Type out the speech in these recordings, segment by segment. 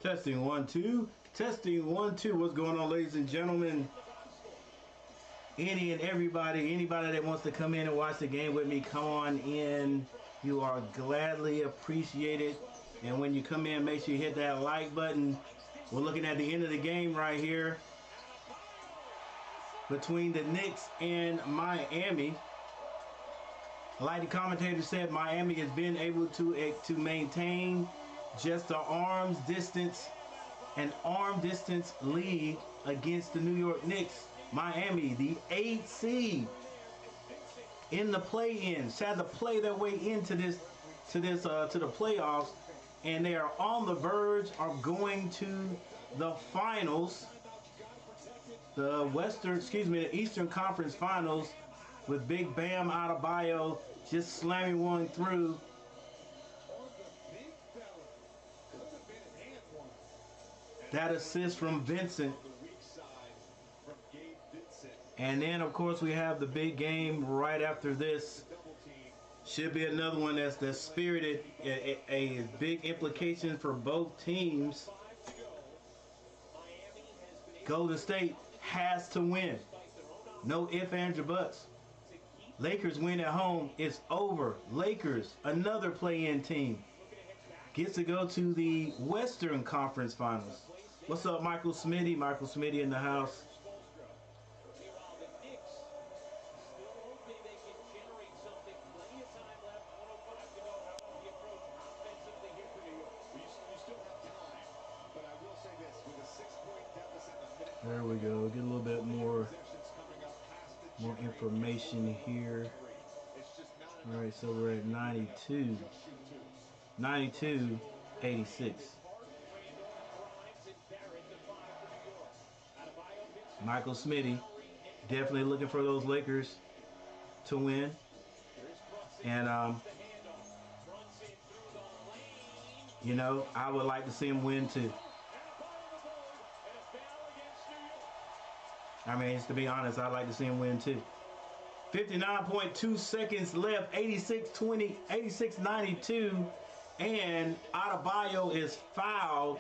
Testing 1 2. Testing 1 2. What's going on, ladies and gentlemen? Any and everybody, anybody that wants to come in and watch the game with me, come on in. You are gladly appreciated. And when you come in, make sure you hit that like button. We're looking at the end of the game right here between the Knicks and Miami. Like the commentator said, Miami has been able to maintain just an arm distance lead against the New York Knicks. Miami, the 8th seed in the play-in, had to play their way into the playoffs, and they are on the verge of going to the finals, the Eastern Conference Finals, with Big Bam Adebayo just slamming one through. That assist from Vincent. And then, of course, we have the big game right after this. Should be another one that's spirited, a big implication for both teams. Golden State has to win. No ifs, ands, or buts. Lakers win at home, it's over. Lakers, another play-in team, gets to go to the Western Conference Finals. What's up, Michael Smitty? Michael Smitty in the house. There we go. Get a little bit more information here. All right, so we're at 92-86. Michael Smitty definitely looking for those Lakers to win. And, you know, I would like to see him win too. I mean, just to be honest, I'd like to see him win too. 59.2 seconds left, 86-92, and Adebayo is fouled.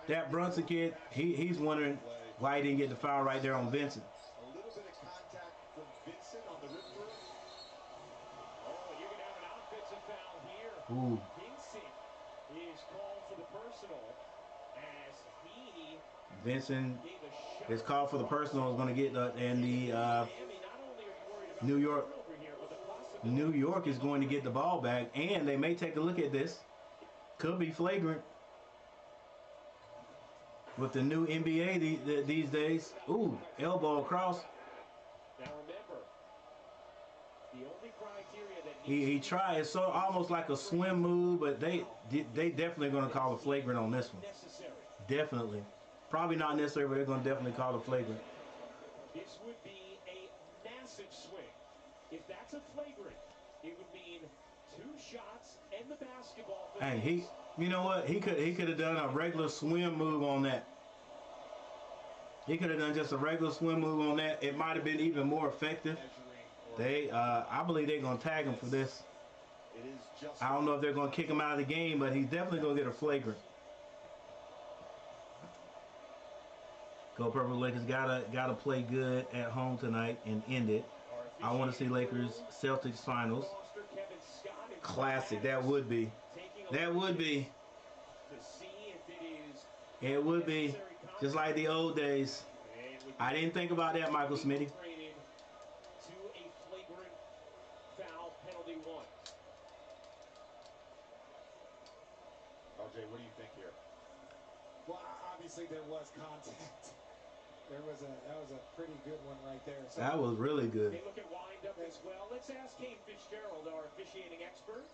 That Brunson kid, he's wondering why he didn't get the foul right there on Vincent. A little bit of contact from Vincent on the rim. Oh, you're going to have an offensive foul here. Ooh. Vincent is called for the personal as he... Vincent is called for the personal. Is going to get New York is going to get the ball back, and they may take a look at this. Could be flagrant with the new NBA these days. Ooh, elbow across. Now remember, the only criteria that he tried. It's so almost like a swim move, but they definitely going to call a flagrant on this one. Definitely. Probably not necessary, but they're going to definitely call a flagrant. This would be a massive swing. If that's a flagrant, it would mean 2 shots and the basketball. Hey, you know what? He could have done a regular swim move on that. He could have done just a regular swim move on that. It might have been even more effective. I believe they're going to tag him for this. I don't know if they're going to kick him out of the game, but he's definitely going to get a flagrant. Go Purple. Lakers gotta play good at home tonight and end it. I want to see Lakers Celtics finals. Classic. That would be. That would be. It would be just like the old days. I didn't think about that, Michael Smitty. To a flagrant foul penalty 1. RJ, what do you think here? Well, obviously there was contact. That was a pretty good one right there. So that was really good. They look at wind up as well. Let's ask Kate Fitzgerald, our officiating expert.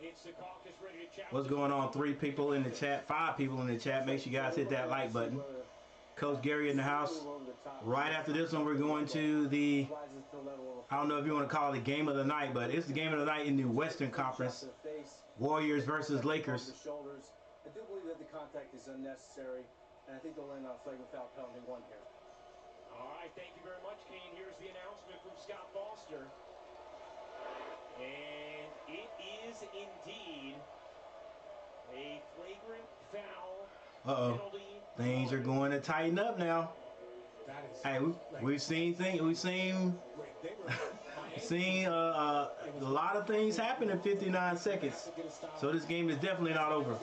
It's the caucus ready to chat. What's going on? 3 people in the chat, 5 people in the chat. Make sure you guys hit that like button. Coach Gary in the house. Right after this one, we're going to the, I don't know if you want to call it the game of the night, but it's the game of the night in the Western Conference. Warriors versus Lakers. I do believe that the contact is unnecessary, and I think they'll end on flagrant foul penalty 1 here. All right, thank you very much, Kane. Here's the announcement from Scott Foster. And it is indeed a flagrant foul. Penalty. Things are going to tighten up now. Hey, we've seen a lot of things happen in 59 seconds. So this game is definitely not over.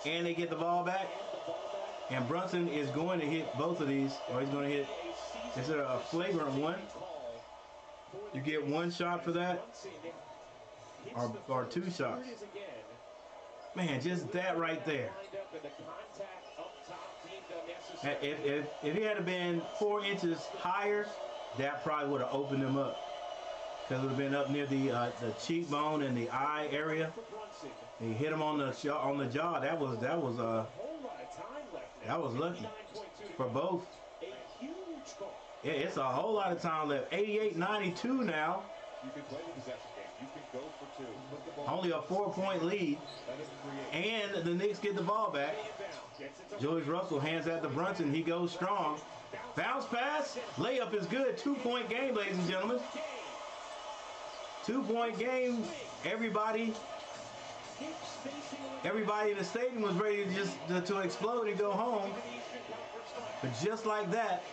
And they get the ball back. And Brunson is going to hit both of these, or he's going to hit. Is it a flagrant one? You get one shot for that, or two shots. Man, just that right there. If he had been 4 inches higher, that probably would have opened him up, because it would have been up near the cheekbone and the eye area. He hit him on the jaw. That was lucky for both. Yeah, it's a whole lot of time left. 88-92 now. You can play the possession game. You can go for two. Only a 4-point lead. And the Knicks get the ball back. Julius Russell hands that to Brunson. He goes strong. Bounce pass. Layup is good. 2-point game, ladies and gentlemen. 2-point game. Everybody in the stadium was ready to just to explode and go home. But just like that,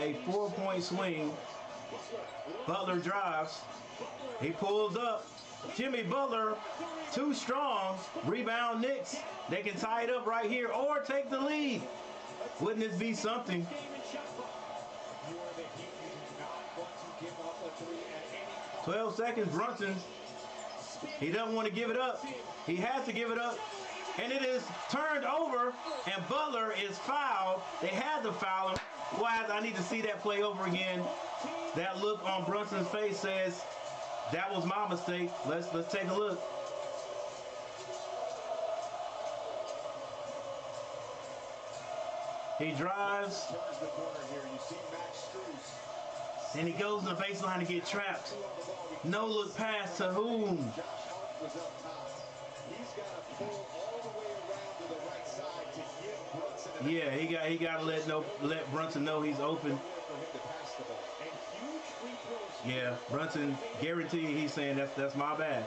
a 4-point swing. Butler drives. He pulls up. Jimmy Butler, too strong. Rebound Knicks. They can tie it up right here or take the lead. Wouldn't this be something? 12 seconds. Brunson. He doesn't want to give it up. He has to give it up. And it is turned over, and Butler is fouled. They had to foul him. Why? I need to see that play over again. That look on Brunson's face says, that was my mistake. Let's take a look. He drives. And he goes to the baseline to get trapped. No look pass to whom? Yeah, he got to let Brunson know he's open. Yeah, Brunson guaranteed he's saying that's my bad.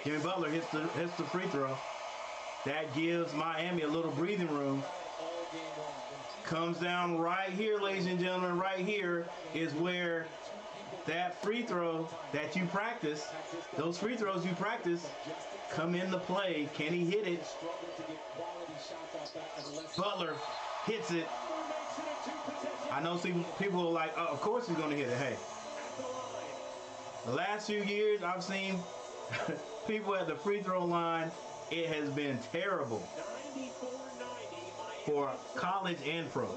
Jimmy Butler hits the free throw. That gives Miami a little breathing room. Comes down right here, ladies and gentlemen. Right here is where that free throw that you practice, those free throws you practice, come into play. Can he hit it? Butler hits it. I know some people are like, oh, of course he's going to hit it. Hey, the last few years I've seen people at the free throw line, it has been terrible for college and pro.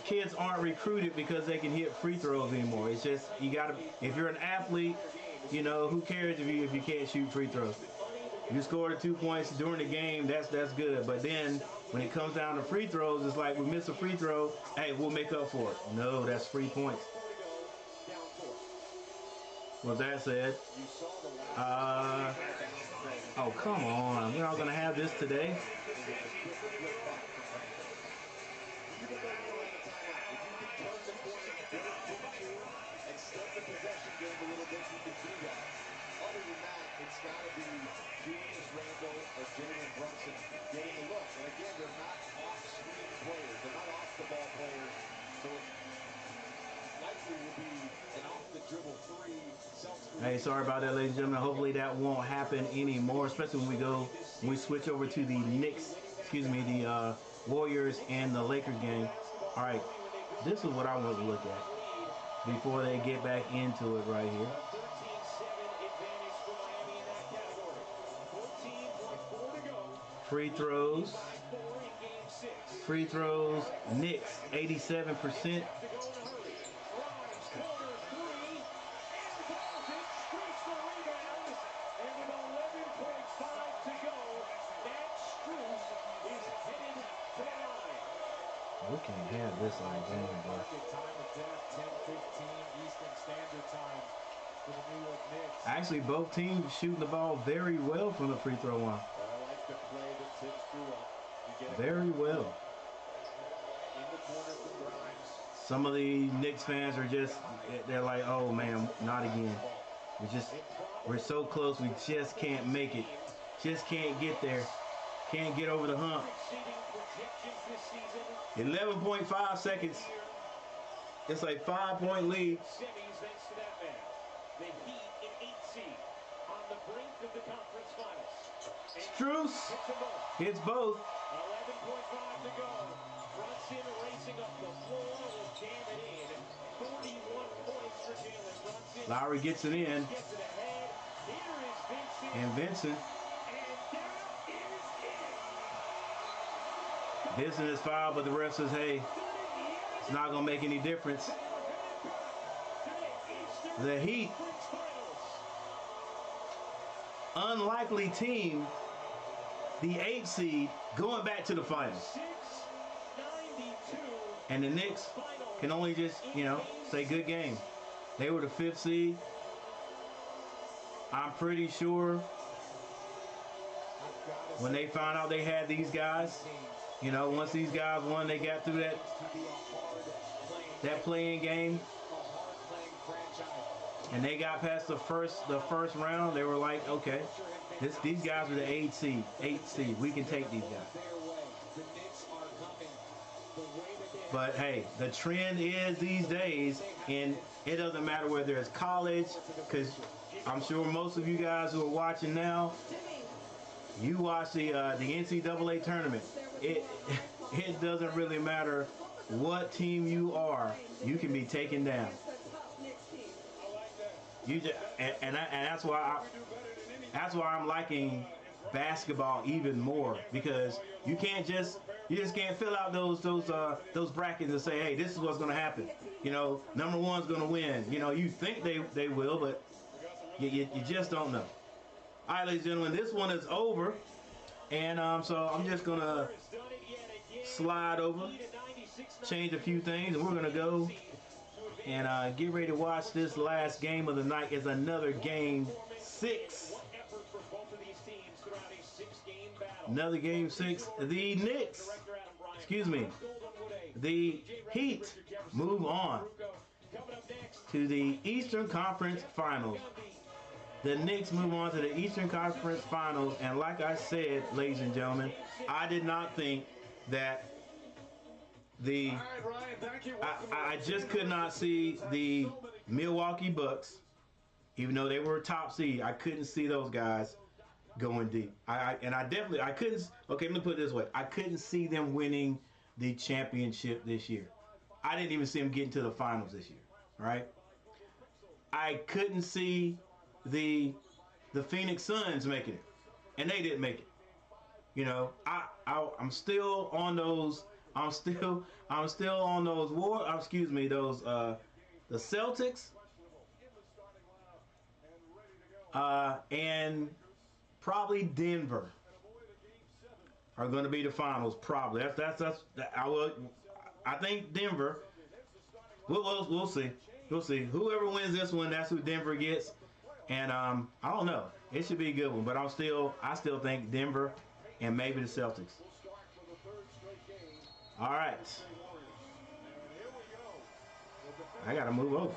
Kids aren't recruited because they can hit free throws anymore. It's just, you gotta, if you're an athlete, you know, who cares if you can't shoot free throws? You scored 2 points during the game, that's good. But then when it comes down to free throws, it's like we miss a free throw, hey, we'll make up for it. No, that's 3 points. With that said, oh, come on. We're not going to have this today. Hey, sorry about that, ladies and gentlemen. Hopefully that won't happen anymore, especially when we switch over to the Knicks, the Warriors and the Lakers game. All right, this is what I want to look at before they get back into it right here. Free throws, Knicks, 87%. We can't have this all game, bro. Actually, both teams shooting the ball very well from the free throw line. Very well. Some of the Knicks fans are just, they're like, oh man, not again. We're so close, we just can't make it. Just can't get there. Can't get over the hump. 11.5 seconds. It's like 5-point lead. Struce hits both. 11.5 to go. Brunson racing up the floor will jam it in. 41 points for Jalen Brunson. Lowry gets it in. Gets it ahead. Here is Vincent. And Vincent. Vincent is fouled, but the ref says, hey, it's not going to make any difference. The Heat, unlikely team, the 8th seed, going back to the finals. And the Knicks can only just, say good game. They were the 5th seed. I'm pretty sure when they found out they had these guys, once these guys won, they got through that play-in game, and they got past the first round. They were like, okay, these guys are the 8th seed. We can take these guys. But hey, the trend is these days, and it doesn't matter whether it's college, because I'm sure most of you guys who are watching now, you watch the NCAA tournament. It doesn't really matter what team you are. You can be taken down. And that's why I'm liking basketball even more, because you just can't fill out those brackets and say, hey, this is what's going to happen. Number one's going to win. You think they will, but you just don't know. All right, ladies and gentlemen, this one is over. And so I'm just going to slide over, change a few things, and we're going to go and get ready to watch this last game of the night. Is another game 6. Another game 6. The Knicks, the Heat move on to the Eastern Conference Finals. The Knicks move on to the Eastern Conference Finals, and like I said, ladies and gentlemen, I did not think that I just could not see the Milwaukee Bucks, even though they were top seed. I couldn't see those guys going deep. I couldn't. Okay, let me put it this way: I couldn't see them winning the championship this year. I didn't even see them getting to the finals this year. All right, I couldn't see the Phoenix Suns making it, and they didn't make it. I'm still on those. I'm still on those the Celtics, and probably Denver are going to be the finals. Probably I think Denver. We'll see. We'll see. Whoever wins this one, that's who Denver gets. And I don't know. It should be a good one, but I still think Denver and maybe the Celtics. All right. I got to move over.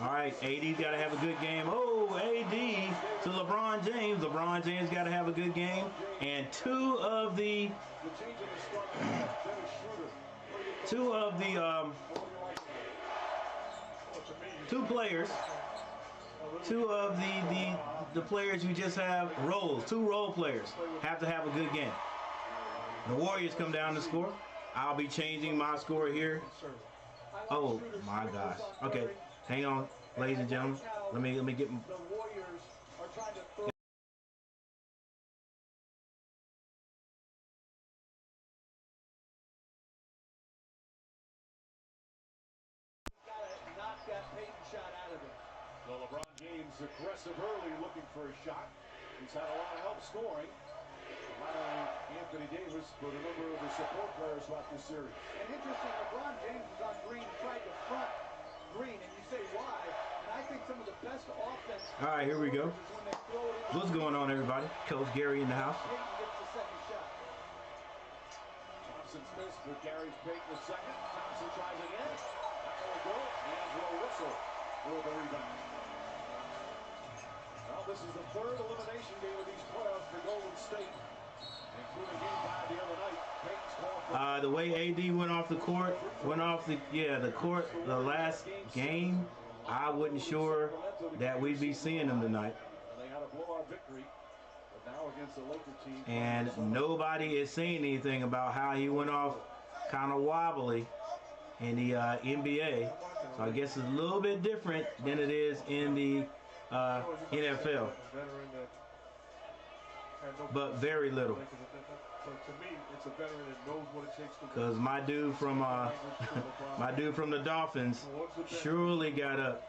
All right, AD's got to have a good game. Oh, AD to LeBron James. LeBron James got to have a good game. And two of the players who just have roles, 2 role players, have to have a good game. The Warriors come down to score. I'll be changing my score here. Oh my gosh. Okay, hang on, ladies and gentlemen. Let me get. The Warriors are trying to throw. Knock that Peyton shot out of him. So LeBron James aggressive early, looking for a shot. He's had a lot of help scoring. Not only Anthony Davis, but a number of the support players throughout this series. And interesting, LeBron James was on Green, tried to front Green, and you say why? And I think some of the best offense. All right, here we go. Is when they throw it in. What's going on, everybody? Coach Gary in the house. Peyton gets the second shot. Thompson's missed with Gary Payton the second. Thompson tries again. That will go. D'Angelo Russell for the rebound. Well, this is the third elimination game of these playoffs for Golden State, including game 5 the other night. Payton's call for The way AD went off the court, the last game, I wasn't sure that we'd be seeing him tonight. They had a blowout victory, but now against the Laker team. And nobody is saying anything about how he went off kind of wobbly in the NBA. So I guess it's a little bit different than it is in the NFL. But very little. To me, it's a veteran that knows what it takes to win. Because my dude from the Dolphins surely got up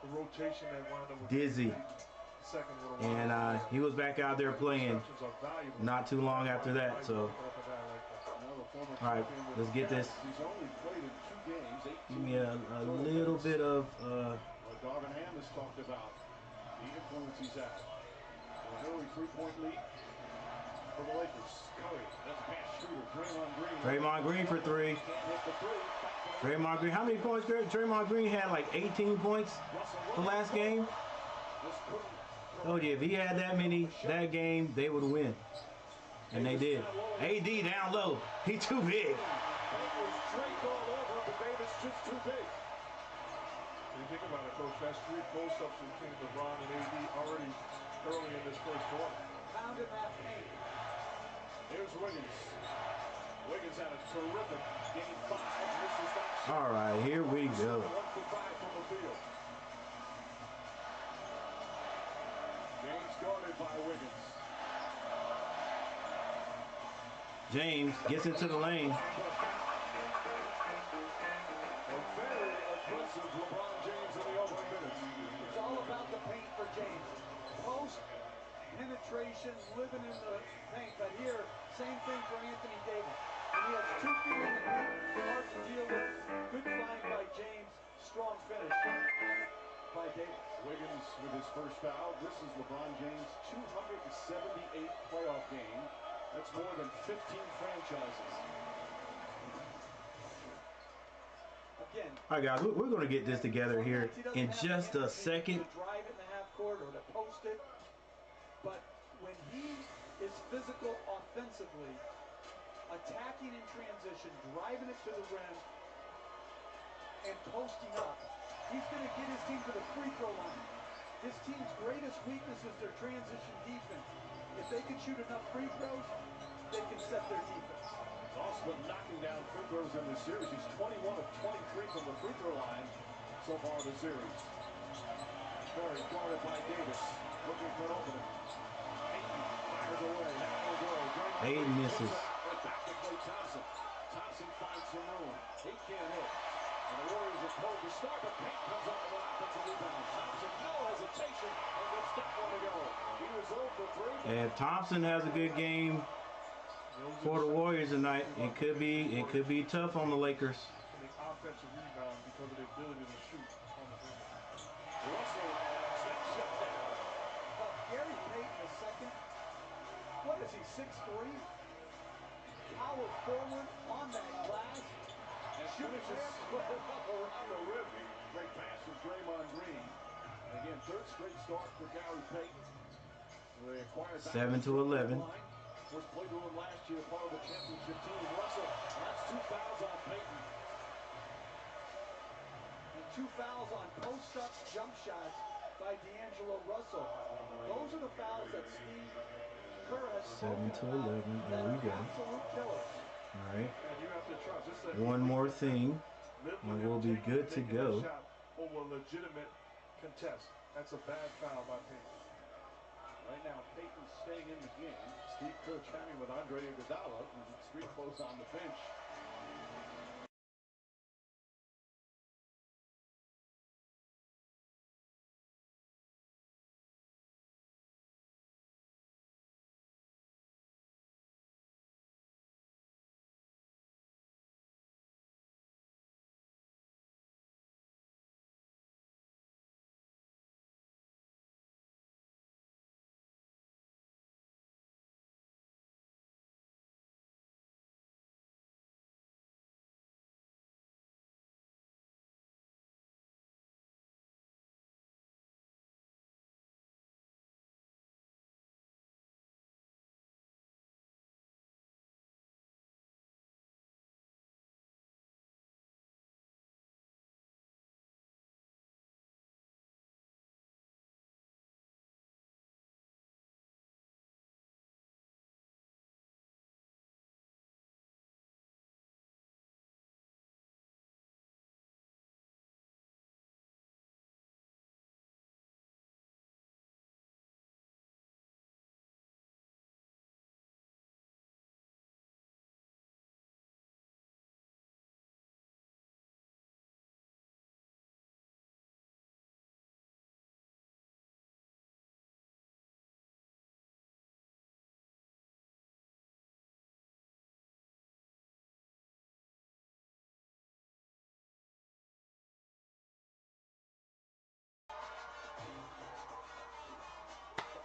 The rotation that wound up with dizzy. second with a And he was back out there playing not too long after that. So, all right, let's get this. He's only played in 2 games. Give me a little bit of. What Darvin Ham has talked about, the influence he's had. An early 3-point lead for the Lakers. Curry, that's a pass shooter. Draymond Green for 3. Can't hit the 3. Draymond Green, how many points? Draymond Green had like 18 points the last game. Oh yeah, if he had that many that game, they would win. And they did. AD down low. He too big. It was draped all over, but Davis just too big. When you think about it, Coach, that's 3 post-ups between LeBron and AD already early in this first quarter. Pound in that paint. Here's Wiggins. Wiggins had a terrific game 5. Misses that shot. All right, here we go. 1 for 5 from the field. James guarded by Wiggins. James gets into the lane. A very aggressive LeBron James in the opening minutes. It's all about the paint for James. Post, penetration, living in the paint. But here, same thing for Anthony Davis. And he has 2 feet in the paint. Hard to deal with. Good find by James. Strong finish by Davis. Wiggins with his first foul. This is LeBron James' 278th playoff game. That's more than 15 franchises. Again. All right, guys, we're going to get this together here in just a second. To drive it in the half court or to post it. But when he is physical offensively, attacking in transition, driving it to the rim, and posting up, he's going to get his team to the free throw line. His team's greatest weakness is their transition defense. If they can shoot enough free throws, they can set their defense. He's also been knocking down free throws in this series. He's 21 of 23 from the free throw line so far this series. Curry guarded by Davis, looking for an opening. Payton fires away. That will go. Payton misses. Right back to Klay Thompson. Thompson finds some room. He can't hit. And the Warriors are cold to start, but Payton comes up with an offensive rebound. Thompson, no hesitation, and gets that one to go. He was 0 for 3. And Thompson has a good game for the Warriors tonight. It could be tough on the Lakers. The offensive rebound because of their ability to shoot on the rim. Russell has that shut down. Gary Payton the second. What is he, 6'3"? Power forward on that glass. And finishes around the rim. Great pass from Draymond Green. Again, 3rd straight start for Gary Payton. They acquired 7 to 11. First played to him last year, part of the championship team. Russell, that's 2 fouls on Payton. And 2 fouls on post-ups, jump shots by D'Angelo Russell. Those are the fouls that Steve Kerr has 7 to 11. There we go. Absolute killers. All right. And you have to trust. It's a- One more thing, Live and with we'll him be good to taking that go. shot over a legitimate contest. That's a bad foul by Payton. Right now, Payton's staying in the game. Steve Kerr chatting with Andre Iguodala, who's extremely close on the bench.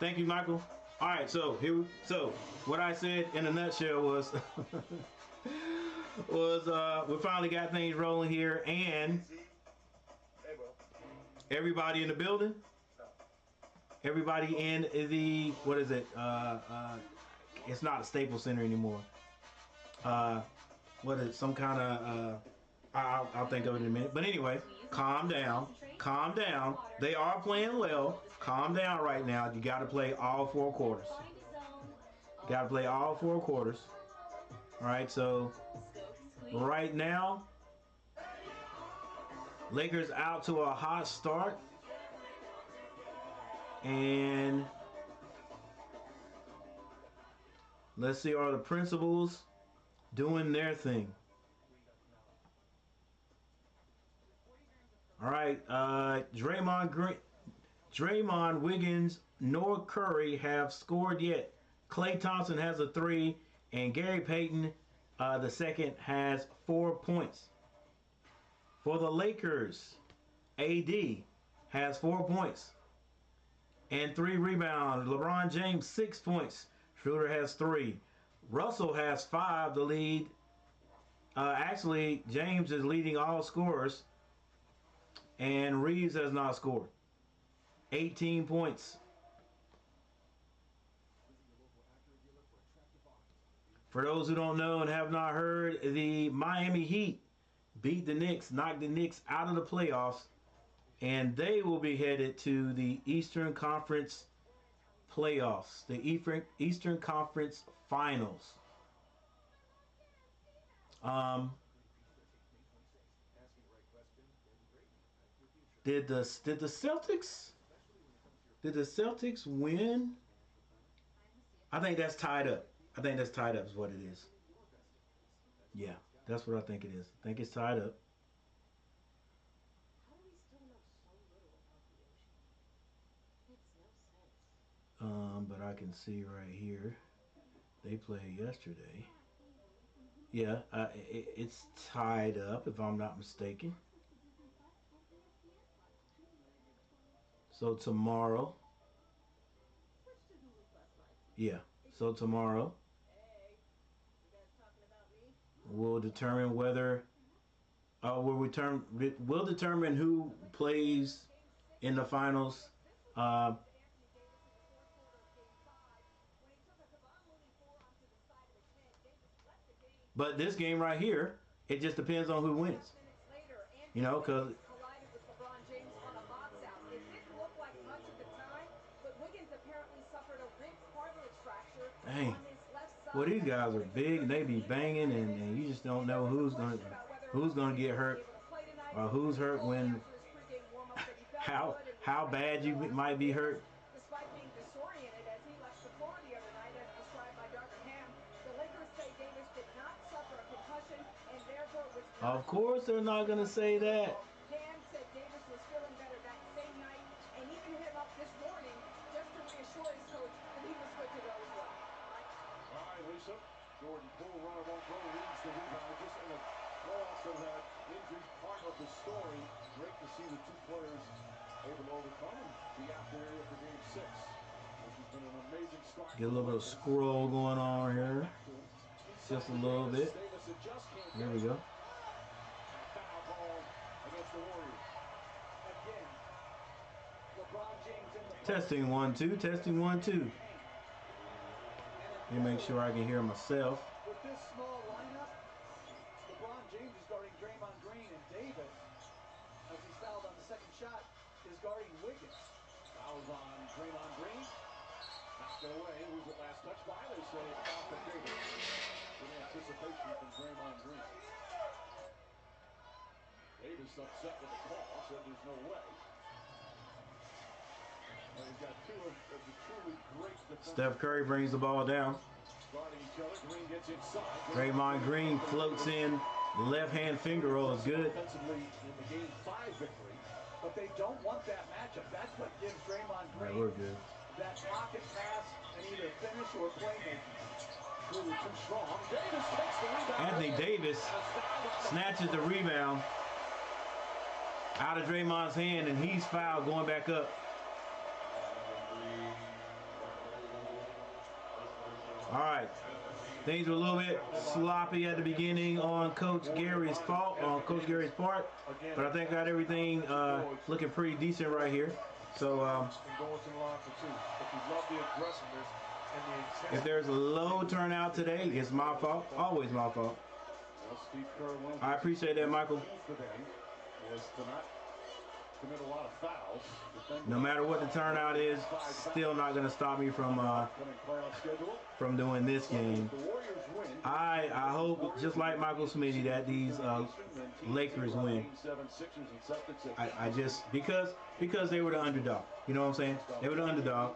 Thank you, Michael. All right, so what I said in a nutshell was we finally got things rolling here, and everybody in the building, everybody in the, what is it? It's not a Staples Center anymore. What is it? Some kind of I'll think of it in a minute. But anyway, calm down. Calm down. They are playing well. Calm down right now. You got to play all 4 quarters. Got to play all 4 quarters. All right, so right now, Lakers out to a hot start. And let's see, are the principals doing their thing? All right, Draymond Green, Draymond, Wiggins, nor Curry have scored yet. Klay Thompson has a 3, and Gary Payton, the second, has 4 points. For the Lakers, AD has 4 points and 3 rebounds. LeBron James, 6 points. Schroeder has 3. Russell has 5 to lead. Actually, James is leading all scorers, and Reeves has not scored. 18 points. For those who don't know and have not heard, the Miami Heat beat the Knicks, knocked the Knicks out of the playoffs, and they will be headed to the Eastern Conference playoffs, the Eastern Conference Finals. Did the Celtics win? I think that's tied up. I think that's tied up is what it is. Yeah, that's what I think it is. I think it's tied up. But I can see right here, they played yesterday. Yeah, it's tied up if I'm not mistaken. So tomorrow, yeah, so tomorrow we'll determine whether, we'll determine who plays in the finals. But this game right here, it just depends on who wins. You know, because dang, well, these guys are big and they be banging, and you just don't know who's gonna get hurt or who's hurt when, how bad you might be hurt. Of course they're not going to say that. Dan said Davis was feeling better that same night, and even hit up this morning just to reassure his coach that he was good to go as well. All right, Lisa. Jordan Poole, runner won't go, leads the rebound. Just in a loss of that injury, part of the story. Great to see the 2 players able to overcome and be out there for game 6. This has been an amazing start. Get a little bit of scroll going on here. Just a little bit. There we go. Testing 1 2, testing 1 2. Let me make sure I can hear myself. With this small lineup, LeBron James is guarding Draymond Green, and Davis, as he's fouled on the second shot, is guarding Wiggins. Fouls on Draymond Green. Knocked it away. Who's the last touch by? They say it's off of Davis. Good anticipation from Draymond Green. Davis upset with the call, said there's no way. And he's got 2 of the truly great defenders. Steph Curry brings the ball down. Guarding each other. Green gets inside. Draymond Green floats in. Left hand finger roll is good. Offensively in the game 5 victory. But they don't want that matchup. That's what gives Draymond Green We're good. that pocket pass and either finish or playmaking. Truly too strong. Davis takes the rebound. Anthony Davis snatches the rebound out of Draymond's hand, and he's fouled going back up. All right. Things were a little bit sloppy at the beginning on Coach Gary's part, but I think got everything looking pretty decent right here. So if there's a low turnout today, it's my fault. Always my fault. I appreciate that, Michael. No matter what the turnout is, still not going to stop me from doing this game. I hope, just like Michael Smitty, that these Lakers win. I just because they were the underdog. You know what I'm saying? They were the underdog.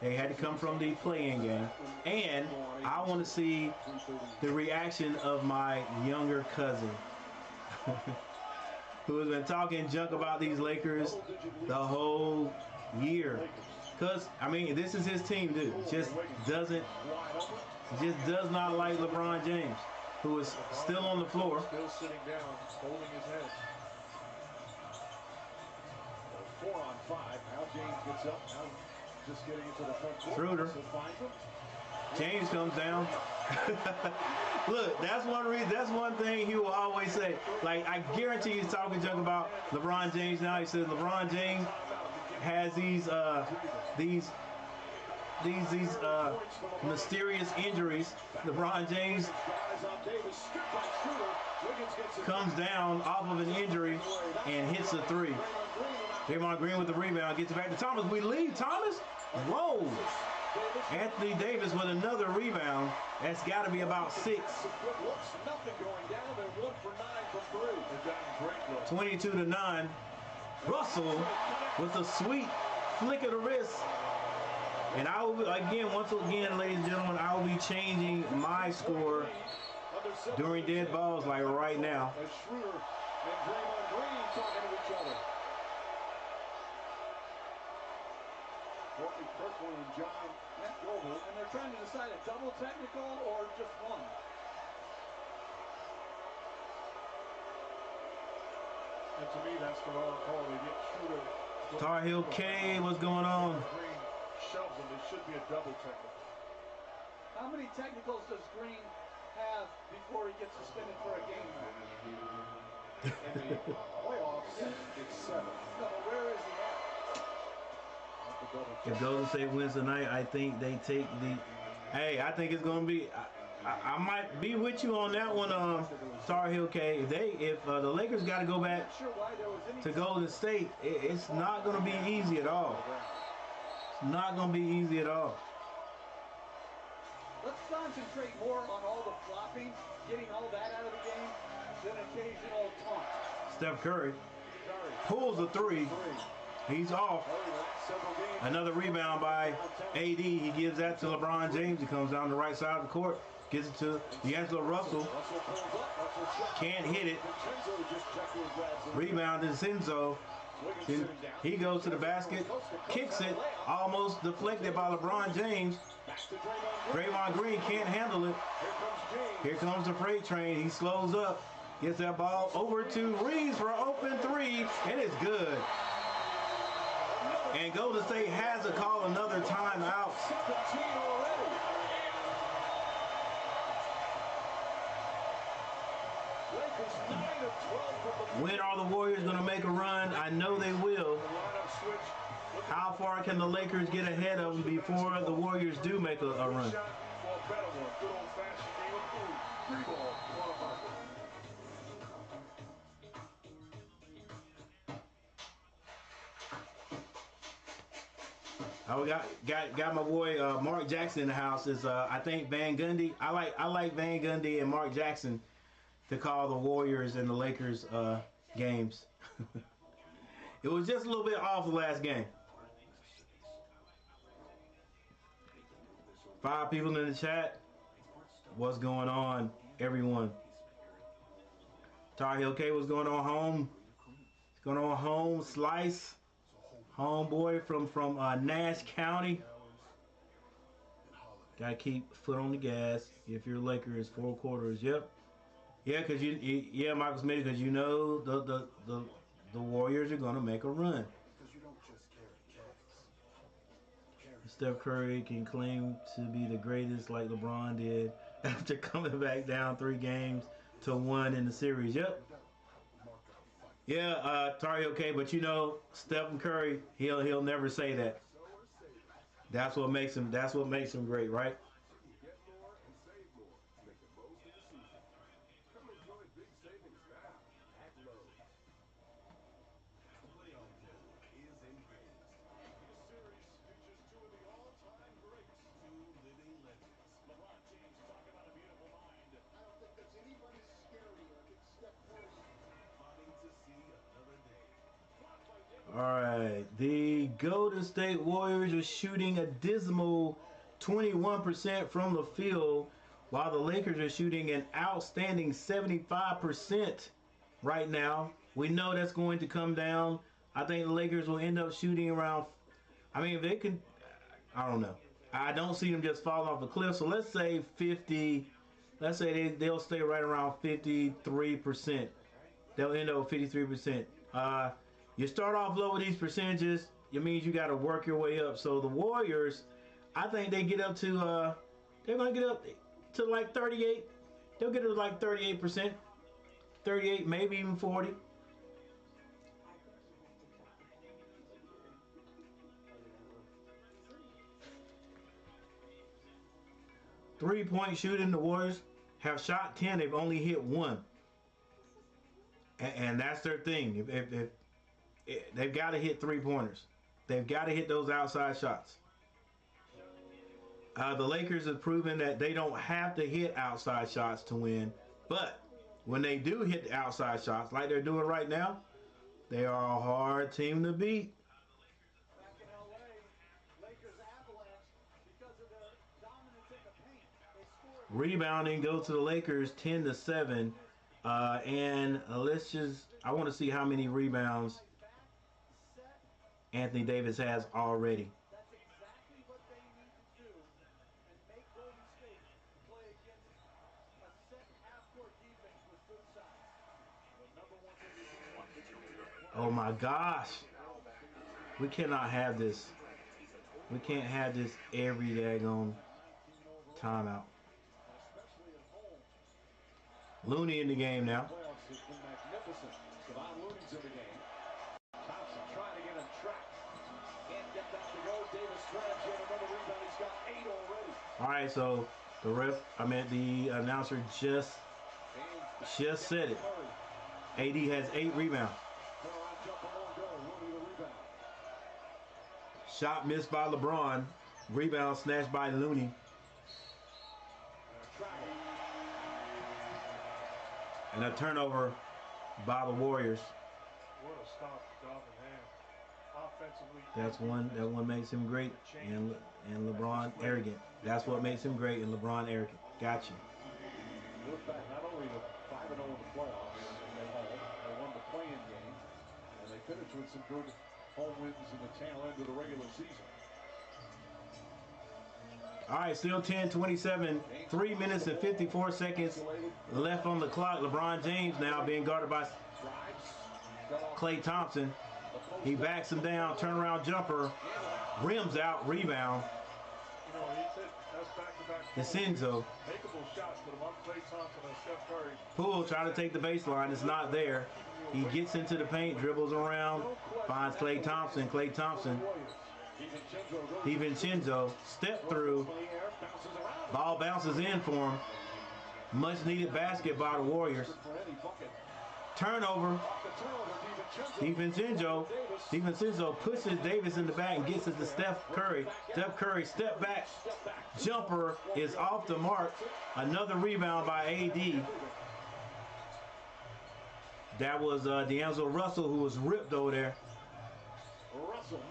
They had to come from the play-in game, and I want to see the reaction of my younger cousin. Who has been talking junk about these Lakers the whole year. Because, I mean, this is his team, dude. Just does not like LeBron James, who is still on the floor. Still sitting down, holding his head. 4 on 5. Now James gets up. Now just getting into the front court. Schroeder. James comes down. Look, that's one reason. That's one thing he will always say. Like, I guarantee he's talking junk about LeBron James now. He says LeBron James has these mysterious injuries. LeBron James comes down off of an injury and hits a three. Draymond Green with the rebound, gets it back to Thomas. We lead Thomas. Whoa. Anthony Davis with another rebound. That's got to be about 6. 22-9. Russell with a sweet flick of the wrist. And I will, once again, ladies and gentlemen, I will be changing my score during dead balls like right now. Schroeder and Draymond Green talking to each other. Courtney Kirkland and John Goble, and they're trying to decide a double technical or just one. And to me, that's the wrong call. They get Schroeder. Tar Heel K, what's going on? Green shoves them. It should be a double technical. How many technicals does Green have before he gets suspended for a game? In the playoffs, it's 7. No, but where is he at? If Golden State wins tonight, I think they take the. Hey, I think it's going to be. I might be with you on that one, Tar Heel K. If the Lakers got to go back to Golden State, it's not going to be easy at all. It's not going to be easy at all. Let's concentrate more on all the flopping, getting all that out of the game, than occasional taunt. Steph Curry pulls a 3. He's off. Another rebound by AD. He gives that to LeBron James. He comes down the right side of the court. Gets it to D'Angelo Russell. Can't hit it. Rebound to Zinzo. He goes to the basket. Kicks it. Almost deflected by LeBron James. Draymond Green can't handle it. Here comes the freight train. He slows up. Gets that ball over to Reeves for an open 3. And it's good. And Golden State has to call another timeout. When are the Warriors going to make a run? I know they will. How far can the Lakers get ahead of them before the Warriors do make a run? We got my boy Mark Jackson in the house. Is I think Van Gundy. I like Van Gundy and Mark Jackson to call the Warriors and the Lakers games. It was just a little bit off the last game. 5 people in the chat. What's going on, everyone? Tar Heel K, what's going on home? What's going on home? Slice. Homeboy from Nash County. Gotta keep foot on the gas. If you're Lakers, 4 quarters. Yep. Yeah, cause yeah, Michael Smith, because you know the Warriors are gonna make a run. Let's Steph Curry can claim to be the greatest like LeBron did after coming back down 3 games to 1 in the series. Yep. Yeah, Tari, okay, but you know, Stephen Curry, he'll never say that. That's what makes him great, right? All right, the Golden State Warriors are shooting a dismal 21% from the field, while the Lakers are shooting an outstanding 75% right now. We know that's going to come down. I think the Lakers will end up shooting around, I mean, if they can, I don't know. I don't see them just fall off the cliff. So let's say 50, let's say they'll stay right around 53%. They'll end up with 53%. You start off low with these percentages, it means you got to work your way up. So the Warriors, I think they get up to, they're going to get up to like 38. They'll get to like 38%. 38, maybe even 40. Three-point shooting, the Warriors have shot 10. They've only hit 1. And that's their thing. If they've got to hit 3-pointers. They've got to hit those outside shots. The Lakers have proven that they don't have to hit outside shots to win. But when they do hit the outside shots, like they're doing right now, they are a hard team to beat. Back in LA, Lakers avalanche because of their dominance in the paint. They scored. Rebounding goes to the Lakers 10-7. And I want to see how many rebounds Anthony Davis has already. That's exactly what they need to do and make Golden State play against a set half-court defense with good size. Oh my gosh. We cannot have this. We can't have this every daggone timeout. Looney in the game now. All right, so the announcer just said it. AD has 8 rebounds. Shot missed by LeBron. Rebound snatched by Looney. And a turnover by the Warriors. What a stop, job in hand. Offensively. That one makes him great, and LeBron arrogant. That's what makes him great, and LeBron arrogant. Gotcha. Look back, not only the 5-0 in the playoffs, they won the play-in game, and they finished with some good home wins in the tail end of the regular season. All right, still 10-27, 3 minutes and 54 seconds left on the clock. LeBron James now being guarded by Klay Thompson. He backs him down, turnaround jumper, rims out, rebound. You know, he said that's back-to-back. Decenzo. Makeable shots, but among Klay Thompson and Steph Curry. Poole trying to take the baseline. It's not there. He gets into the paint, dribbles around, finds Klay Thompson. Klay Thompson. DiVincenzo, step through, ball bounces in for him. Much needed basket by the Warriors. Turnover. DiVincenzo pushes Davis in the back and gets it to Steph Curry. Steph Curry step back, jumper is off the mark. Another rebound by AD. That was D'Angelo Russell, who was ripped over there.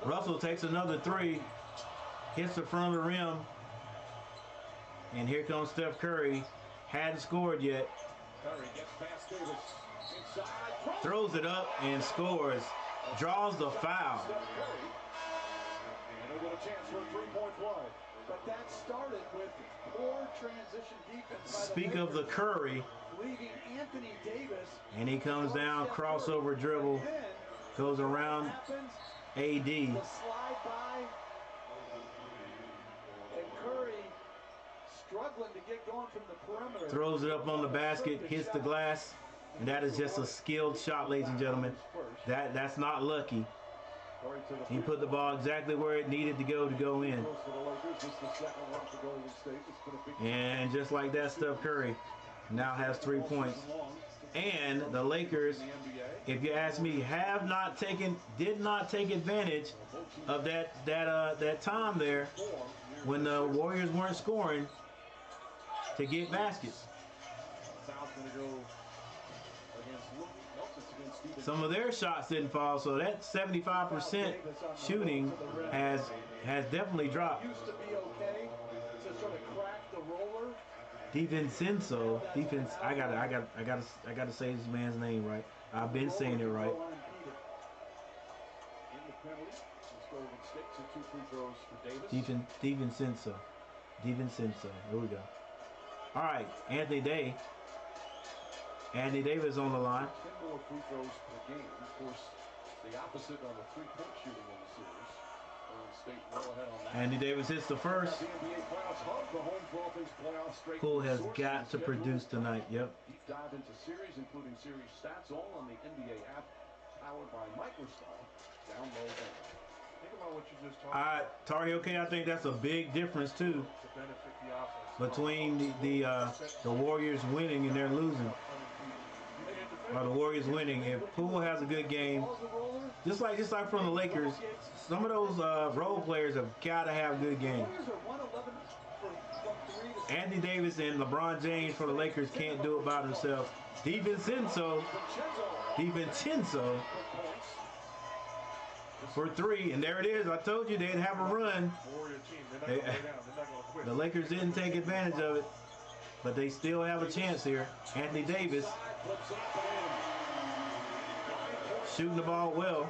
Russell takes another 3, hits the front of the rim, and here comes Steph Curry. Hadn't scored yet. Throws it up and scores. Draws the foul. But that started with poor transition defense. Speak of the Curry. Leaving Anthony Davis. And he comes down, crossover dribble, goes around AD. The slide by struggling to get going from the perimeter. Throws it up on the basket, hits the glass, and that is just a skilled shot, ladies and gentlemen. That's not lucky. He put the ball exactly where it needed to go in. And just like that, Steph Curry now has 3 points. And the Lakers, if you ask me, did not take advantage of that time there when the Warriors weren't scoring to get baskets. Some of their shots didn't fall, so that 75% shooting has definitely dropped. Used to be okay to sort of crack the roller. DiVincenzo, I gotta say this man's name right. I've been saying it right. DiVincenzo. Here we go. All right, Anthony Davis on the line. 10 more free throws per game. Of course, the opposite on the three-point shooting in the series. State well ahead on that. Anthony Davis hits the first. Poole has got to produce tonight. Yep. Deep dive into series, including series stats, all on the NBA app, powered by Microsoft. Download them. Think about what you just talked about. Tar Heel K, I think that's a big difference too To benefit the offense. between the Warriors winning and they're losing. Or the Warriors winning. If Poole has a good game, just like from the Lakers, some of those role players have got to have good games. Anthony Davis and LeBron James for the Lakers can't do it by themselves. DiVincenzo for 3, and there it is. I told you they'd have a run. The Lakers didn't take advantage of it, but they still have a chance here. Anthony Davis shooting the ball well.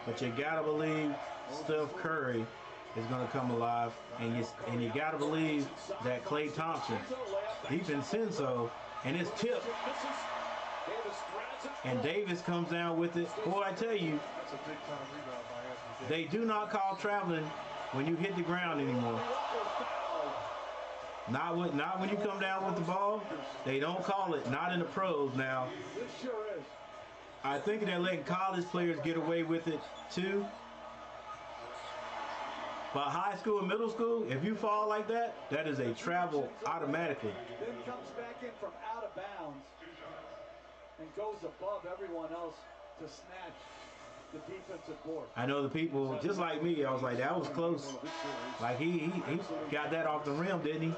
But you gotta believe Steph Curry is gonna come alive, and you gotta believe that Klay Thompson, DiVincenzo, and his tip, and Davis comes down with it. Boy, I tell you, they do not call traveling when you hit the ground anymore. Not when you come down with the ball. They don't call it. Not in the pros now. I think they're letting college players get away with it too. But high school and middle school, if you fall like that, that is a travel automatically. Then comes back in from out of bounds and goes above everyone else to snatch the defensive board. I know the people, just like me, I was like, that was close. Like he got that off the rim, didn't he?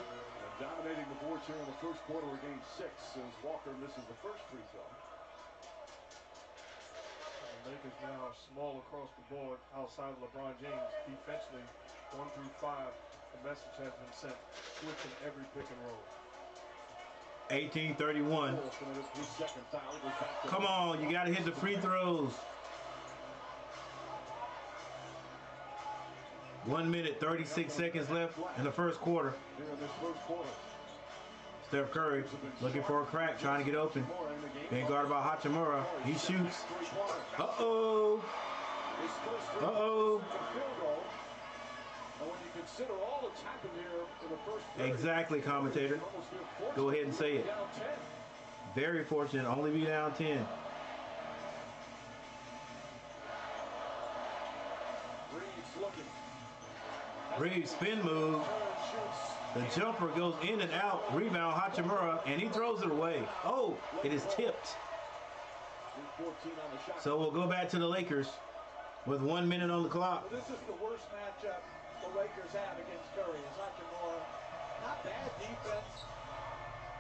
Dominating the boards here in the first quarter of game 6 as Walker misses the first free throw. The Lakers now small across the board outside of LeBron James. Defensively, 1 through 5, the message has been sent, switching every pick and roll. 18-31. Come on, you got to hit the free throws. 1 minute, 36 seconds left in the first quarter. Steph Curry looking for a crack, trying to get open. Being guarded by Hachimura. He shoots. Uh-oh. Uh-oh. Exactly, commentator. Go ahead and say it. Very fortunate, only be down 10. Reeves spin move. The jumper goes in and out. Rebound Hachimura, and he throws it away. Oh, it is tipped. So we'll go back to the Lakers with 1 minute on the clock. Well, this is the worst matchup the Lakers have against Curry. It's Hachimura. Not bad defense.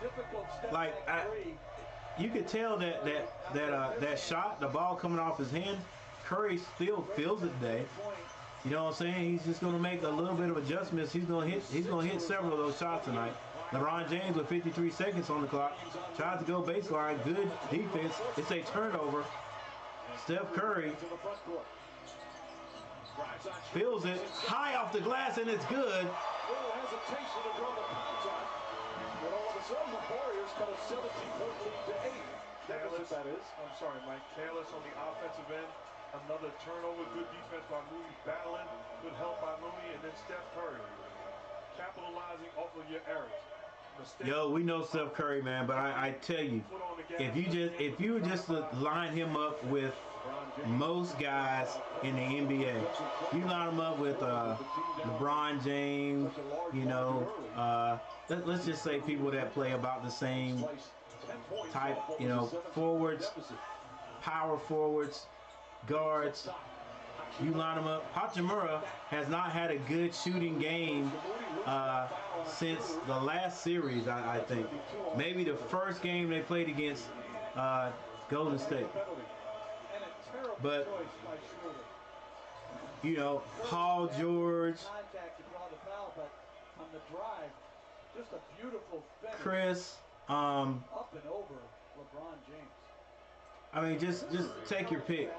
Difficult step back three. You could tell that shot, the ball coming off his hand, Curry still feels it today. You know what I'm saying? He's just going to make a little bit of adjustments. He's going to hit several of those shots tonight. LeBron James with 53 seconds on the clock tries to go baseline. Good defense. It's a turnover. Steph Curry feels it high off the glass, and it's good. Careless, I'm sorry, Mike. Careless on the offensive end. Another turnover, good defense by Mooney, battling, good help by Mooney, and then Steph Curry capitalizing off of your errors. Yo, we know Steph Curry, man, but I tell you, if you just line him up with most guys in the NBA, you line him up with LeBron James, you know, let's just say people that play about the same type, you know, forwards, power forwards, guards. You line them up. Hachimura has not had a good shooting game since the last series, I think. Maybe the first game they played against Golden State. But, you know, Paul George, Chris, up and over LeBron James. I mean, just take your pick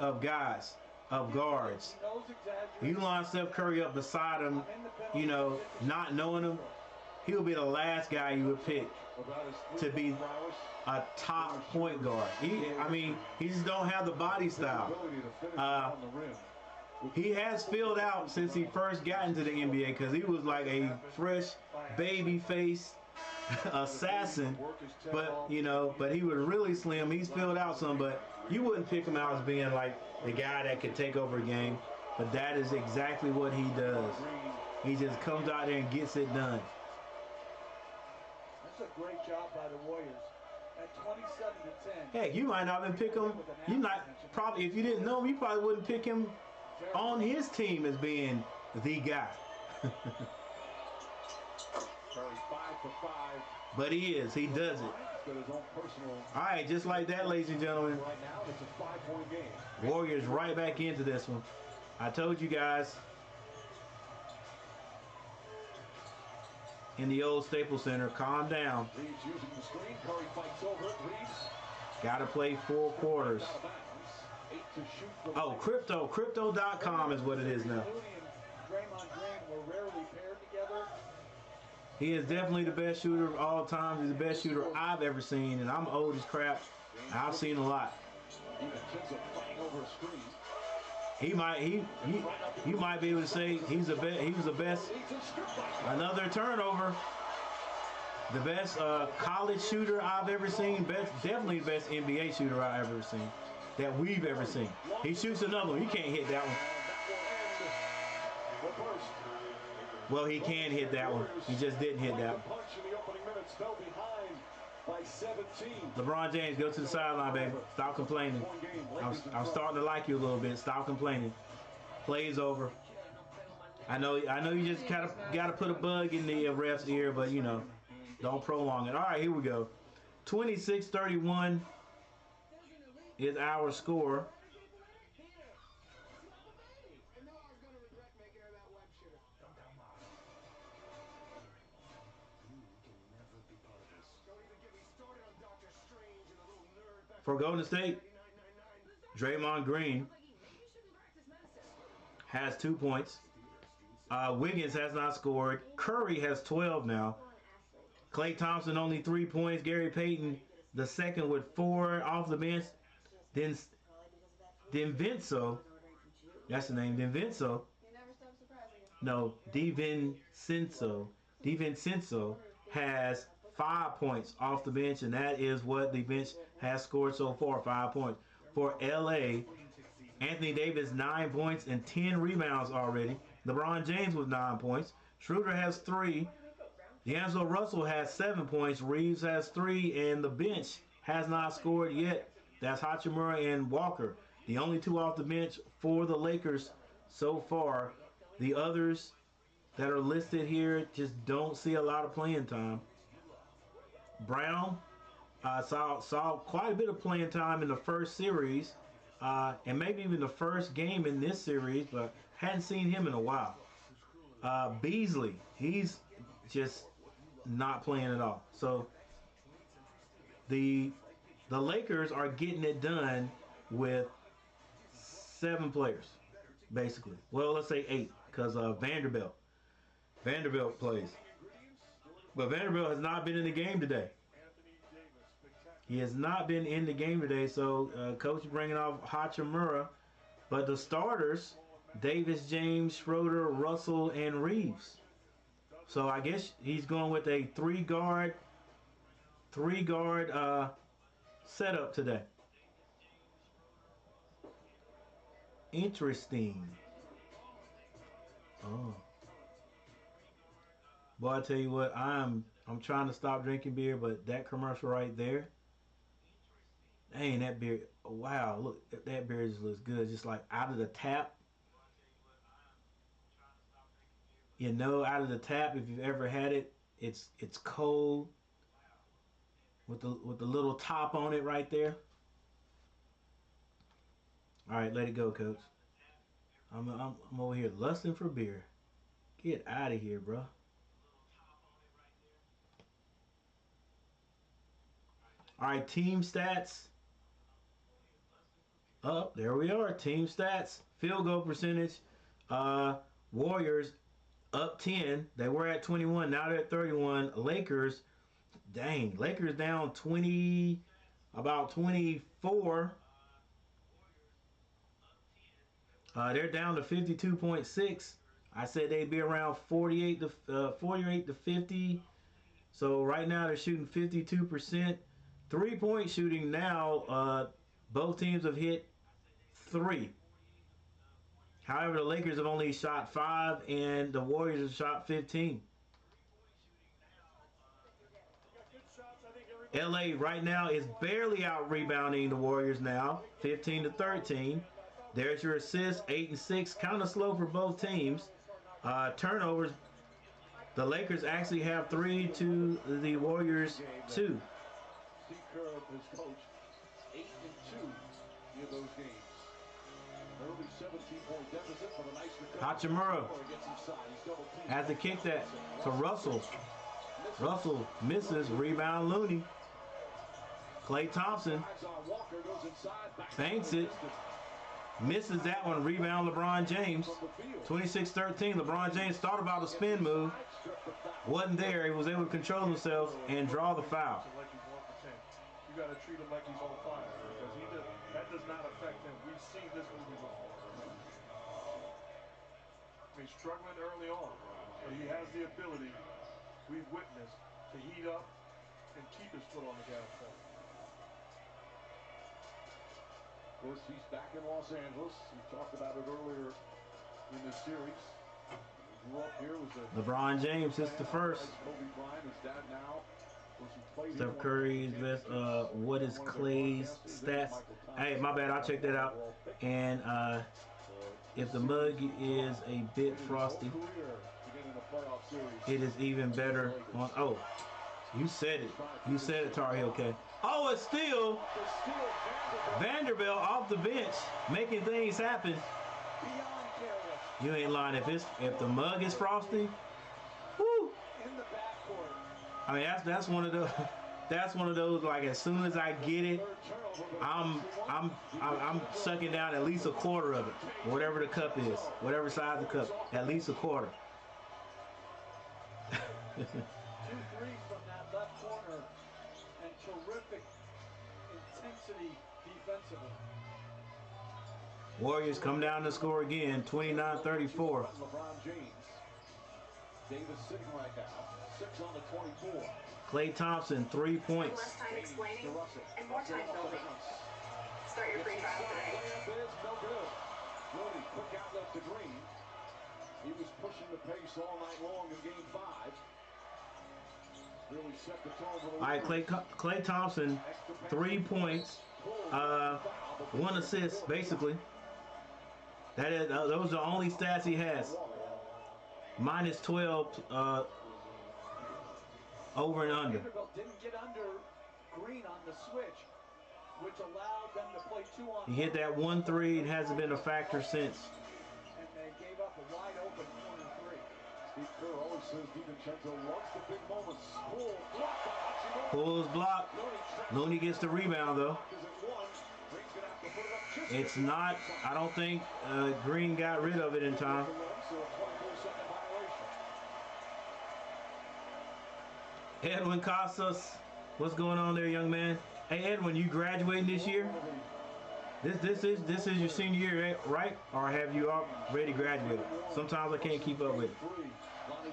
of guys, of guards. You line Steph Curry up beside him, you know, not knowing him, he'll be the last guy you would pick to be a top point guard. I mean, he just don't have the body style. He has filled out since he first got into the NBA because he was like a fresh baby face assassin, but you know, but he was really slim. He's filled out some, but you wouldn't pick him out as being like the guy that could take over a game. But that is exactly what he does. He just comes out there and gets it done. That's a great job by the Warriors. At 27-10. Hey, you might not even pick him. You not probably, if you didn't know him, you probably wouldn't pick him on his team as being the guy. But he is. He does it. All right, just like that, ladies and gentlemen. Warriors right back into this one. I told you guys. In the old Staples Center, calm down. Got to play 4 quarters. Oh, crypto.com is what it is now. Draymond Green were rarely paired together. He is definitely the best shooter of all time. He's the best shooter I've ever seen, and I'm old as crap. I've seen a lot. You might be able to say he was the best. Another turnover. The best college shooter I've ever seen. Definitely the best NBA shooter I've ever seen. That we've ever seen. He shoots another one. He can't hit that one. Well, he can hit that one. He just didn't hit that one. LeBron James, go to the sideline, baby. Stop complaining. I'm starting to like you a little bit. Stop complaining. Play's over. I know you just kind of got to put a bug in the ref's ear, but you know, don't prolong it. All right, here we go. 26-31 is our score. For Golden State, Draymond Green has 2 points. Wiggins has not scored. Curry has 12 now. Klay Thompson only 3 points. Gary Payton the second with 4 off the bench. Then DiVincenzo, that's the name, DiVincenzo. No, DiVincenzo has 5 points off the bench, and that is what the bench has scored so far, 5 points. For LA, Anthony Davis 9 points and 10 rebounds already. LeBron James with 9 points. Schroeder has 3. D'Angelo Russell has 7 points. Reeves has 3, and the bench has not scored yet. That's Hachimura and Walker. The only 2 off the bench for the Lakers so far. The others that are listed here just don't see a lot of playing time. Brown saw quite a bit of playing time in the first series, and maybe even the first game in this series, but hadn't seen him in a while. Beasley, he's just not playing at all. So the Lakers are getting it done with 7 players, basically. Well, let's say 8, because Vanderbilt plays. But Vanderbilt has not been in the game today. He has not been in the game today, so Coach is bringing off Hachimura. But the starters, Davis, James, Schroeder, Russell, and Reeves. So I guess he's going with a three guard setup today. Interesting. Oh. Boy, I tell you what, I'm trying to stop drinking beer, but that commercial right there, dang, that beer, wow, look, that beer just looks good, just like out of the tap. You know, out of the tap, if you've ever had it, it's cold with the little top on it right there. All right, let it go, coach. I'm over here lusting for beer. Get out of here, bro. All right, team stats. Oh, there we are. Team stats. Field goal percentage. Warriors up 10. They were at 21. Now they're at 31. Lakers, dang. Lakers down 20, about 24. They're down to 52.6. I said they'd be around 48 to 50. So right now they're shooting 52%. 3-point shooting now, both teams have hit 3. However, the Lakers have only shot 5 and the Warriors have shot 15. LA right now is barely out rebounding the Warriors now, 15 to 13. There's your assists, 8 and 6, kind of slow for both teams. Turnovers, the Lakers actually have 3 to the Warriors 2. Steve Kerr has coached 8 and 2 in those games. Early 17-point deficit for the nice Hachimura has to kick that to Russell. Russell misses, rebound Looney. Klay Thompson banks it, misses that one, rebound LeBron James. 26-13, LeBron James thought about a spin move, wasn't there, he was able to control himself and draw the foul. You got to treat him like he's on fire because that does not affect him. We've seen this movie before. He's struggling early on, but he has the ability, we've witnessed, to heat up and keep his foot on the gas pedal. Of course, he's back in Los Angeles. We talked about it earlier in this series. He grew up here, was a LeBron James hits the first. Kobe Bryant, his dad now. Steph Curry's best. What is Clay's stats? Hey, my bad. I'll check that out. And if the mug is a bit frosty, it is even better on. Oh, you said it. You said it, Tar Heel K. Oh, it's still Vanderbilt off the bench making things happen. You ain't lying. If the mug is frosty, whoo. I mean, that's one of those. That's one of those. Like as soon as I get it, I'm sucking down at least a quarter of it, whatever the cup is, whatever size the cup, at least a quarter. 2 threes from that left corner and terrific intensity defensively. Warriors come down to score again, 29-34. LeBron James. Davis sitting right now. 6 on the 24. Klay Thompson, 3 points. Less time explaining and more time building. Start your free trial today. No good. Looney, quick outlet to Green. He was pushing the pace all night long in game 5. Really set the tone for the All right, Klay Thompson, 3 points, 1 assist, basically. That is, those are the only stats he has. Minus 12 over and under. Vanderbilt didn't get under Green on the switch, which allowed them to play 2-on-1. He hit that 1-3. It hasn't been a factor since. And they gave up a wide open corner 3. Steve Kerr always says DiVincenzo loves the big moments. Pulls block. Looney gets the rebound though. It's not, I don't think Green got rid of it in time. Edwin Casas, what's going on there, young man? Hey, Edwin, you graduating this year? This is your senior year, right? Or have you already graduated? Sometimes I can't keep up with it.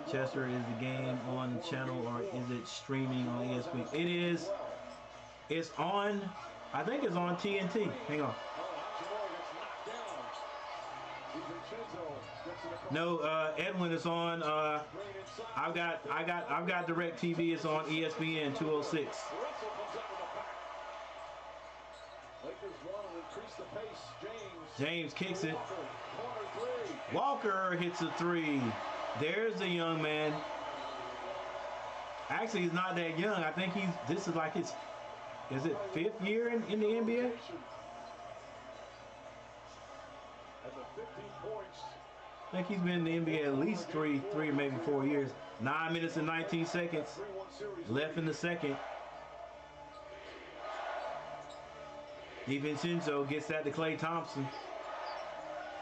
Chester, is the game on the channel or is it streaming on ESPN? It is. It's on. I think it's on TNT. Hang on. No, Edwin is on. I've got DirecTV. It's on ESPN 206. James kicks it. Walker hits a three. There's the young man. Actually, he's not that young. I think this is like his, is it 5th year in the NBA? I think he's been in the NBA at least three or maybe 4 years. 9 minutes and 19 seconds left in the second. DiVincenzo gets that to Klay Thompson.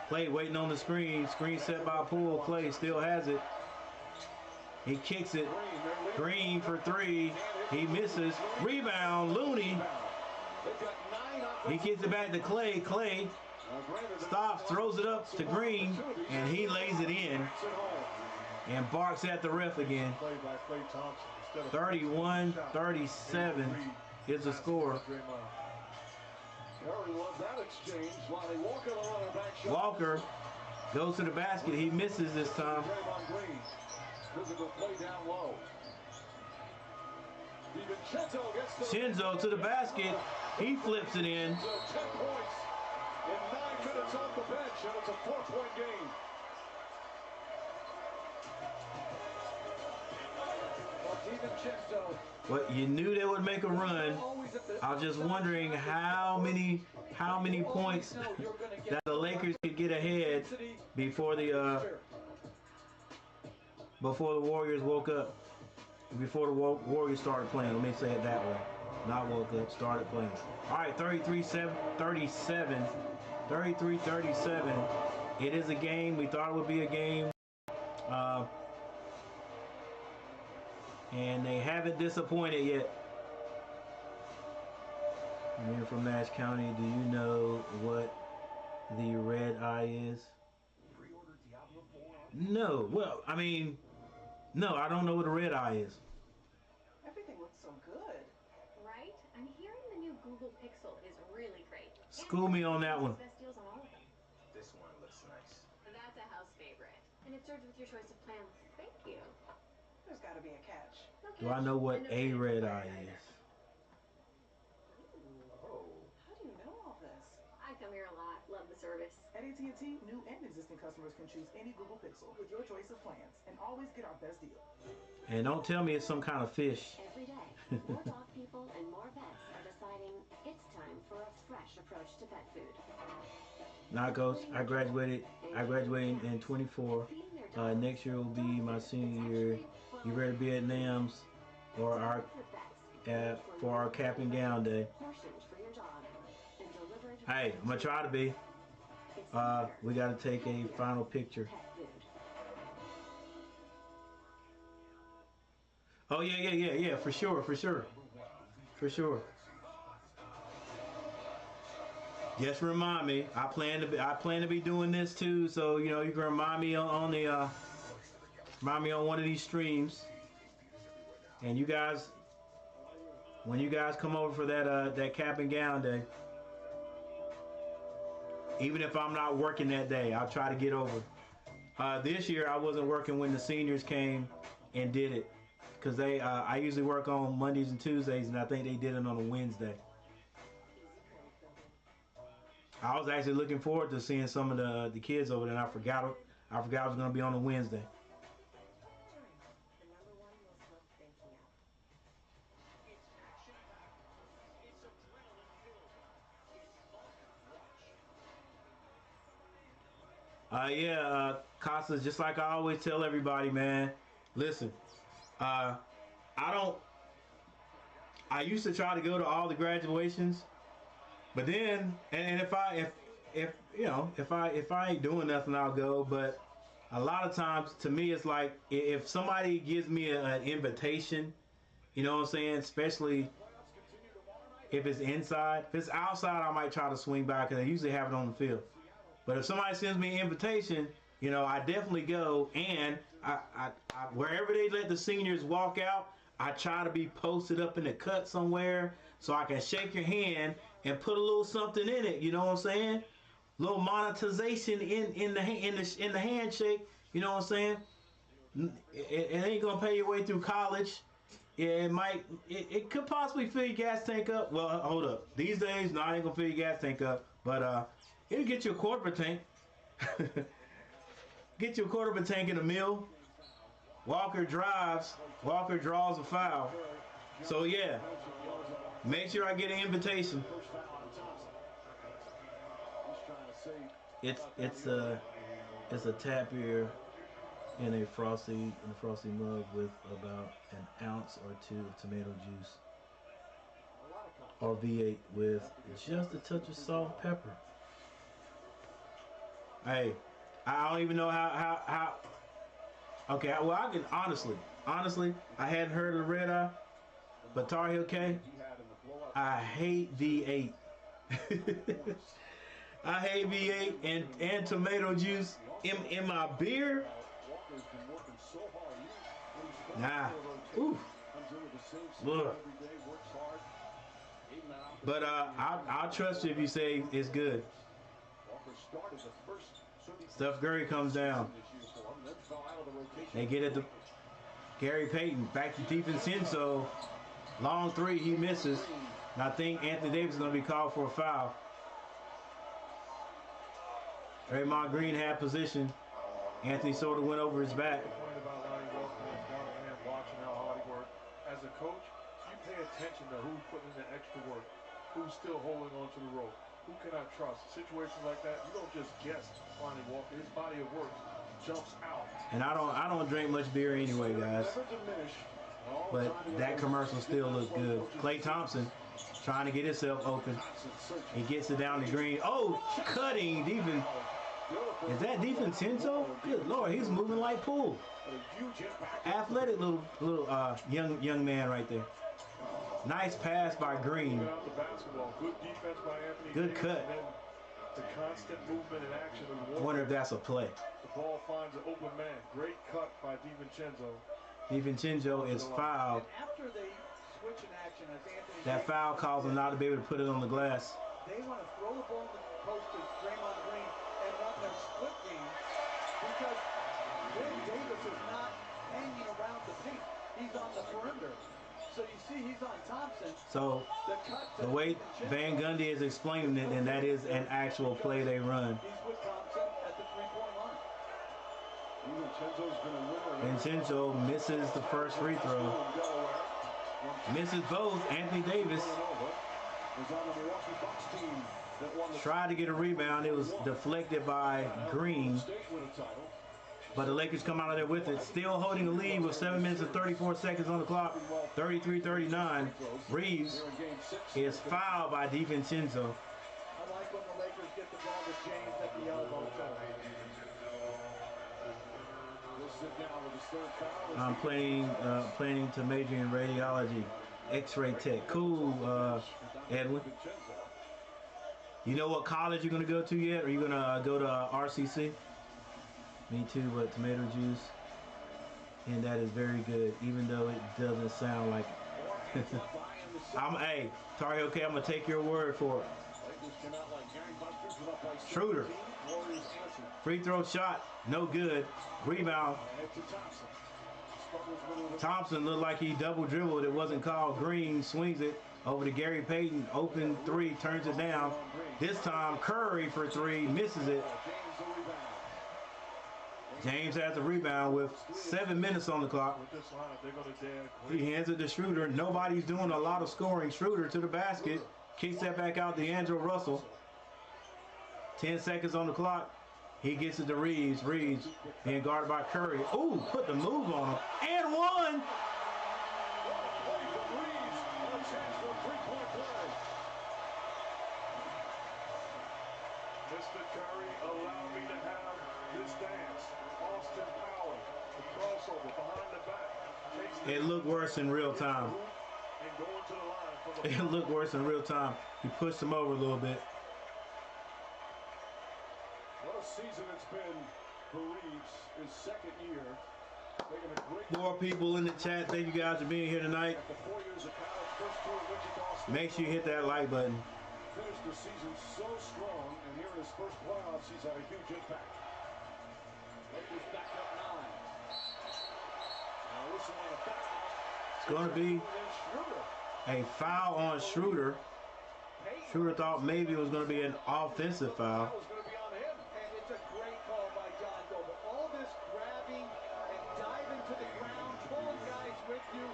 Klay waiting on the screen. Screen set by Poole. Klay still has it. He kicks it. Green for three. He misses. Rebound. Looney. He kicks it back to Klay. Klay stops, throws it up to Green, and he lays it in. And barks at the ref again. 31-37 is the score. Walker goes to the basket. He misses this time. Shinzo to the basket. He flips it in. 10 points in 9 minutes off the bench, and it's a 4-point game. Well, you knew they would make a run. I was just wondering how many points that the Lakers could get ahead before the Warriors woke up. Before the Warriors started playing. Let me say it that way. Not woke up, started playing. All right, 33-37. It is a game. We thought it would be a game. And they haven't disappointed yet. I'm here from Nash County. Do you know what the red eye is? No. Well, I mean, no, I don't know what a red eye is. Everything looks so good. Right? I'm hearing the new Google Pixel is really great. School me on that one. Best deals on all of them. This one looks nice. That's a house favorite. And it's served with your choice of plans. Thank you. There's got to be a catch. No Do I catch. know what No a catch. red eye is? How do you know all this? I come here a lot. Love the service. At AT&T, new and existing customers can choose any Google Pixel with your choice of plans and always get our best deal. And don't tell me it's some kind of fish. Every day, more dog people and more vets are deciding it's time for a fresh approach to pet food. Now, Coach, I graduated in 24. Next year will be my senior year. You ready to be at NAMS or for our cap and gown day? Hey, I'm gonna try to be. We gotta take a final picture. Oh yeah, for sure. Just remind me. I plan to be doing this too. So you know you can remind me on one of these streams. And you guys, when you guys come over for that cap and gown day, even if I'm not working that day, I'll try to get over. This year I wasn't working when the seniors came and did it, because I usually work on Mondays and Tuesdays, and I think they did it on a Wednesday. I was actually looking forward to seeing some of the kids over there, and I forgot I was going to be on a Wednesday. Costa, just like I always tell everybody, man, listen, I used to try to go to all the graduations, but then, and if I ain't doing nothing, I'll go. But a lot of times, to me, it's like, if somebody gives me an invitation, you know what I'm saying, especially if it's inside. If it's outside, I might try to swing by because I usually have it on the field. But if somebody sends me an invitation, you know, I definitely go. And I wherever they let the seniors walk out, I try to be posted up in the cut somewhere so I can shake your hand and put a little something in it. You know what I'm saying? Little monetization in the handshake. You know what I'm saying? It ain't gonna pay your way through college. Yeah, it could possibly fill your gas tank up. Well, hold up. These days, no, I ain't gonna fill your gas tank up. But it'll get you a quarter of a tank. Get you a quarter of a tank in a meal. Walker drives. Walker draws a foul. So yeah, make sure I get an invitation. It's a tap beer in a frosty mug with about an ounce or two of tomato juice, or V8 with just a touch of salt and pepper. Hey, I don't even know how. Okay, well I can honestly, I hadn't heard of the Red Eye, but Tar Heel K, I hate V8. I hate V8 and tomato juice in my beer. Nah. Ooh. Look. But I'll trust you if you say it's good. Steph Curry comes down. They get it to Gary Payton. Back to DiVincenzo. Long three, he misses. And I think Anthony Davis is going to be called for a foul. Draymond Green had position. Anthony sort of went over his back. Watching how hard he worked. As a coach, you pay attention to who's putting in the extra work, who's still holding on to the rope, who can I trust. Situations like that, you don't just guess Lonnie Walker. His body of work jumps out. And I don't drink much beer anyway, guys. But that commercial still looks good. Klay Thompson trying to get himself open. He gets it down to Green. Oh, cutting. Is that DiVincenzo? Good Lord, he's moving like Poole. Athletic little young man right there. Nice pass by Green. Good defense by Anthony. Good cut. The constant movement and action of I wonder if that's a play. The ball finds an open man. Great cut by DiVincenzo. DiVincenzo is fouled. After they switch in action, as Anthony that foul caused him not to be able to put it on the glass. They want to throw the ball in the post to Draymond Green and run their split game because Davis is not hanging around the paint. He's on the perimeter. So you see he's on Thompson. So the way Van Gundy is explaining it, and that is an actual play they run. He's with Thompson at the three-point line. Vincenzo misses the first free throw. Misses both. Anthony Davis tried to get a rebound. It was deflected by Green. But the Lakers come out of there with it. Still holding the lead with 7 minutes and 34 seconds on the clock. 33-39. Reeves is fouled by DiVincenzo. I like when the Lakers get the ball to James at the elbow. I'm planning to major in radiology, X-ray tech. Cool, Edwin. You know what college you're gonna go to yet? Are you gonna go to RCC? Me too, but tomato juice, and that is very good, even though it doesn't sound like it. Hey, Tar Heel K, I'm gonna take your word for it. Schroeder, free throw shot, no good. Rebound. Thompson looked like he double dribbled. It wasn't called. Green swings it over to Gary Payton. Open three, turns it down. This time Curry for three, misses it. James has the rebound with 7 minutes on the clock. He hands it to Schroeder. Nobody's doing a lot of scoring. Schroeder to the basket. Kicks that back out to D'Angelo Russell. 10 seconds on the clock. He gets it to Reeves. Reeves being guarded by Curry. Ooh, put the move on him. And one! Mr. Curry, allow me to have this dance. Austin Power, the crossover behind the back. It looked worse in real time. And going to the line from It looked worse in real time. He pushed him over a little bit. What a season it's been for Reeves, his second year. More people in the chat. Thank you guys for being here tonight. After 4 years of college, first two at Wichita State. Make sure you hit that like button. Finished the season so strong, and here in his first playoffs, he's had a huge impact. Lakers back up 9. Now listen on a foul. It's going to be a foul on Schroeder. Schroeder thought maybe it was going to be an offensive foul. And it's a great call by John Doe. But all this grabbing and diving to the ground, pulling guys with you,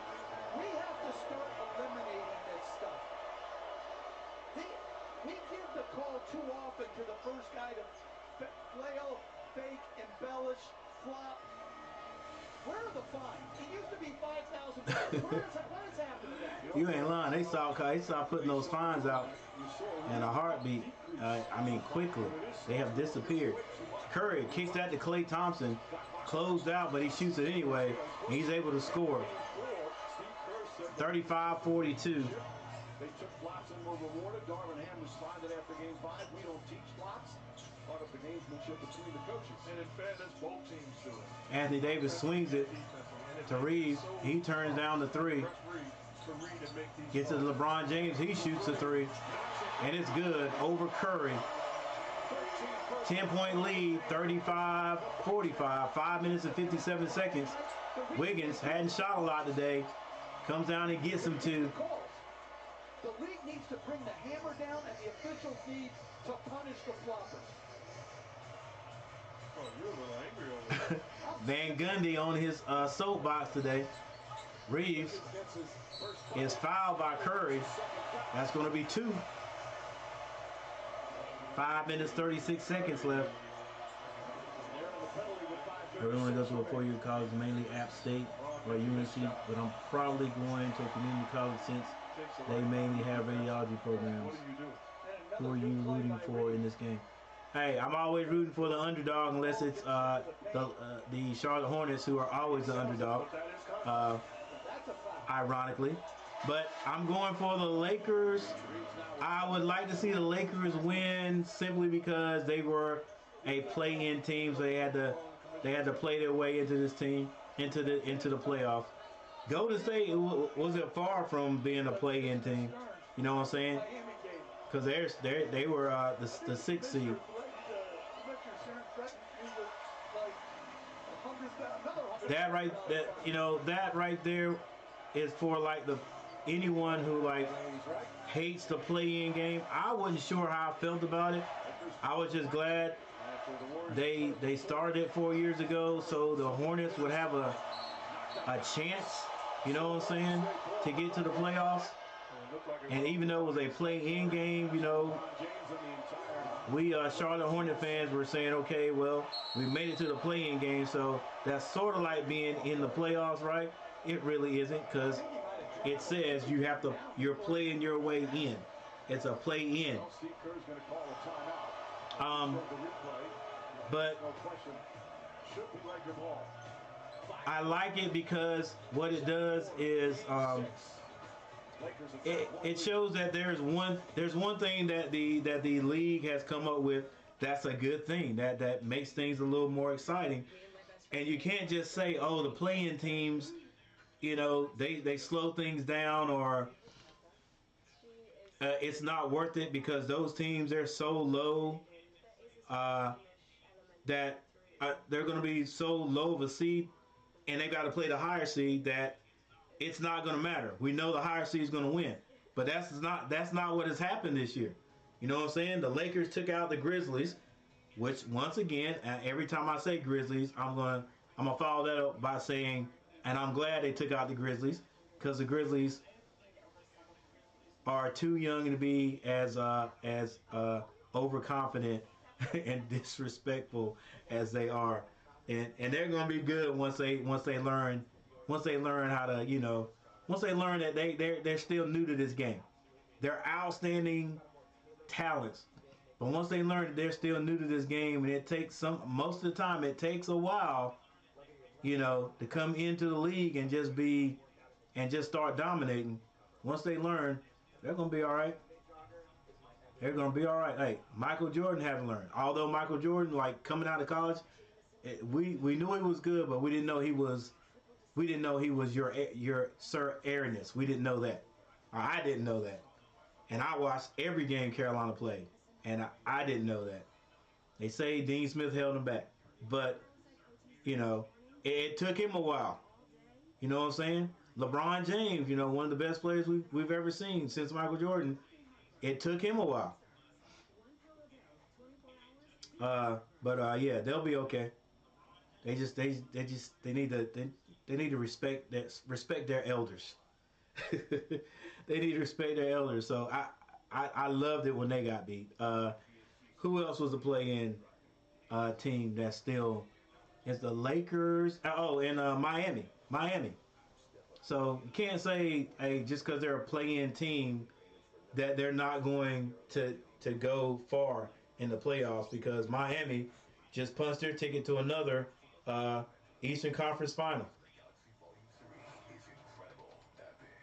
we have to start eliminating this stuff. We give the call too often to the first guy to flail, fake, embellish, flop. Where are the fines? It used to be $5,000. What has happened to that? You ain't lying. They stopped putting those fines out in a heartbeat. I mean, quickly. They have disappeared. Curry kicks that to Klay Thompson. Closed out, but he shoots it anyway. And he's able to score. 35-42. They took flops and were rewarded. Darvin Ham responded after game 5. We don't teach flops. Part of the gamesmanship between the coaches. And in fairness, both teams do it. Anthony Davis swings it to Reeves. He turns down the 3. Gets to LeBron James. He shoots the 3. And it's good over Curry. 10-point lead, 35-45. 5 minutes and 57 seconds. Wiggins hadn't shot a lot today. Comes down and gets him 2. The league needs to bring the hammer down, and the officials need to punish the floppers. Oh, you're a little angry over Van Gundy on his soapbox today. Reeves is fouled by Curry. That's going to be 2. 5 minutes, 36 seconds left. Everyone goes to a 4-year college, mainly App State or UNC, but I'm probably going to a community college since they mainly have radiology programs. Who are you rooting for in this game? Hey, I'm always rooting for the underdog unless it's the Charlotte Hornets, who are always the underdog, ironically. But I'm going for the Lakers. I would like to see the Lakers win simply because they were a play-in team, so they had to play their way into this team, into the playoffs. Golden State wasn't far from being a play-in team. You know what I'm saying? Because they were the 6th seed. That right there is for like anyone who like hates the play-in game. I wasn't sure how I felt about it. I was just glad they started it 4 years ago, so the Hornets would have a chance, you know what I'm saying, to get to the playoffs. And even though it was a play-in game, you know, we Charlotte Hornet fans were saying, okay, well, we made it to the play-in game, so that's sort of like being in the playoffs, right? It really isn't, because it says you're playing your way in. It's a play-in. But I like it because what it does is it shows that there's one thing that the league has come up with that's a good thing, that makes things a little more exciting. And you can't just say, oh, the play-in teams, you know, they slow things down, or it's not worth it because those teams, they're so low that they're going to be so low of a seed, and they got to play the higher seed, that it's not going to matter. We know the higher seed is going to win, but that's not what has happened this year. You know what I'm saying? The Lakers took out the Grizzlies, which once again, every time I say Grizzlies, I'm gonna follow that up by saying, and I'm glad they took out the Grizzlies, because the Grizzlies are too young to be as overconfident and disrespectful as they are, and they're gonna be good once they learn how to, you know, once they learn that they're still new to this game. They're outstanding talents, but once they learn that they're still new to this game, and it takes most of the time it takes a while, you know, to come into the league and just start dominating. Once they learn They're gonna be all right. They're gonna be all right. Hey, Michael Jordan haven't learned. Although Michael Jordan, like coming out of college, we knew he was good, but we didn't know he was your Sir Airness. We didn't know that. Or I didn't know that. And I watched every game Carolina played, and I didn't know that. They say Dean Smith held him back, but you know, it took him a while. You know what I'm saying? LeBron James, you know, one of the best players we've ever seen since Michael Jordan. It took him a while. But yeah, they'll be okay. They need to respect their elders. They need to respect their elders. So I loved it when they got beat. Who else was a play-in team that still is the Lakers? Oh, and Miami. So you can't say, hey, just because they're a play-in team that they're not going to go far in the playoffs, because Miami just punched their ticket to another Eastern Conference final.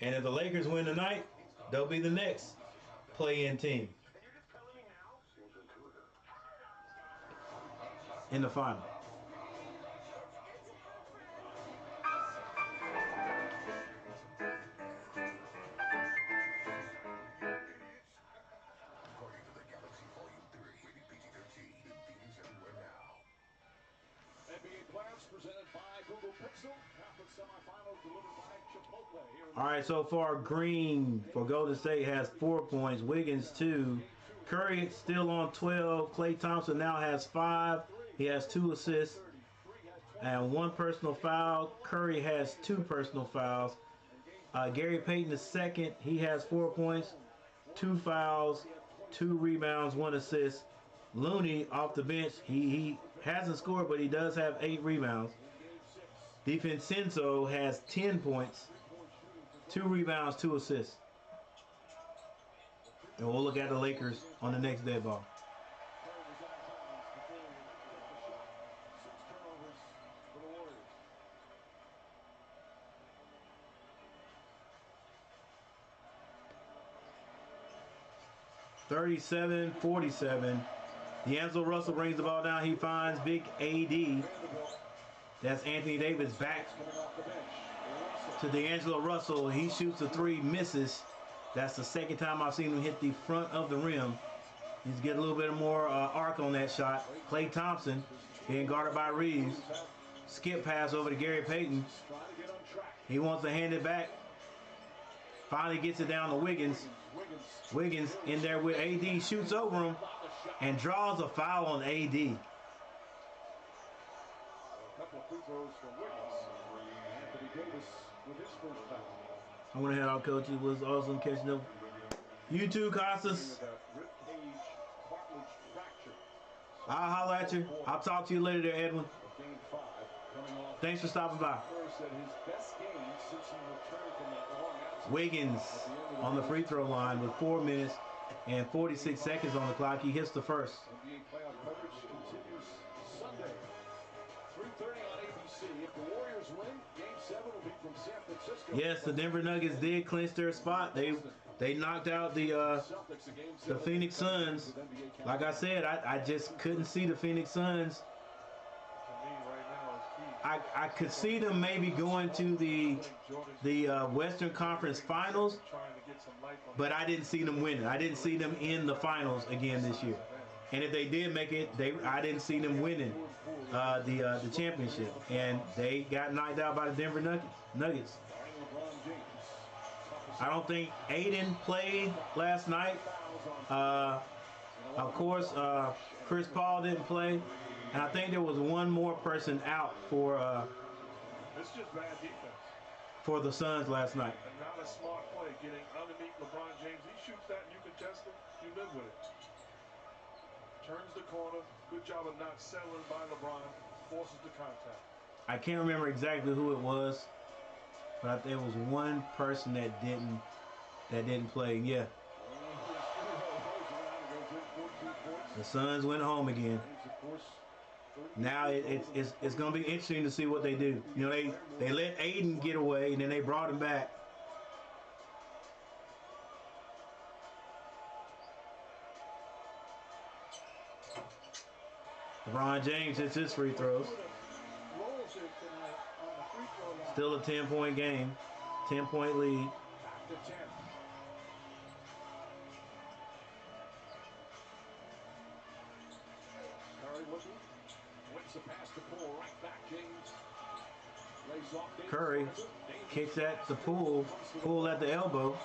And if the Lakers win tonight, they'll be the next play-in team in the final. All right, so far Green for Golden State has 4 points, Wiggins 2, Curry still on 12, Klay Thompson now has 5, he has 2 assists and 1 personal foul. Curry has 2 personal fouls. Gary Payton II, he has 4 points, 2 fouls, 2 rebounds, 1 assist. Looney off the bench, he hasn't scored, but he does have 8 rebounds. DiVincenzo has 10 points, 2 rebounds, 2 assists. And we'll look at the Lakers on the next dead ball. (37-47). D'Angelo Russell brings the ball down. He finds big AD. That's Anthony Davis back to D'Angelo Russell. He shoots a 3, misses. That's the second time I've seen him hit the front of the rim. He's getting a little bit more arc on that shot. Klay Thompson being guarded by Reeves. Skip pass over to Gary Payton. He wants to hand it back. Finally gets it down to Wiggins. Wiggins in there with AD, shoots over him and draws a foul on AD. I want to head out, coach. It was awesome catching up. You too, Costas. I'll holler at you. I'll talk to you later there, Edwin. Thanks for stopping by. Wiggins on the free throw line with 4 minutes and 46 seconds on the clock. He hits the first. Yes, the Denver Nuggets did clinch their spot. They knocked out the Phoenix Suns. Like I said, I just couldn't see the Phoenix Suns. I could see them maybe going to the Western Conference Finals, but I didn't see them winning. I didn't see them in the finals again this year. And if they did make it, I didn't see them winning the championship. And they got knocked out by the Denver Nuggets. I don't think Aiden played last night. Of course, Chris Paul didn't play. And I think there was one more person out for it's just bad defense for the Suns last night. And not a smart play, getting underneath LeBron James. He shoots that and you can test it. You live with it. Turns the corner. Good job of not settling by LeBron. Forces the contact. I can't remember exactly who it was, but there was one person that didn't play. Yeah. The Suns went home again. Now it's going to be interesting to see what they do. You know, they let Aiden get away, and then they brought him back. LeBron James hits his free throws. Rolls it tonight on the free throw line. Still a 10-point game. 10-point lead. Back to 10. Curry looking. Wins the pass to Poole. Right back, James. Lays off Davis. Curry kicks at the Poole. Poole at the elbow.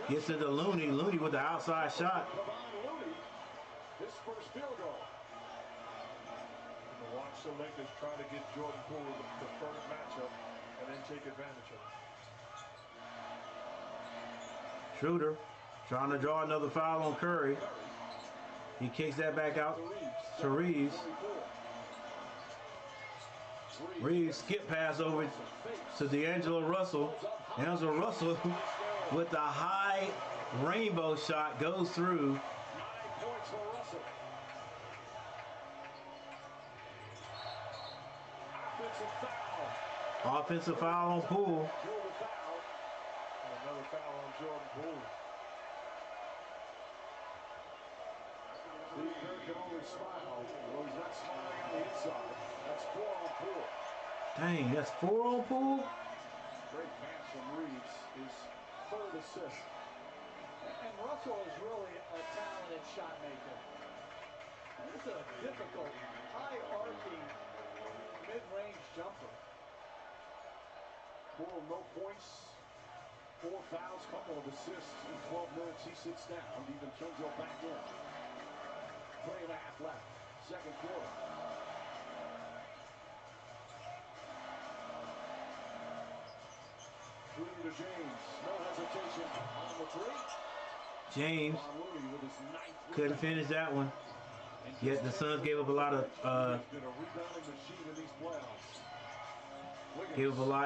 Gets it to Looney. Looney with the outside shot. His first field goal. And watch the Lakers try to get Jordan Poole the first matchup and then take advantage of it. Schroeder trying to draw another foul on Curry. He kicks that back out to Reeves. Reeves skip pass over to D'Angelo Russell. D'Angelo Russell with the high rainbow shot goes through. 9 points for Russell. Offensive foul on Poole. Another foul on Jordan Poole. Steve Kerr can only smile. Well, he's not smiling on the inside. That's 4 on Poole. Dang, that's 4 on Poole? Great pass from Reeves. His third assist. And Russell is really a talented shot maker. This is a difficult, high-arcing, mid-range jumper. Poole, no points. 4 fouls, couple of assists in 12 minutes. He sits down. DiVincenzo back in. 3.5 left. Second quarter. Through to James. No hesitation on the three. James couldn't finish that one. Yet the Suns gave up a lot of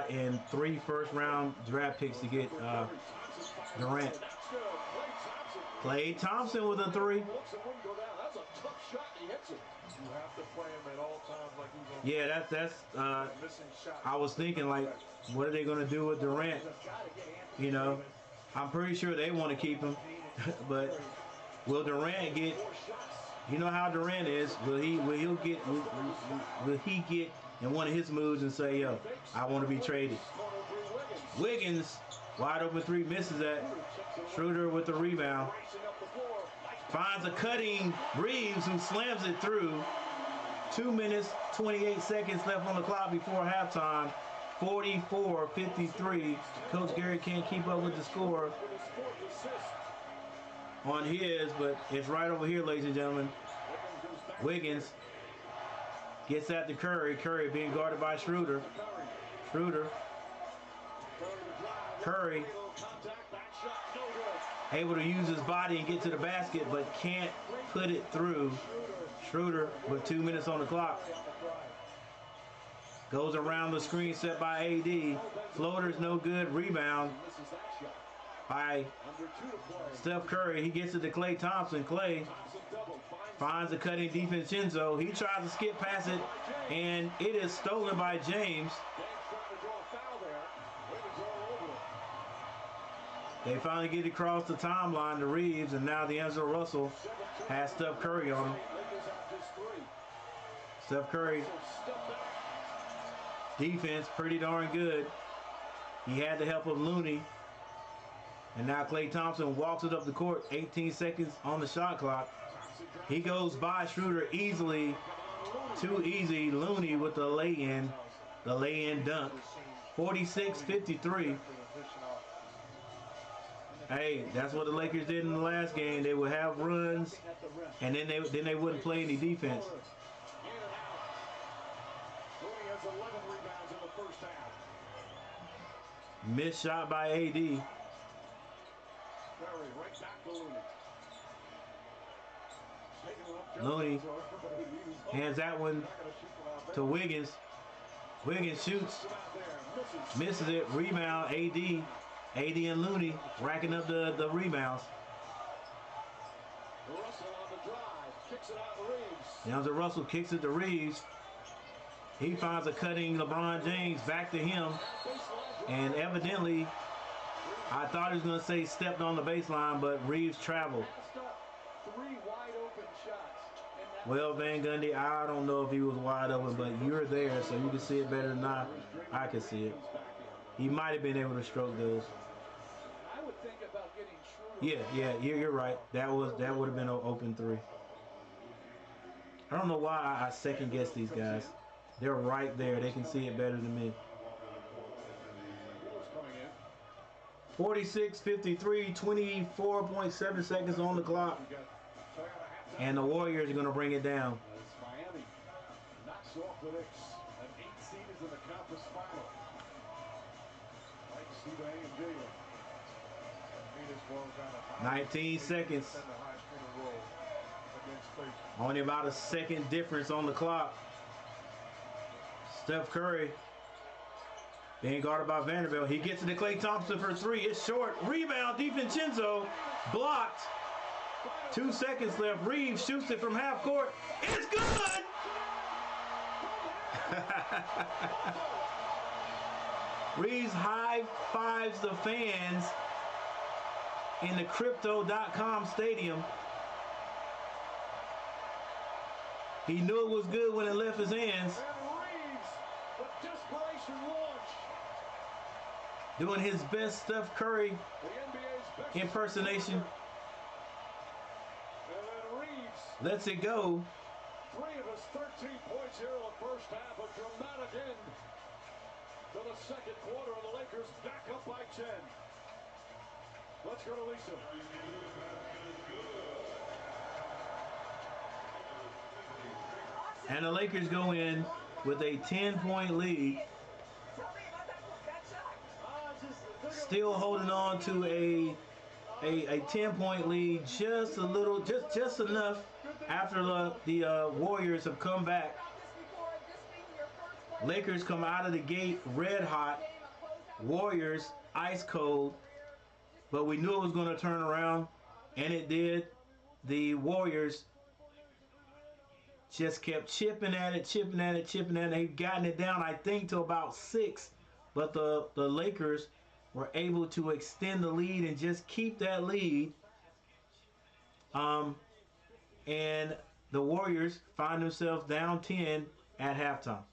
in 3 first-round draft picks to get Durant. Klay Thompson with a 3. That's a tough shot. He hits it. You have to play him at all times like he's on. Yeah, that's missing shot. I was thinking, like, what are they going to do with Durant? You know, I'm pretty sure they want to keep him, but will Durant get? You know how Durant is. Will he get in one of his moves and say, "Yo, I want to be traded"? Wiggins, wide open 3, misses that. Schroeder with the rebound. Finds a cutting Reeves who slams it through. 2 minutes, 28 seconds left on the clock before halftime. 44-53. Coach Gary can't keep up with the score on his, but it's right over here, ladies and gentlemen. Wiggins gets at the Curry. Curry being guarded by Schroeder. Schroeder. Curry able to use his body and get to the basket, but can't put it through. Schroeder with 2 minutes on the clock. Goes around the screen set by AD. Floater's no good. Rebound by Steph Curry. He gets it to Klay Thompson. Klay finds a cutting DiVincenzo. He tries to skip past it, and it is stolen by James. They finally get across the timeline to Reeves, and now D'Angelo Russell has Steph Curry on him. Steph Curry defense pretty darn good. He had the help of Looney. And now Klay Thompson walks it up the court. 18 seconds on the shot clock. He goes by Schroeder easily. Too easy. Looney with the lay-in. The lay-in dunk. 46-53. Hey, that's what the Lakers did in the last game. They would have runs, and then they wouldn't play any defense. Missed shot by AD. Looney hands that one to Wiggins. Wiggins shoots, misses it. Rebound, AD. AD and Looney racking up the rebounds. D'Angelo Russell kicks it to Reeves. He finds a cutting LeBron James back to him. And evidently, I thought he was going to say stepped on the baseline, but Reeves traveled. 3 wide open shots, and Well, Van Gundy, I don't know if he was wide open, but you're there, so you can see it better than I can see it. He might have been able to stroke those. I would think about getting Schroeder. Yeah, you're right. That would have been an open three. I don't know why I second guess these guys. They're right there. They can see it better than me. 46-53, 24.7 seconds on the clock. And the Warriors are going to bring it down. Miami knocks off the Knicks. An 8 seed is in the conference final. Like Stephen A. and Jalen. 19 seconds. Only about a second difference on the clock. Steph Curry being guarded by Vanderbilt. He gets it to Klay Thompson for three. It's short. Rebound. DiVincenzo blocked. 2 seconds left. Reeves shoots it from half court. It's good! Reeves high fives the fans in the Crypto.com stadium. He knew it was good when it left his hands. Doing his best Steph Curry impersonation. Lets it go. 3 of his 13 points here in the first half. A dramatic end to the second quarter. And the Lakers back up by 10. Let's go to Lisa. And the Lakers go in with a 10-point lead. Still holding on to a 10-point lead, just a little, just enough after the Warriors have come back. Lakers come out of the gate red hot. Warriors ice cold. But we knew it was going to turn around, and it did. The Warriors just kept chipping at it. They've gotten it down, I think, to about 6. But the Lakers were able to extend the lead and just keep that lead. And the Warriors find themselves down 10 at halftime.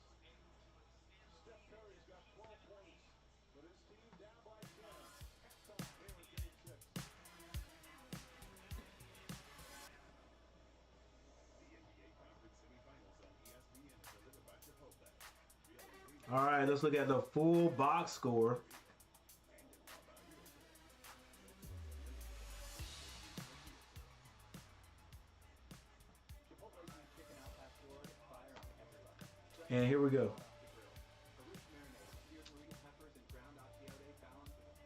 All right, let's look at the full box score. And here we go.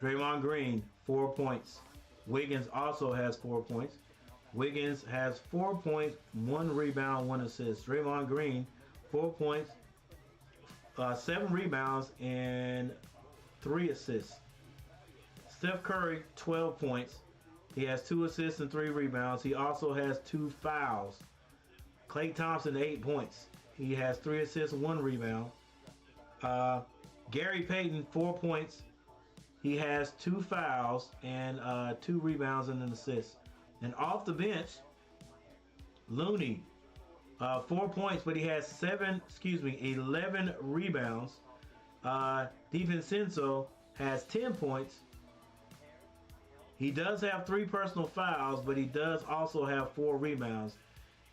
Draymond Green, 4 points. Wiggins also has 4 points. Wiggins has 4 points, 1 rebound, 1 assist. Draymond Green, 4 points, 7 rebounds, and 3 assists. Steph Curry, 12 points. He has 2 assists and 3 rebounds. He also has 2 fouls. Klay Thompson, 8 points. He has 3 assists, 1 rebound. Gary Payton, 4 points. He has 2 fouls and 2 rebounds and an assist. And off the bench, Looney, 4 points, but he has 11 rebounds. DiVincenzo has 10 points. He does have 3 personal fouls, but he does also have 4 rebounds.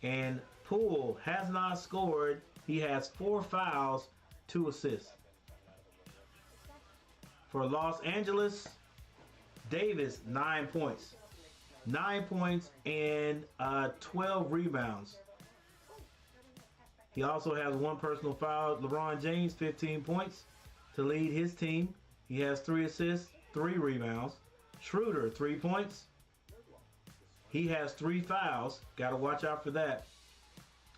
And Poole has not scored. He has 4 fouls, 2 assists. For Los Angeles, Davis, 9 points. 9 points and 12 rebounds. He also has 1 personal foul. LeBron James, 15 points to lead his team. He has 3 assists, 3 rebounds. Schroeder, 3 points. He has 3 fouls. Got to watch out for that.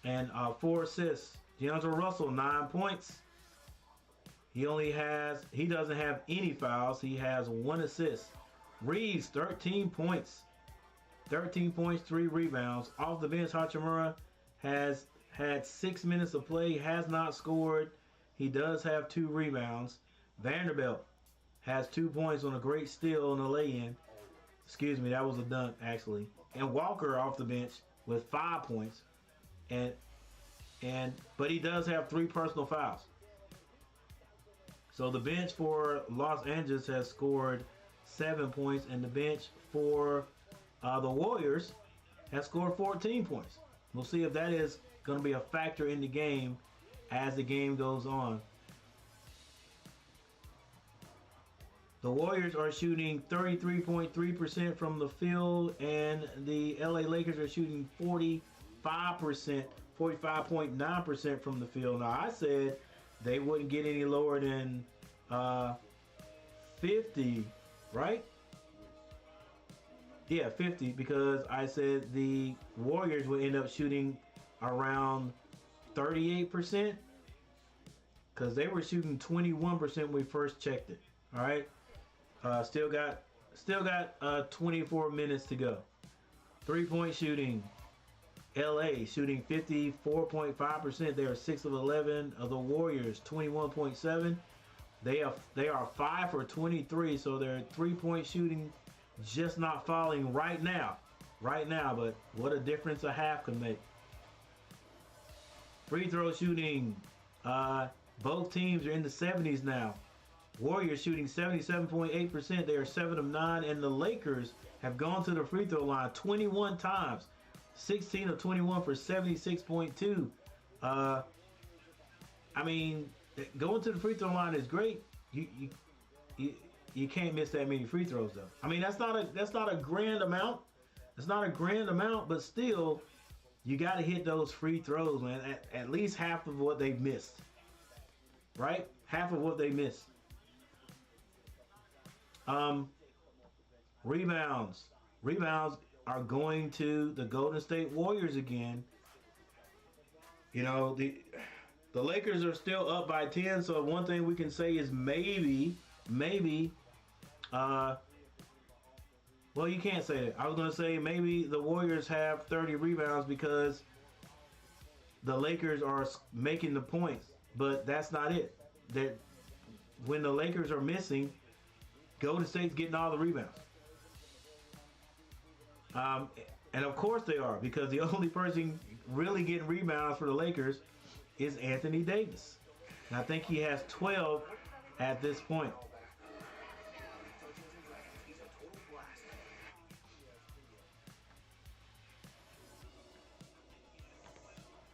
And 4 assists. DeAndre Russell, 9 points. He doesn't have any fouls. He has 1 assist. Reeves, 13 points. 13 points, 3 rebounds. Off the bench, Hachimura has had 6 minutes of play, has not scored. He does have 2 rebounds. Vanderbilt has 2 points on a great steal on the lay-in. Excuse me, that was a dunk, actually. And Walker off the bench with 5 points. but he does have 3 personal fouls. So the bench for Los Angeles has scored 7 points, and the bench for the Warriors has scored 14 points. We'll see if that is going to be a factor in the game as the game goes on. The Warriors are shooting 33.3% from the field, and the LA Lakers are shooting 45.9% from the field. Now, I said they wouldn't get any lower than 50, right? Yeah, 50, because I said the Warriors would end up shooting around 38%, because they were shooting 21% when we first checked it. All right, still got 24 minutes to go. 3-point shooting. LA shooting 54.5%. They are 6 of 11. Of the Warriors 21.7. They are 5 for 23. So their 3-point shooting just not falling right now. But what a difference a half can make. Free throw shooting. Both teams are in the 70s now. Warriors shooting 77.8%. They are 7 of 9, and the Lakers have gone to the free throw line 21 times. 16 of 21 for 76.2. I mean, going to the free throw line is great. You can't miss that many free throws though. I mean, that's not a grand amount. It's not a grand amount, but still, you got to hit those free throws, man. At least half of what they've missed. Right? Half of what they missed. Rebounds are going to the Golden State Warriors again. You know, the Lakers are still up by 10, so one thing we can say is maybe well, you can't say that. I was going to say maybe the Warriors have 30 rebounds because the Lakers are making the points, but that's not it. That when the Lakers are missing, Golden State's getting all the rebounds. And of course they are, because the only person really getting rebounds for the Lakers is Anthony Davis. And I think he has 12 at this point.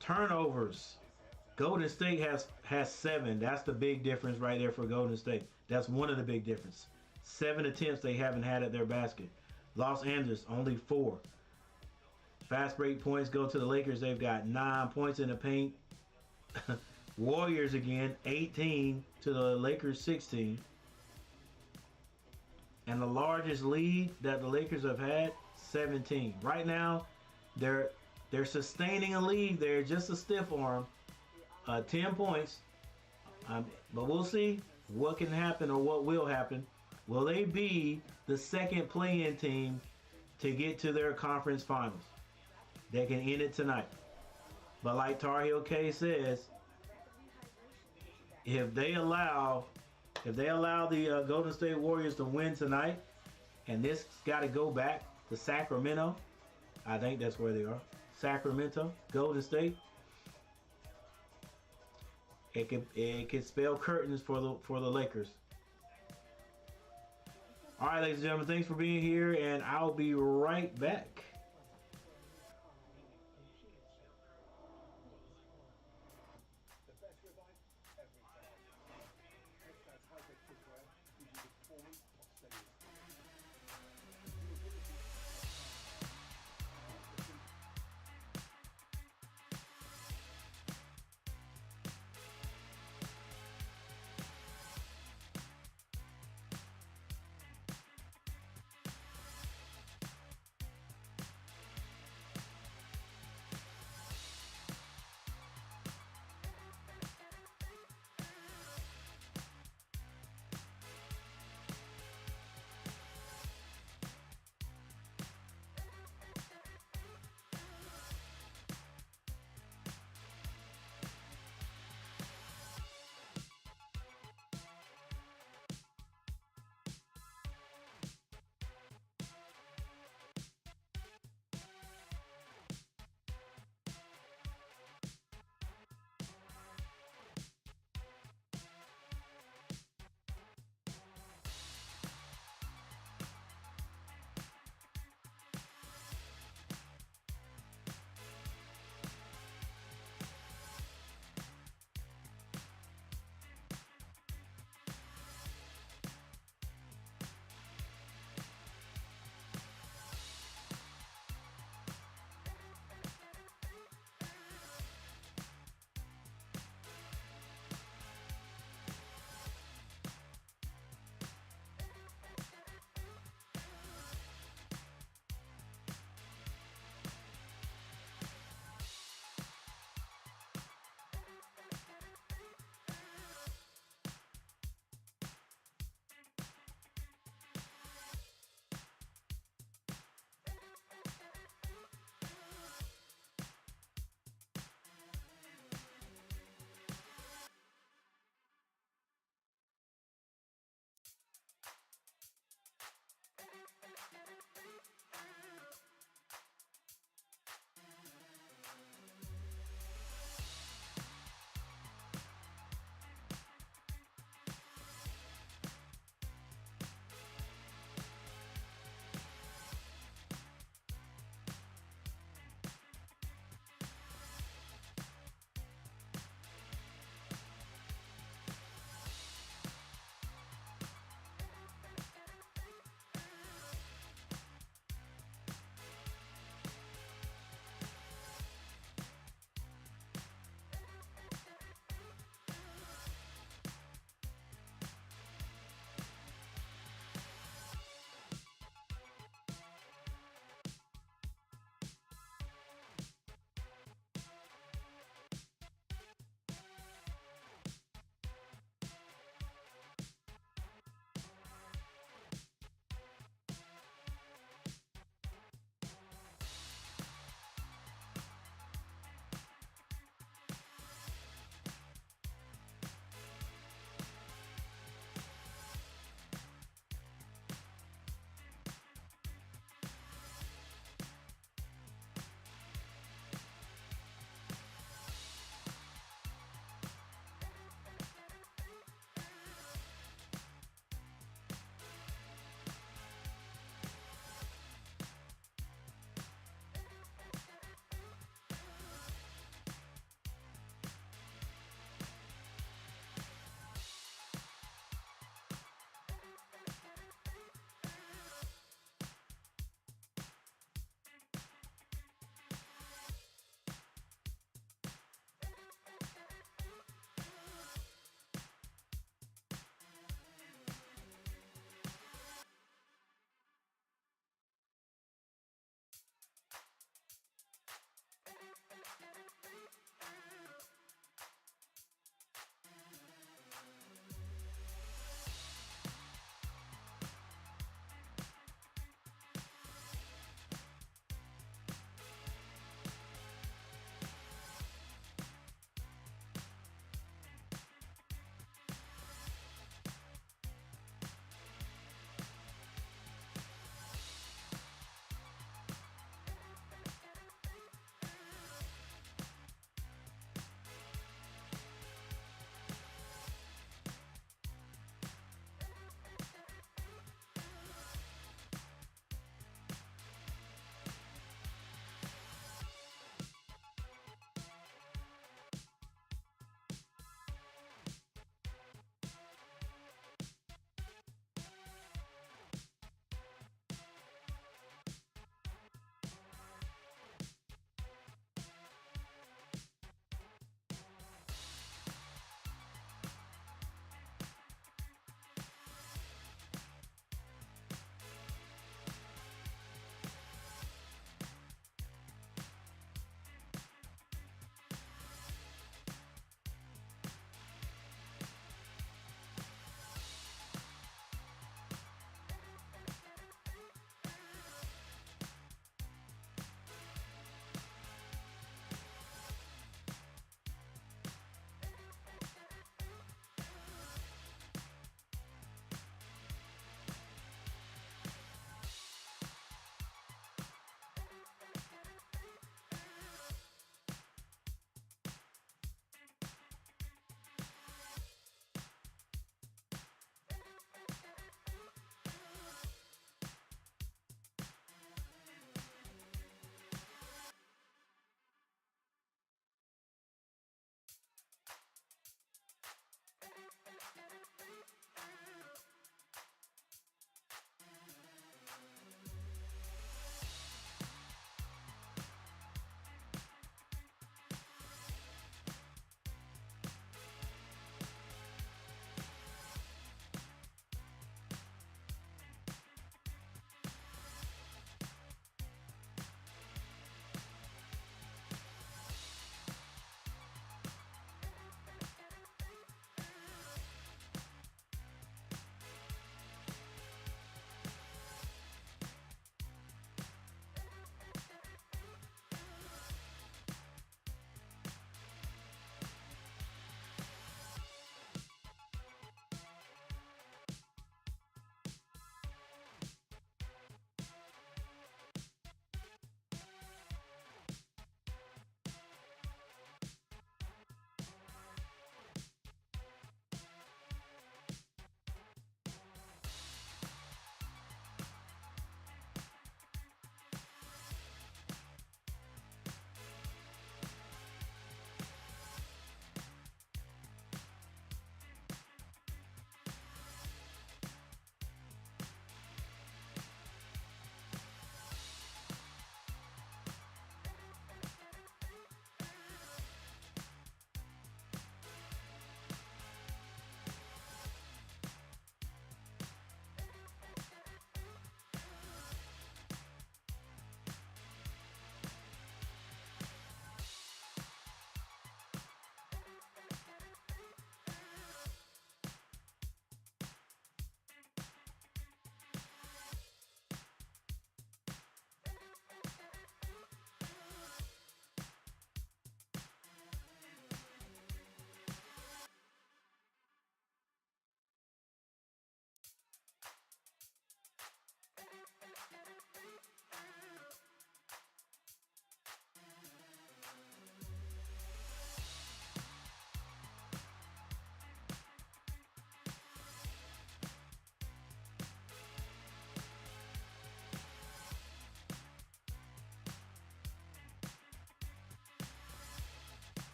Turnovers. Golden State has 7. That's the big difference right there for Golden State. That's one of the big differences. 7 attempts they haven't had at their basket. Los Angeles, only 4. Fast break points go to the Lakers. They've got 9 points in the paint. Warriors again, 18 to the Lakers 16. And the largest lead that the Lakers have had, 17. Right now, they're sustaining a lead there, just a stiff arm. 10 points. But we'll see what can happen or what will happen. Will they be the second play-in team to get to their conference finals? They can end it tonight. But like Tar Heel K says, if they allow the Golden State Warriors to win tonight, and this got to go back to Sacramento, I think that's where they are. Sacramento, Golden State. It could spell curtains for the Lakers. All right, ladies and gentlemen, thanks for being here, and I'll be right back.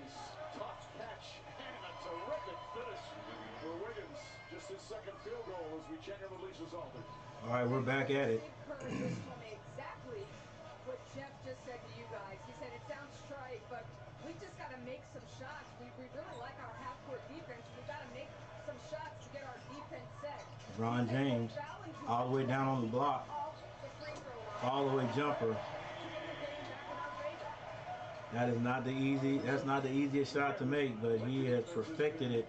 Wiggins, tough catch, and a terrific finish for Wiggins. Just his second field goal as we check and release results. All right, we're back at it. Steve Curry just told me exactly what Jeff just said to you guys. He said it sounds trite, but we just got to make some shots. We really like our half-court defense. We got to make some shots to get our defense set. LeBron James, all the way down on the block, all the way jumper. That is not the easy. That's not the easiest shot to make, but he has perfected it.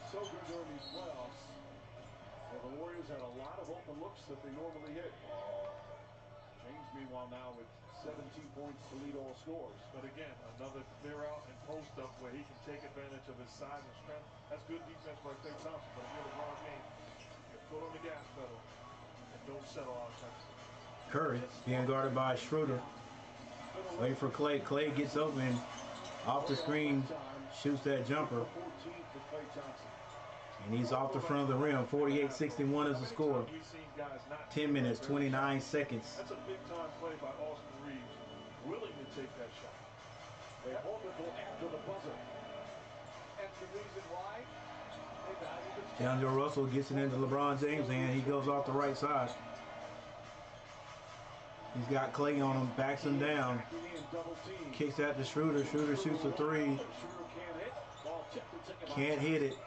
So good during these playoffs. Well, the Warriors had a lot of open looks that they normally hit. James, meanwhile, now with 17 points to lead all scores. But again, another clear out and post up where he can take advantage of his size and strength. That's good defense by Klay Thompson. But if you're LeBron James, you put on the gas pedal and don't settle out of touch. Curry being guarded by Schroeder. Waiting for Klay. Klay gets open off the screen, shoots that jumper. And he's off the front of the rim. 48-61 is the score. 10 minutes, 29 seconds. That's a big time play by Austin Reeves, willing to take that shot. They hold it after the buzzer. And the reason why they value the D'Angelo Russell gets it into LeBron James' hand. He goes off the right side. He's got Klay on him, backs him down. Kicks out to Schroeder. Schroeder shoots a three. Can't hit it.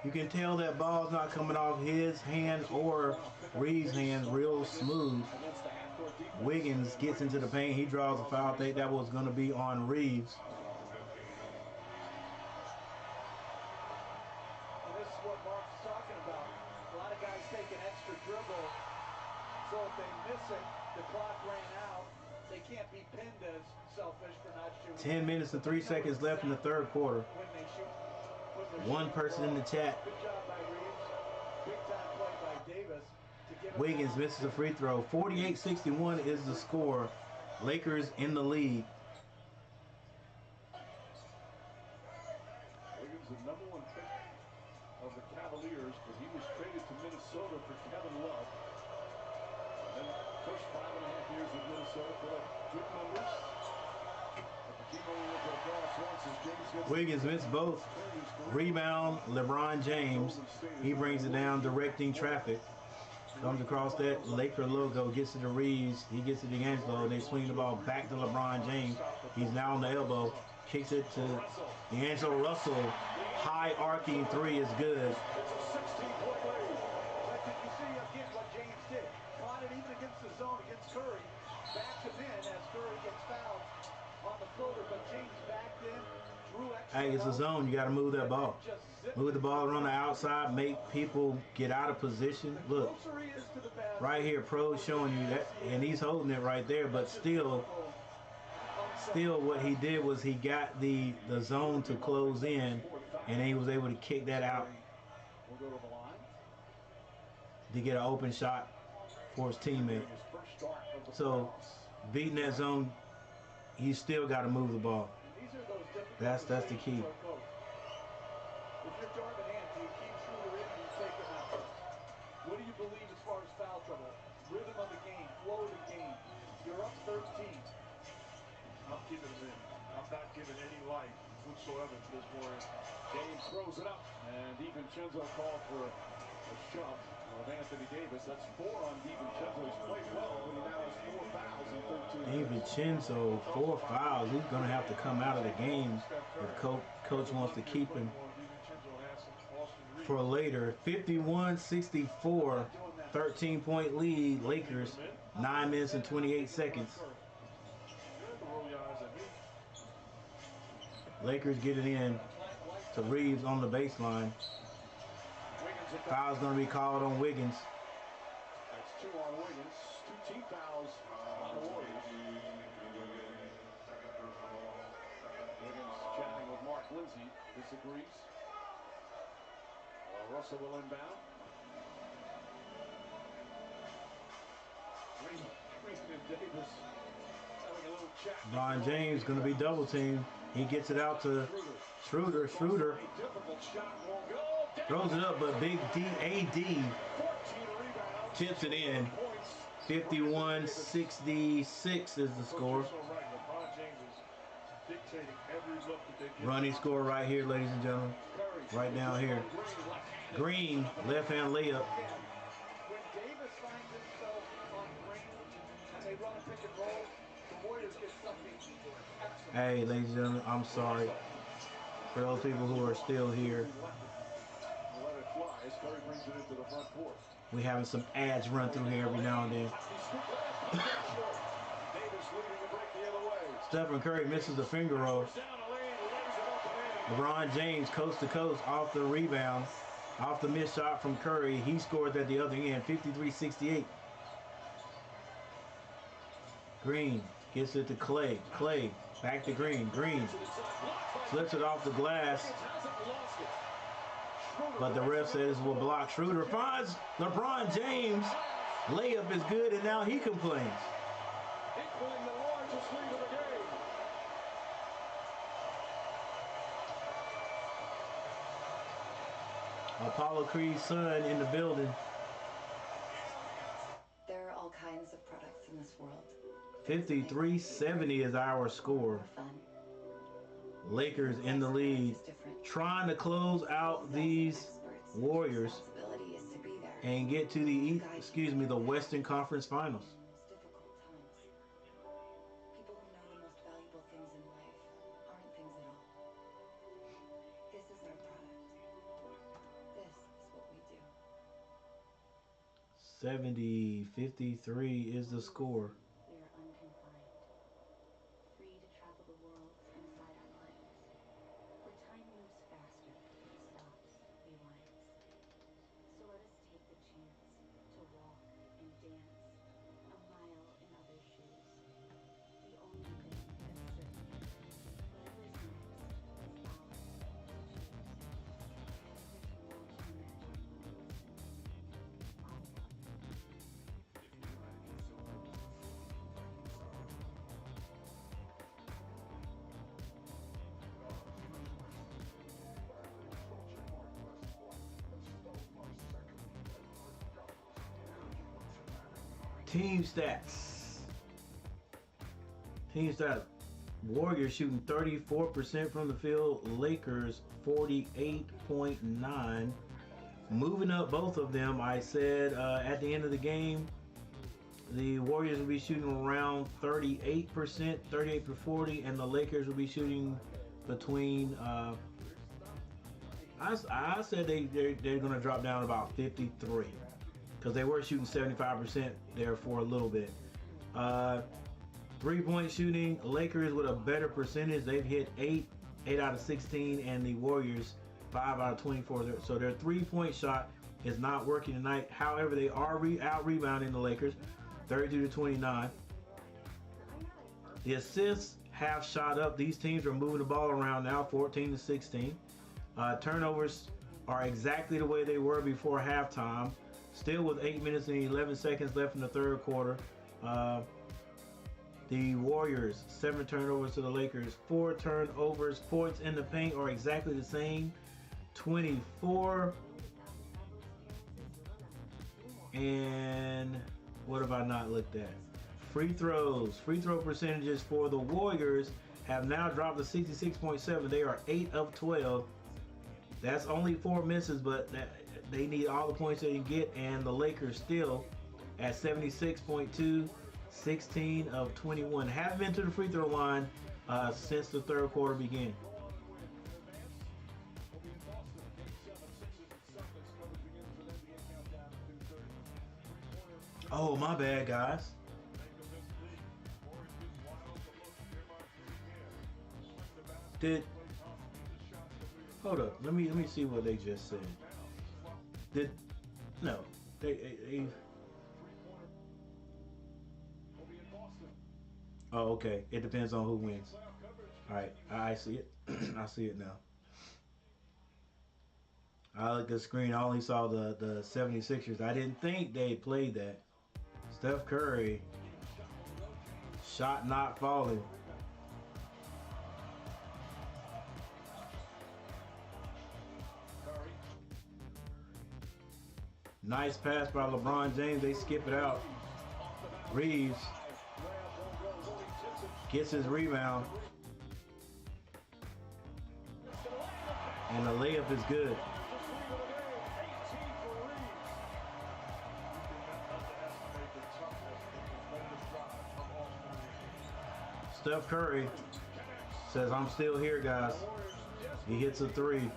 You can tell that ball's not coming off his hand or Reeves' hand real smooth. Wiggins gets into the paint. He draws a foul. I think that was going to be on Reeves. And this is what Mark's talking about. A lot of guys take an extra dribble, so if they miss it, the clock ran out. They can't be pinned as selfish for not shooting. 10 minutes and 3 seconds left in the third quarter. When they shoot. One person in the chat. Good job by Reeves. Big time play by Davis to give Wiggins misses a free throw. 48-61 is the score. Lakers in the lead. Wiggins, the #1 pick of the Cavaliers, but he was traded to Minnesota for Kevin Love. And then first 5.5 years with Minnesota, put up good numbers. Wiggins missed both. Rebound, LeBron James. He brings it down, directing traffic. Comes across that Laker logo, gets it to Reeves. He gets it to D'Angelo. They swing the ball back to LeBron James. He's now on the elbow. Kicks it to D'Angelo Russell. High arcing three is good. Did you see again what James did? Caught it even against the zone against Curry. Backed him in as Curry gets fouled on the floater, but James backed in, drew extra. Hey, it's a zone. You got to move that ball. Move the ball around the outside, make people get out of position. Look, right here, Pro's showing you that, and he's holding it right there, but still what he did was he got the zone to close in, and he was able to kick that out to get an open shot for his teammate. So, beating that zone, you still got to move the ball. That's the key. If you're Darvin Ham, do you keep Schroeder in and you take him out? What do you believe as far as foul trouble? Rhythm of the game, flow of the game. You're up 13. I'm keeping him in. I'm not giving any life whatsoever to this Warriors. James throws it up, and DiVincenzo called for a shove of Anthony Davis. That's 4 on DiVincenzo. He's played well, but he now has 4 fouls in 13. DiVincenzo, 4 fouls. He's going to have to come out of the game if coach wants to keep him for later. 51-64, 13-point lead, Lakers, 9 minutes and 28 seconds. Lakers get it in to Reeves on the baseline. Foul's going to be called on Wiggins. That's 2 on Wiggins. 2 team fouls on the Warriors. Wiggins chatting with Mark Lindsay. Disagrees. Russell will inbound. Green and Davis having a little chat. LeBron James going to be double teamed. He gets it out to Schroeder. Schroeder throws it up, but big AD tips it in. 51-66 is the score. dictating every look that they give. Running score right here, ladies and gentlemen. Right down here. Green, left-hand layup. When Davis finds himself on Green and they run a pick and roll, the Warriors get something excellent. Hey, ladies and gentlemen, I'm sorry. For those people who are still here, Let it fly as Curry brings it into the front court. we having some ads run through here every now and then. Davis leading the break the other way. Stephen Curry misses the finger roll. LeBron James coast to coast off the rebound, off the missed shot from Curry. He scored at the other end, 53-68. Green gets it to Clay. Clay back to Green. Green slips it off the glass, but the ref says it will block. Schroeder finds LeBron James. Layup is good, and now he complains. Equaling the largest lead of the game. Apollo Creed's son in the building. There are all kinds of products in this world. 53-70 is our score. Lakers in the lead, trying to close out these Warriors and get to the the Western Conference Finals. People who know the most valuable things in life aren't things at all. This is our product. This is what we do. 70-53 is the score. We are unconfined, free to travel the world inside our minds, where time moves faster, stops, rewinds. So let us take the chance to walk and dance a mile in other shoes. The only thing that's certain, whatever's next is ours to choose. If you want to imagine what it is, I'll walk. Team stats. Team stats. Warriors shooting 34% from the field. Lakers 48.9. Moving up both of them. I said at the end of the game, the Warriors will be shooting around 38%, 38 to 40, and the Lakers will be shooting between. I said they're going to drop down about 53. Because they were shooting 75% there for a little bit. 3-point shooting, Lakers with a better percentage. They've hit 8 out of 16, and the Warriors 5 out of 24. So their 3-point shot is not working tonight. However, they are out rebounding the Lakers, 32-29. The assists have shot up. These teams are moving the ball around now, 14-16. Turnovers are exactly the way they were before halftime. Still with 8 minutes and 11 seconds left in the third quarter. The Warriors, 7 turnovers to the Lakers. 4 turnovers. Points in the paint are exactly the same. 24. And what have I not looked at? Free throws. Free throw percentages for the Warriors have now dropped to 66.7. They are 8 of 12. That's only 4 misses, but they need all the points they can get, and the Lakers still at 76.2, 16 of 21. Haven't been to the free throw line since the third quarter began. Oh, my bad, guys. Hold up. Let me see what they just said. Oh, okay. It depends on who wins. All right, I see it. I see it now. I looked at the screen. I only saw the 76ers. I didn't think they played that. Steph Curry. Shot not falling. Nice pass by LeBron James. They skip it out. Reeves gets his rebound. And the layup is good. Steph Curry says, I'm still here, guys. He hits a three. Even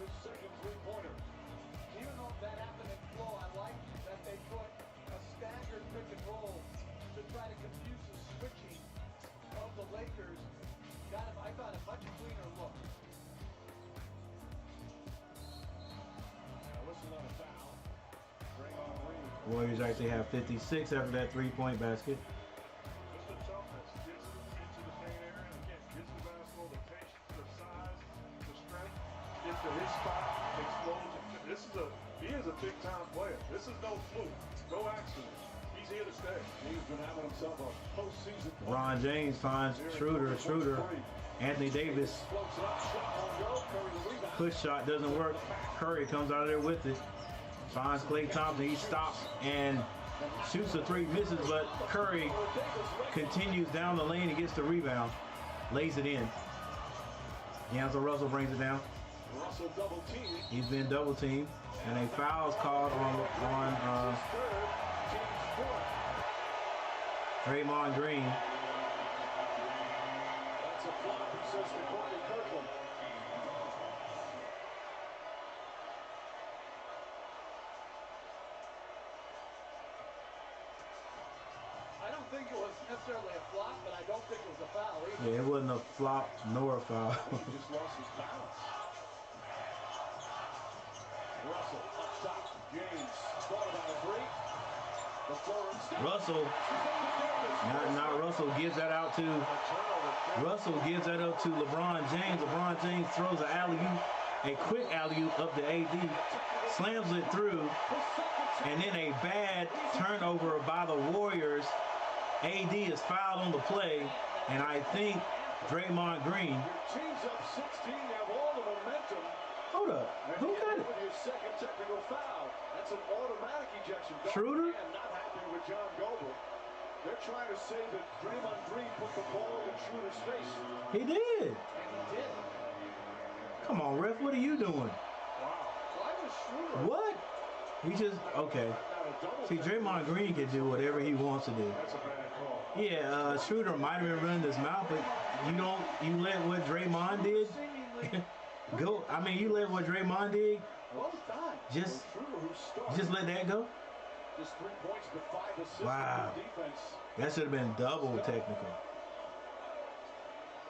though that happened in flow, I like that they put a staggered pick and roll to try to confuse the switching of the Lakers. Got him, I thought, a much cleaner look. Warriors actually have 56 after that three-point basket. He is a big-time player. This is no fluke, no accident. He's here to stay. He's been having himself a postseason. LeBron James finds Schroeder. Anthony Davis. Push shot doesn't work. Curry comes out of there with it. Finds Klay Thompson. He stops and shoots a three, misses, but Curry continues down the lane. He gets the rebound, lays it in. D'Angelo Russell brings it down. Russell double teamed. He's been double teamed, and a foul's called on Draymond Green. That's a flop, he says, to Courtney Kirkland. I don't think it was necessarily a flop, but I don't think it was a foul either. Yeah, it wasn't a flop nor a foul. He just lost his balance. Russell up top. James thought about a break. The floor instead. Russell, now Russell gives that out to LeBron James. LeBron James throws an alley-oop, a quick alley-oop up to AD, slams it through, and then a bad turnover by the Warriors. AD is fouled on the play, and I think Draymond Green. Your team's up 16. You have all the momentum. Hold up. Who got it? Your second technical foul. That's an automatic ejection. Schroeder? Not happy with John Goble. They're trying to say that Draymond Green put the ball in Schroeder's face. He did. And he did. Come on, ref. What are you doing? Why was Schroeder? What? He just, okay. See, Draymond Green can do whatever he wants to do. That's a bad call. Yeah, Schroeder might have been running his mouth, but you let what Draymond did go. I mean, you let what Draymond did just let that go. Just 3 points, but 5 assists. Wow. Defense. That should have been double technical.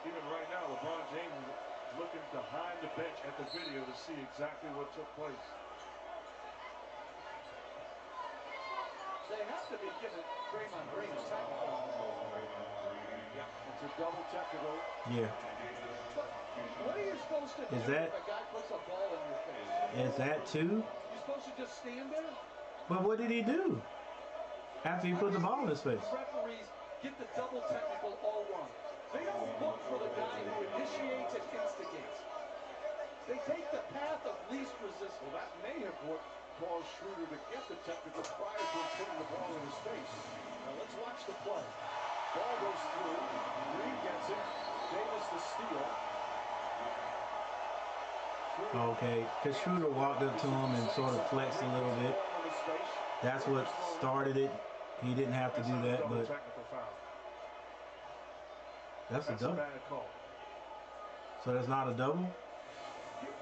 Even right now, LeBron James is looking behind the bench at the video to see exactly what took place. They have to be giving Draymond Green a technical. Yeah, it's a double technical. Yeah. But what are you supposed to do Is that- if a guy puts a ball in your face? Is that two? You're supposed to just stand there? But what did he do after he put the ball in his face? Referees get the double technical all wrong. They don't look for the guy who initiates and instigates. They take the path of least resistance. Well, that may have what caused Schroeder to get the technical prior to him putting the ball in his face. Now let's watch the play. Ball goes through. Green gets it. Davis the steal. Okay, because Schroeder walked up to him and sort of flexed a little bit. That's what started it. He didn't have to do that, but that's a double. Bad call. So that's not a double?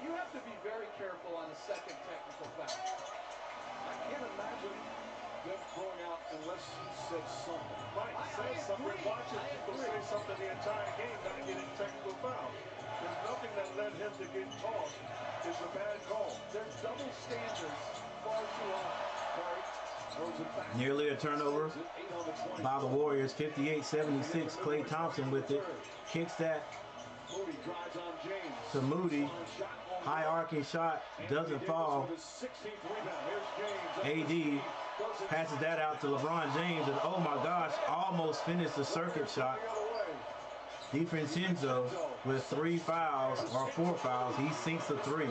You have to be very careful on a second technical foul. I can't imagine them throwing out unless he said something. Mike says something. Watching people say something the entire game, not getting technical foul. There's nothing that led him to get tossed. It's a bad call. There's double standards far too high. Nearly a turnover by the Warriors. 58-76. Klay Thompson with it. Kicks that to Moody. High arcing shot. Doesn't fall. AD passes that out to LeBron James. And oh my gosh, almost finished the circuit shot. DiVincenzo with 3 fouls or 4 fouls. He sinks the 3.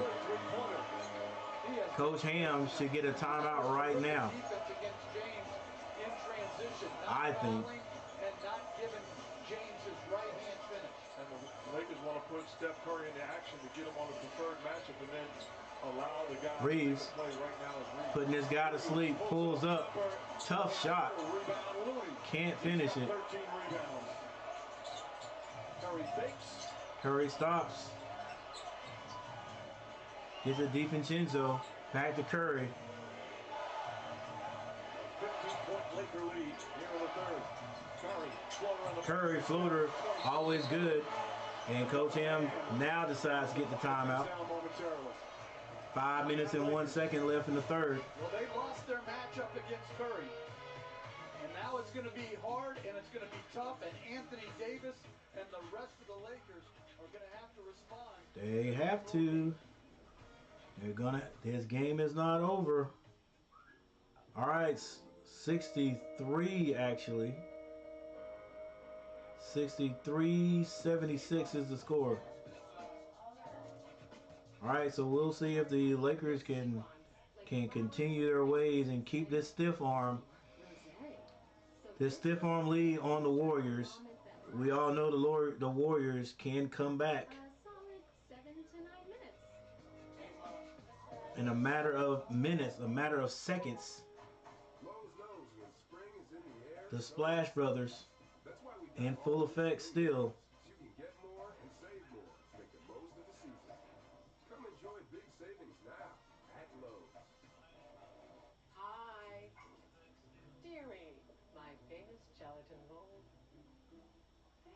Coach Ham should get a timeout right now. I think. And not giving James his right-hand finish. And the Lakers want to put Steph Curry into action to get him on the preferred matchup and then allow the guy Reeves to play right now is Reeves. putting this guy to sleep. Pulls up. Tough shot. Can't finish it. 13 rebounds. Curry fakes. Curry stops. Gets a DiVincenzo. Back to Curry. 15-point Laker lead here in the third. Curry floater, always good. And Coach M now decides to get the timeout. 5 minutes and 1 second left in the third. Well, they lost their matchup against Curry. And now it's going to be hard and it's going to be tough. And Anthony Davis and the rest of the Lakers are going to have to respond. They have to. They're gonna. This game is not over. All right, 63 actually. 63-76 is the score. All right, so we'll see if the Lakers can continue their ways and keep this stiff arm lead on the Warriors. We all know the Warriors can come back in a matter of minutes, a matter of seconds. The Splash Brothers in full effect still. You can get more and save more. Make the most of the season. Come enjoy big savings now at Lowe's. Hi. Dearie, my famous gelatin bowl.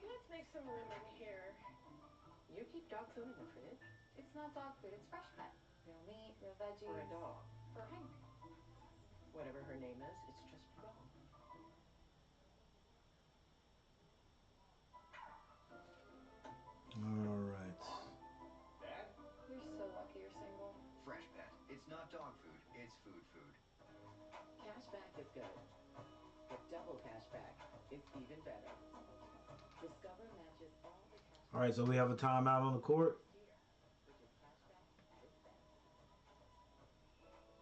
Let's make some room in here. You keep dog food in the fridge? It's not dog food, it's fresh pet. Real meat, real veggies. For a dog. For Hank. Whatever her name is, it's just wrong. All right. Dad? You're so lucky you're single. Fresh Pet. It's not dog food, it's food. Cashback is good, but double cashback is even better. Discover matches all the cash. All right, so we have a timeout on the court.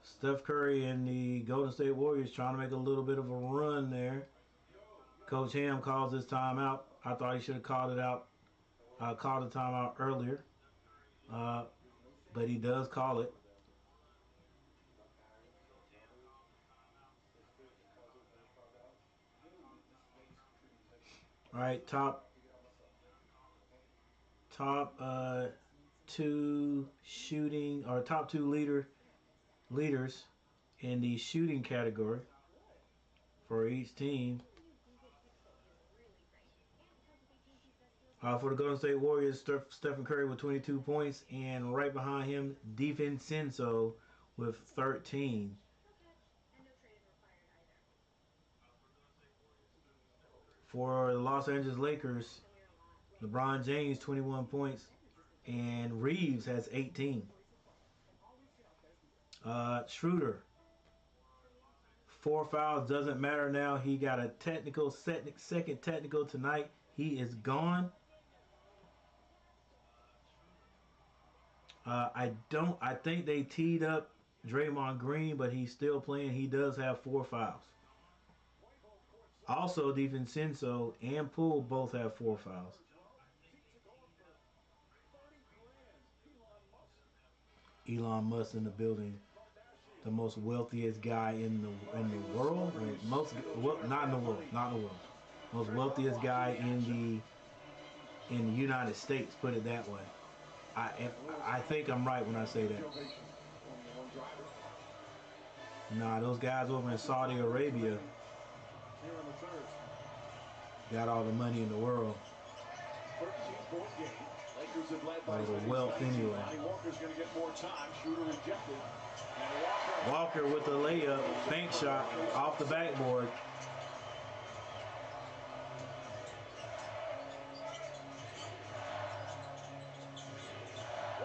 Steph Curry and the Golden State Warriors trying to make a little bit of a run there. Coach Ham calls this timeout. I thought he should have called it out. Called the timeout earlier, but he does call it. All right, top two shooting or top two leaders in the shooting category for each team. For the Golden State Warriors, Stephen Curry with 22 points, and right behind him, DiVincenzo with 13. For the Los Angeles Lakers, LeBron James 21 points, and Reeves has 18. Schroeder, 4 fouls, doesn't matter now. He got a technical, second technical tonight. He is gone. I think they teed up Draymond Green, but he's still playing. He does have 4 fouls. Also, DiVincenzo and Poole both have 4 fouls. Elon Musk in the building, the most wealthiest guy in the world. Not in the world. Most wealthiest guy in the United States. Put it that way. I think I'm right when I say that. Nah, those guys over in Saudi Arabia got all the money in the world. 13-point game. Lakers have led by the wealth anyway. Walker's going to get more time. Shooter rejected. Walker with the layup, bank shot off the backboard.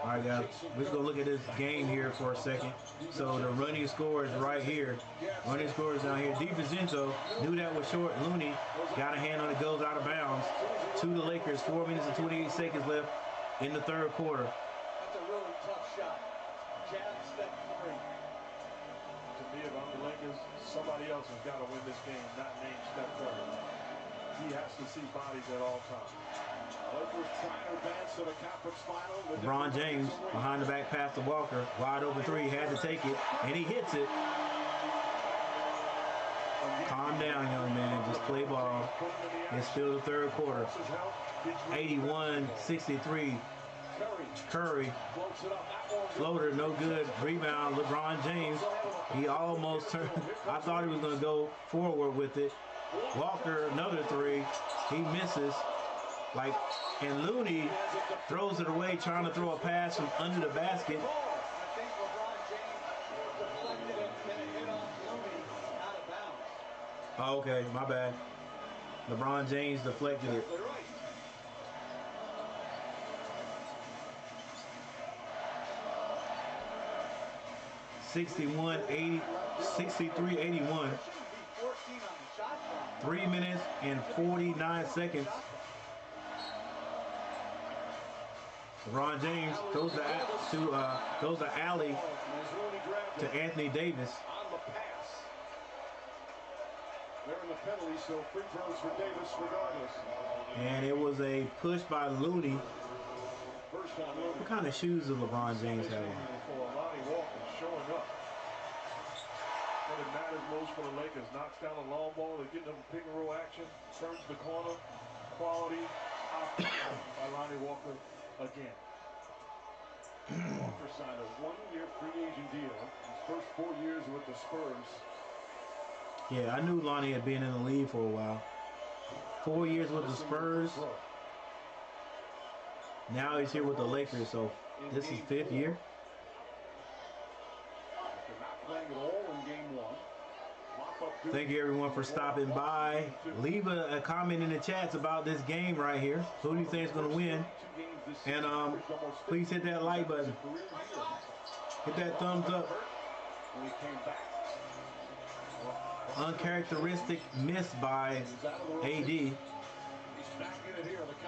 All right, guys, we're just going to look at this game here for a second. So the running score is right here. Running score is down here. DiVincenzo knew that was short. Looney got a hand on it, goes out of bounds. To the Lakers, 4 minutes and 28 seconds left in the third quarter. That's a really tough shot. Jab Steph Curry. To me, if I'm the Lakers, somebody else has got to win this game, not named Steph Curry. He has to see bodies at all times. LeBron James behind the back pass to Walker. Wide open three. Had to take it. And he hits it. Calm down, young man. Just play ball. It's still the third quarter. 81-63. Curry. Floater, no good. Rebound, LeBron James. He almost turned. I thought he was going to go forward with it. Walker, another three. He misses. And Looney throws it away, trying to throw a pass from under the basket. I think LeBron James deflected it and it hit off Looney out of bounds. Oh, okay, my bad. LeBron James deflected it. 61-80, 63-81. 3 minutes and 49 seconds. LeBron James goes to alley to Anthony Davis. They're in the penalty, so free throws for Davis regardless. And it was a push by Looney. What kind of shoes does LeBron James have on? Lonnie Walker showing up. What it matters most for the Lakers, knocks down a long ball, they're getting them pick and roll action, turns the corner, quality, by Lonnie Walker again. Walker signed a one-year free agent deal. His first 4 years with the Spurs. Yeah, I knew Lonnie had been in the league for a while. 4 years with the Spurs. Now he's here with the Lakers, so this is 5th year. Thank you everyone for stopping by. Leave a comment in the chats about this game right here. Who do you think is going to win? And please hit that like button. Hit that thumbs up. Uncharacteristic miss by AD.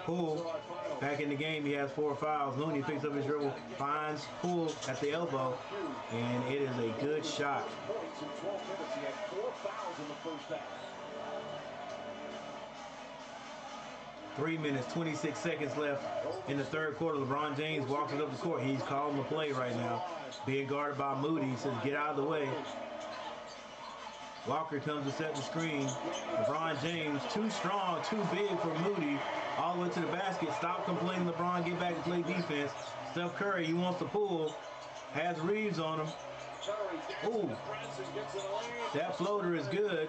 Poole back in the game. He has 4 fouls. Looney picks up his dribble, finds Poole at the elbow, and it is a good shot. 3 minutes, 26 seconds left in the third quarter. LeBron James walks it up the court. He's calling the play right now. Being guarded by Moody. He says, get out of the way. Walker comes to set the screen. LeBron James, too strong, too big for Moody. All the way to the basket. Stop complaining, LeBron. Get back and play defense. Steph Curry, he wants to pull. Has Reeves on him. Ooh. That floater is good.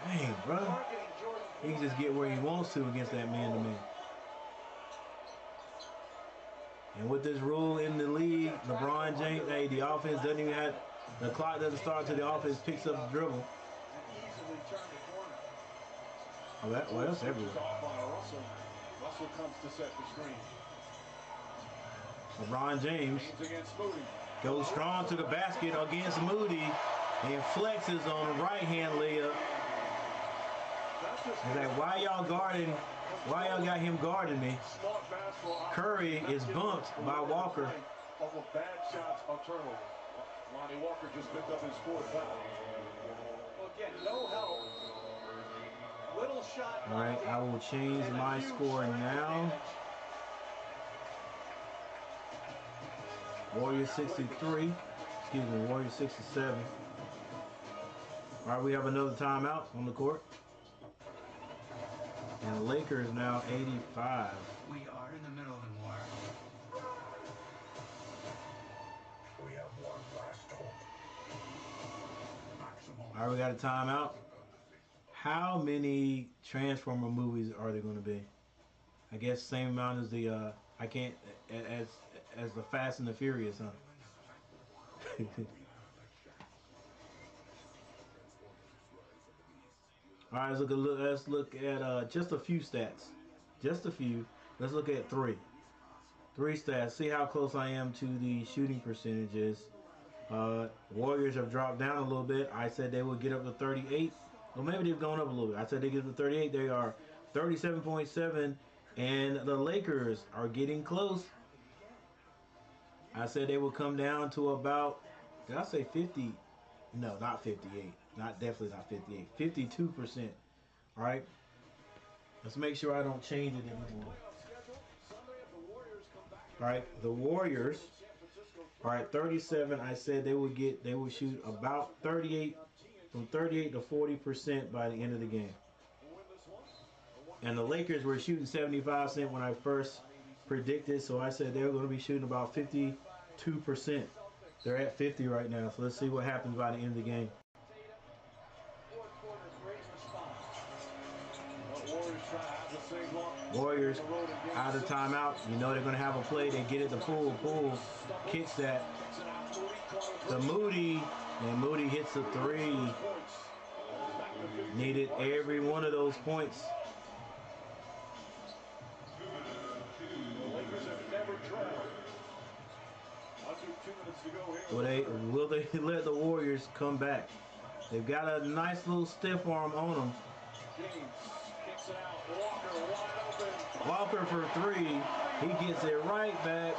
Dang, bro. He can just get where he wants to against that man-to-man. And with this rule in the league, LeBron James, hey, the offense doesn't even have, the clock doesn't start until the offense picks up the dribble. Oh, well, that's everywhere. Russell comes to set the screen. LeBron James goes strong to the basket against Moody and flexes on a right-hand layup. He's like, why y'all guarding? Why y'all got him guarding me? Curry is bumped by Walker. Bad shots or turnover. Lonnie Walker just picked up his 4th foul. Well, again, no help. Little shot. All right, I will change my score now. Warriors 63. Excuse me, Warriors 67. All right, we have another timeout on the court. And the Lakers now 85. We are in the middle of a war. We have one last hope. All right, we got a timeout. How many Transformer movies are there going to be? I guess same amount as the as the Fast and the Furious, huh? All right, let's look at just a few stats. Just a few. Let's look at three stats. See how close I am to the shooting percentages. Warriors have dropped down a little bit. I said they would get up to 38. Well, maybe they've gone up a little bit. I said they get up to 38. They are 37.7. And the Lakers are getting close. I said they would come down to about, did I say 50? No, not 58. Definitely not 58. 52%. All right. Let's make sure I don't change it anymore. All right, the Warriors are at 37. I said they would shoot about 38, from 38 to 40% by the end of the game. And the Lakers were shooting 75% when I first predicted, so I said they were going to be shooting about 52%. They're at 50 right now, so let's see what happens by the end of the game. Warriors out of timeout. You know they're going to have a play. They get it to Poole. Poole kicks that to Moody, and Moody hits a three. Needed every one of those points. Will they let the Warriors come back? They've got a nice little stiff arm on them. Walker for three. He gets it right back.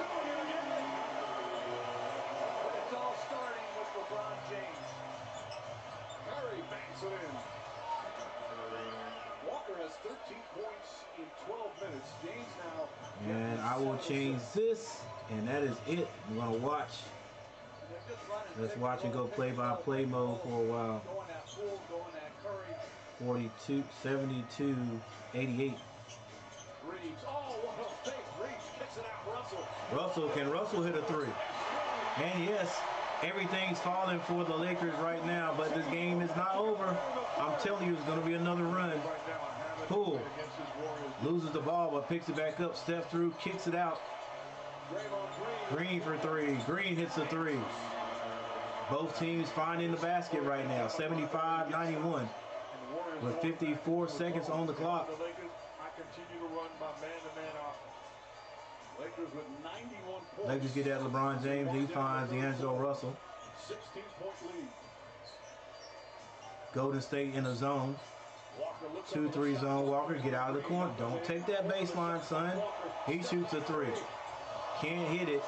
It's all starting with LeBron James. Curry banks it in. Walker has 13 points in 12 minutes. James now. And I will change this, and that is it. I'm going to watch. Let's watch and go play-by-play mode for a while. 42, 72, 88. Can Russell hit a three? And yes, everything's falling for the Lakers right now, but this game is not over. I'm telling you, it's going to be another run. Poole loses the ball, but picks it back up. Steph through, kicks it out. Green for three. Green hits a three. Both teams finding the basket right now. 75-91 with 54 seconds on the clock. I continue to run my man-to-man offense. Lakers with 91 points. Lakers get that LeBron James. He finds D'Angelo Russell. 16-point lead. Golden State in the zone. 2-3 zone. Walker, get out of the corner. Don't take that baseline, son. He shoots a three. Can't hit it.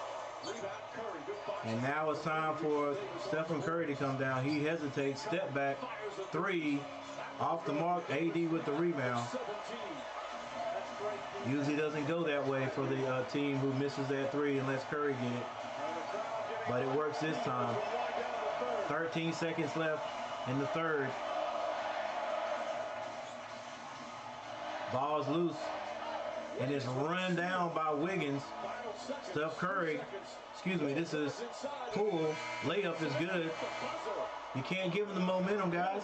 And now it's time for Stephen Curry to come down. He hesitates. Step back. Three. Off the mark. AD with the rebound. Usually doesn't go that way for the team who misses that three and lets Curry get it. But it works this time. 13 seconds left in the third. Ball's loose. And it's run down by Wiggins. Steph Curry. Excuse me, this is Poole. Layup is good. You can't give them the momentum, guys.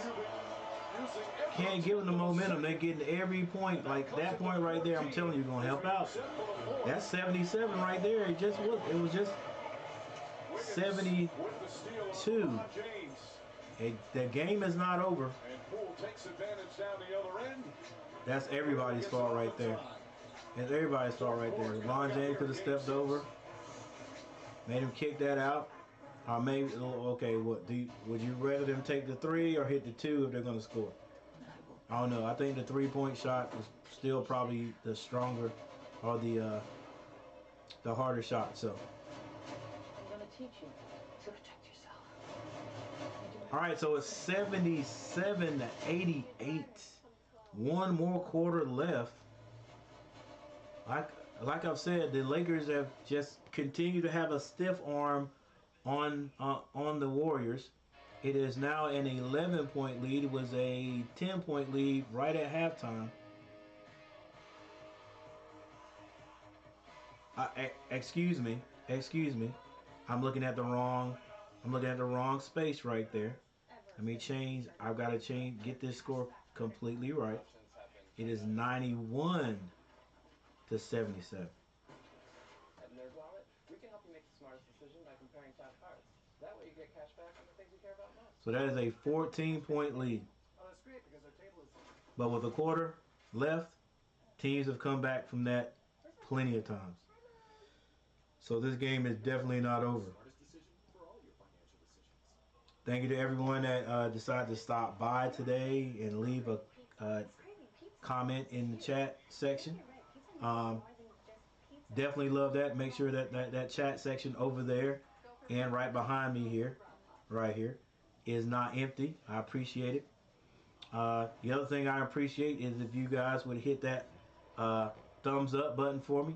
Can't give them the momentum. They're getting every point. Like that point right there, I'm telling you, going to help out. That's 77 right there. It was just 72. The game is not over. That's everybody's fault right there. It's everybody's fault right there. LeBron James could have stepped over. Made him kick that out. Or maybe, okay, would you rather them take the three or hit the two if they're going to score? I don't know. I think the three-point shot is still probably the stronger or the harder shot. So. I'm going to teach you to protect yourself. All right, so it's 77-88. One more quarter left. Like I've said, the Lakers have just continued to have a stiff arm on the Warriors. It is now an 11-point lead. It was a 10-point lead right at halftime. Excuse me. I'm looking at the wrong space right there. Let me change. I've got to get this score completely right. It is 91 to 77. We can help you make the smartest decision by comparing top cards. That way you get cash back on the things you care about most. So that is a 14-point lead. Oh, that's great because our table is... But with a quarter left, teams have come back from that plenty of times. So this game is definitely not over. Thank you to everyone that decided to stop by today and leave a comment in the chat section. Definitely love that. Make sure that chat section over there and right behind me here, right here, is not empty. I appreciate it. The other thing I appreciate is if you guys would hit that thumbs up button for me.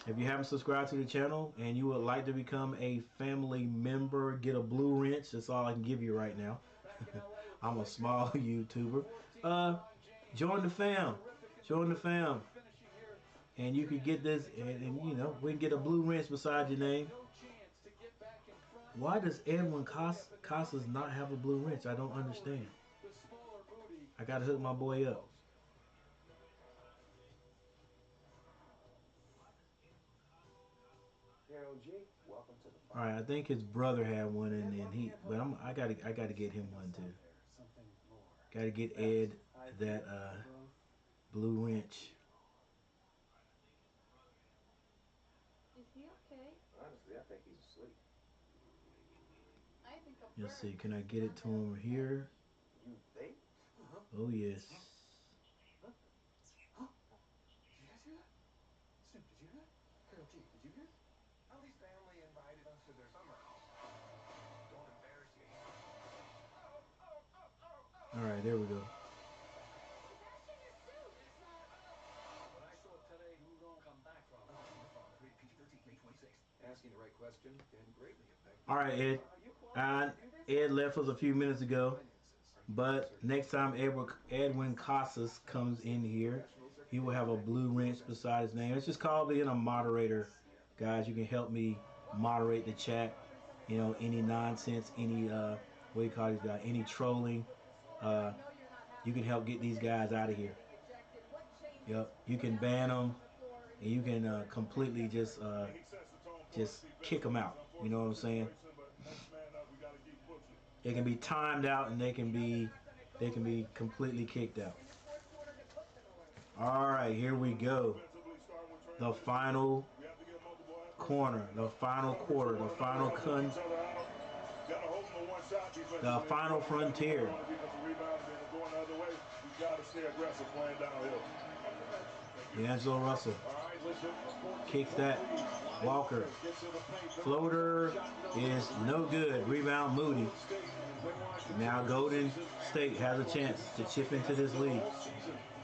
If you haven't subscribed to the channel and you would like to become a family member, get a blue wrench. That's all I can give you right now. I'm a small YouTuber. Join the fam. Join the fam. And you can get this, and you know, we can get a blue wrench beside your name. Why does Edwin Casas not have a blue wrench? I don't understand. I gotta hook my boy up. All right, I think his brother had one, and but I gotta get him one too. Gotta get Ed that blue wrench. Is he okay? Honestly, I think he's asleep. I think Let's see, can I get it to him here? You think? Oh yes. Huh? Did you guys hear that? Snoop, did you hear that? Carol G, did you hear it? Ellie's family invited us to their summer house. Don't embarrass yourself. All right, there we go. When I saw today, who don't come back from? Rated PG-13, May 26th. Asking the right question can greatly affect. All right, Ed. Ed left us a few minutes ago, but next time Edwin Casas comes in here, he will have a blue wrench beside his name. It's just called being a moderator, guys. You can help me moderate the chat. You know, any nonsense, any what do you call these guys? Any trolling. You can help get these guys out of here. Yep, you can ban them, and you can completely just kick them out. You know what I'm saying? They can be timed out, and they can be completely kicked out. All right, here we go. The final corner, the final quarter, the final final frontier. D'Angelo Russell kicks that. Walker. Floater is no good. Rebound Moody. Now Golden State has a chance to chip into this lead.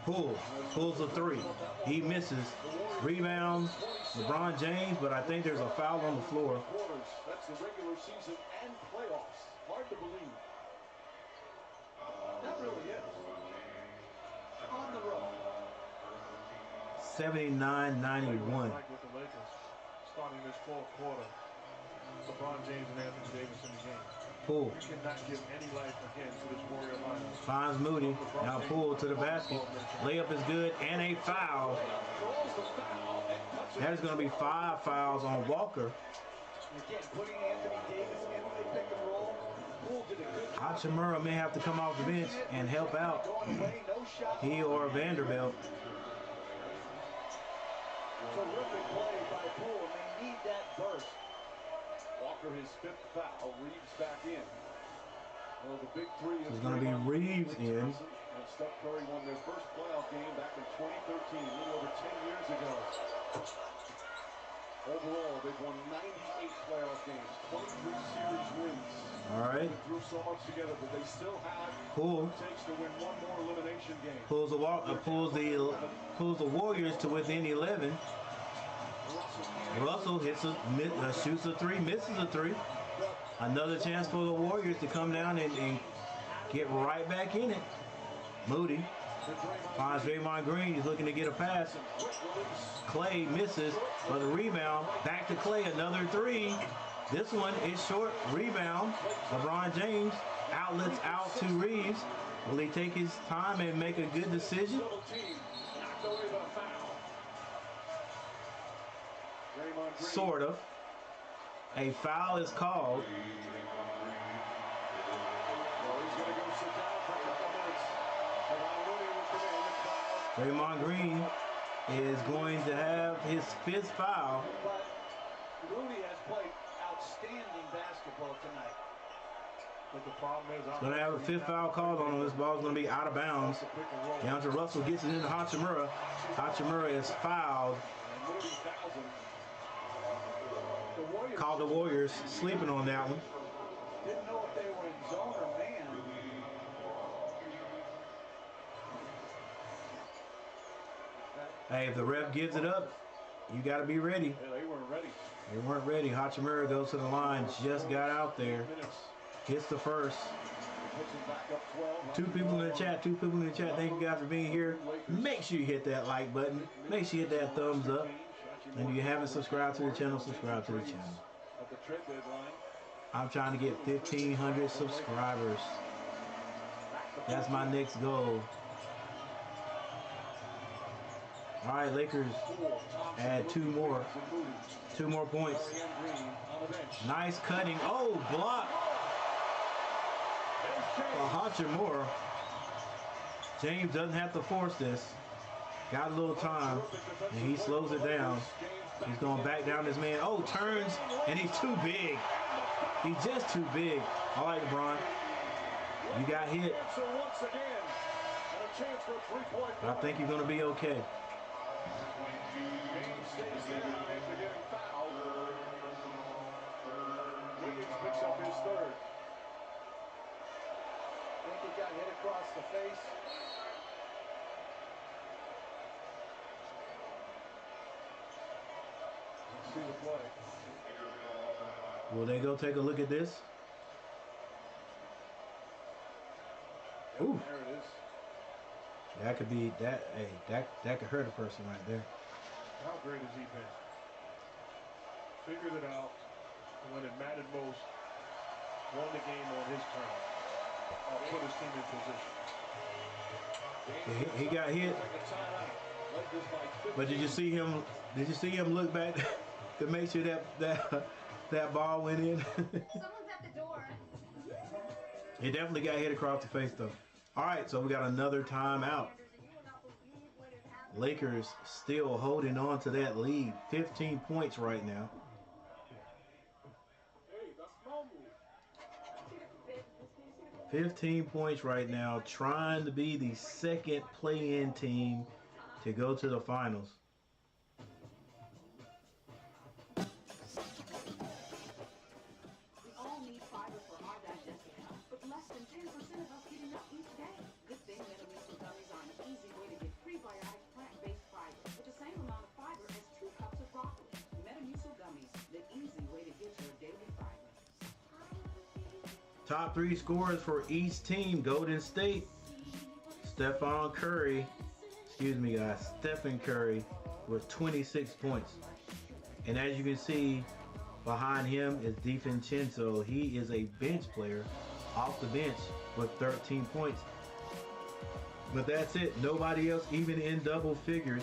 Pulls a three. He misses. Rebound LeBron James, but I think there's a foul on the floor. That's the regular season and playoffs. Hard to believe. That really is. On the road. 79-91. Like with the Lakers, starting this fourth quarter, LeBron James and Anthony Davis in the game. Poole. You cannot give any life again to this Warrior lineup. Finds Moody. Now Poole to the basket. Layup is good, and a foul. There's going to be 5 fouls on Walker. Again, putting Anthony Davis in the pick and roll. Poole did a good job. Hachimura may have to come off the bench and help out. He or Vanderbilt. Terrific play by Poole, and they need that burst. Walker, his 5th foul. Reeves back in. Well, the big three is It's going to be Reeves in. And Steph Curry won their first playoff game back in 2013, a little over 10 years ago. Overall, they've won 98 playoff games, 23 series wins. All right. They threw so much together, but they still have Poole. what it takes to win one more elimination game. Pulls the Warriors to within 11. Russell shoots a three, misses a three. Another chance for the Warriors to come down and get right back in it. Moody finds Draymond Green. He's looking to get a pass. Clay misses for the rebound. Back to Clay, another three. This one is short. Rebound. LeBron James outlets out to Reeves. Will he take his time and make a good decision? Sort of. A foul is called. Draymond Green is going to have his 5th foul. But Rudy has played outstanding basketball tonight. But the problem is, He's going to have a 5th foul called on him. This ball's going to be out of bounds. D'Angelo Russell gets it into Hachimura. Hachimura is fouled. Called the Warriors sleeping on that one. Didn't know if they were in zone or man. Hey, if the ref gives it up, you got to be ready. Yeah, they weren't ready. They weren't ready. Hachimura goes to the line, just got out there. Hits the first. Two people in the chat. Thank you guys for being here. Make sure you hit that like button. Make sure you hit that thumbs up. And if you haven't subscribed to the channel, subscribe to the channel. I'm trying to get 1,500 subscribers. That's my next goal. All right, Lakers add two more points. Nice cutting. Oh, block. Hachimura. James doesn't have to force this. Got a little time, and he slows it down. He's going back down this man. Oh, turns, and he's too big. He's just too big. All right, LeBron. You got hit. I think you're going to be okay. Picks up his third. I think he got hit across the face. Let's see the play. Will they go take a look at this? Ooh. There it is. That could be that. Hey, that could hurt a person right there. How great has he been? Figured it out. When it mattered most, won the game on his terms. Put his team in position. He got hit. But did you see him? Did you see him look back to make sure that ball went in? Someone's at the door. He definitely got hit across the face though. All right, so we got another timeout. Lakers still holding on to that lead. 15 points right now. 15 points right now, trying to be the second play-in team to go to the finals. We all need fiber for our digestive health, but less than 10% of us get enough each day. Good thing Metamucil gummies are an easy way to get prebiotic plant-based fiber with the same amount of fiber as 2 cups of broccoli. Metamucil gummies, the easy way to get your daily fiber. Top 3 scorers for each team. Golden State, Stephen Curry with 26 points. And as you can see, behind him is DiVincenzo. He is a bench player off the bench with 13 points. But that's it. Nobody else even in double figures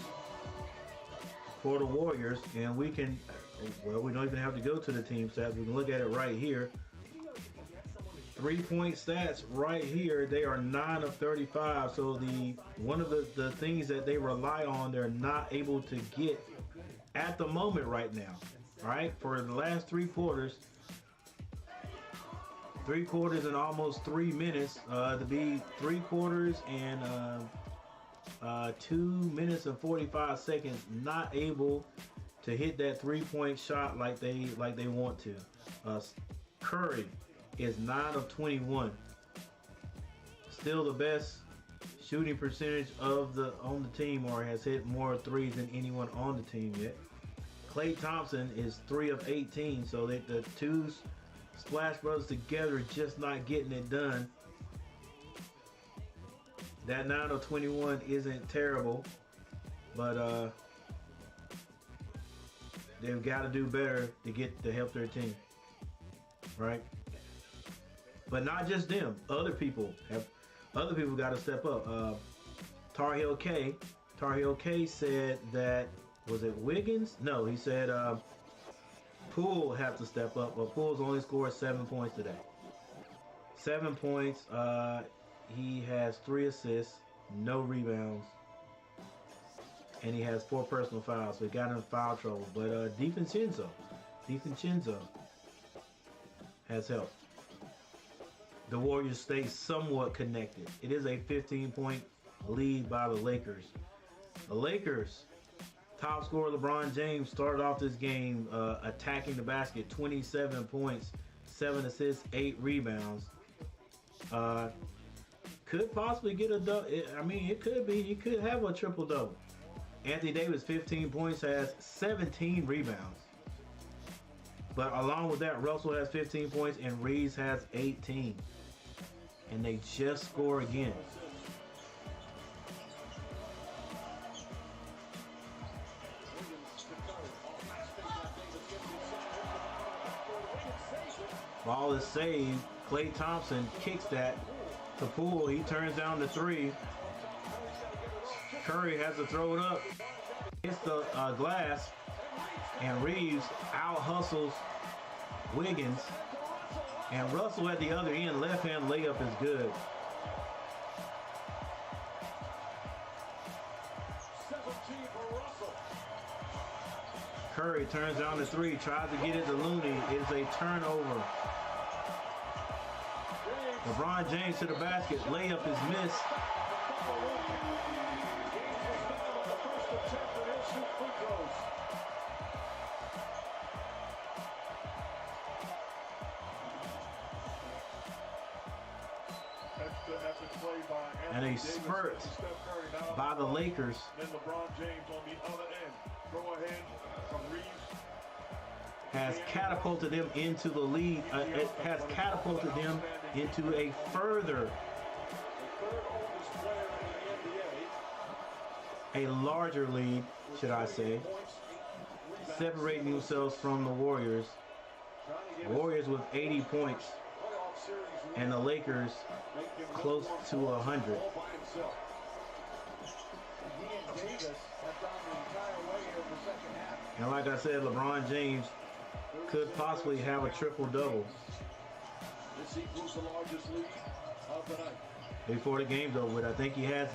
for the Warriors. And we can, well, we don't even have to go to the team stats. We can look at it right here. 3-point stats right here. They are 9 of 35. So one of the things that they rely on, they're not able to get at the moment right now. All right, for the last 3 quarters, 3 quarters and almost 3 minutes to be 3 quarters and 2 minutes and 45 seconds, not able to hit that 3-point shot like they want to. Curry is 9 of 21. Still the best shooting percentage on the team, or has hit more threes than anyone on the team yet. Klay Thompson is 3 of 18, so the 2 Splash Brothers together are just not getting it done. That 9 of 21 isn't terrible, but they've got to do better to help their team, right? But not just them. Other people got to step up. Tar Heel K said that, was it Wiggins? No, he said Poole have to step up, but Poole's only scored 7 points today. 7 points. He has 3 assists, no rebounds, and he has 4 personal fouls, so he got in foul trouble. But DiVincenzo has helped the Warriors stay somewhat connected. It is a 15-point lead by the Lakers. The Lakers, top scorer LeBron James started off this game attacking the basket, 27 points, 7 assists, 8 rebounds. Could possibly get a double. I mean, it could be. He could have a triple-double. Anthony Davis, 15 points, has 17 rebounds. But along with that, Russell has 15 points and Reeves has 18. And they just score again. Ball is saved. Klay Thompson kicks that to Poole. He turns down the three. Curry has to throw it up. Hits the glass. And Reeves out-hustles Wiggins. And Russell at the other end. Left-hand layup is good. Curry turns down the three. Tries to get it to Looney. It's a turnover. LeBron James to the basket. Layup is missed. And a spurt by the Lakers. Then LeBron James on the other end. Throw ahead from Reeves. Has catapulted them into the lead. It has catapulted them into a further, a larger lead, should I say, separating themselves from the Warriors. Warriors with 80 points, and the Lakers close to 100. And like I said, LeBron James could possibly have a triple-double before the game's over with. I think he has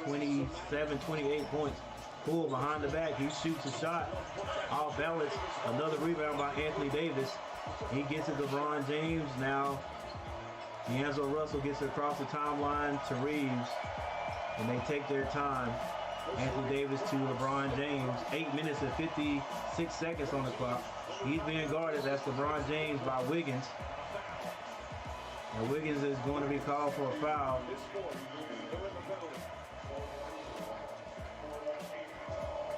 27, 28 points. Poole behind the back. He shoots a shot off balance. Another rebound by Anthony Davis. He gets it to LeBron James. Now D'Angelo Russell gets it across the timeline to Reeves. And they take their time. Anthony Davis to LeBron James. 8 minutes and 56 seconds on the clock. He's being guarded. That's LeBron James by Wiggins. And Wiggins is going to be called for a foul.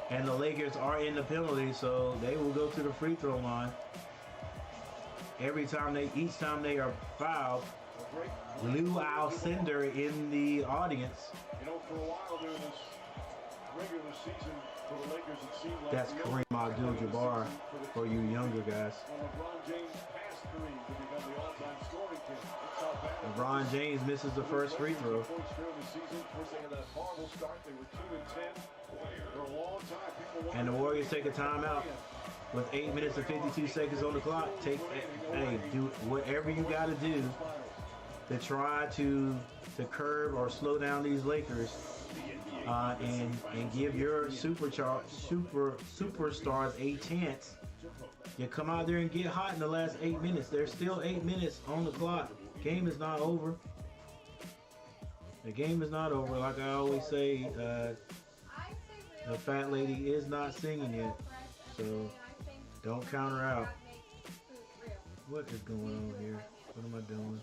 And the Lakers are in the penalty, so they will go to the free throw line. Each time they are fouled, Lou Alcindor in the audience. You know, for a while during this regular season for the Lakers, it seemed like that's Kareem Abdul-Jabbar for you younger guys. LeBron James passed Kareem to become the all-time scoring king. LeBron James misses the first free throw. And the Warriors take a timeout with 8 minutes and 52 seconds on the clock. Do whatever you got to do to try to curb or slow down these Lakers, and give your superstars a chance. You come out there and get hot in the last 8 minutes. There's still 8 minutes on the clock. Game is not over. The game is not over. Like I always say, the fat lady is not singing yet. So don't count her out. What is going on here? What am I doing?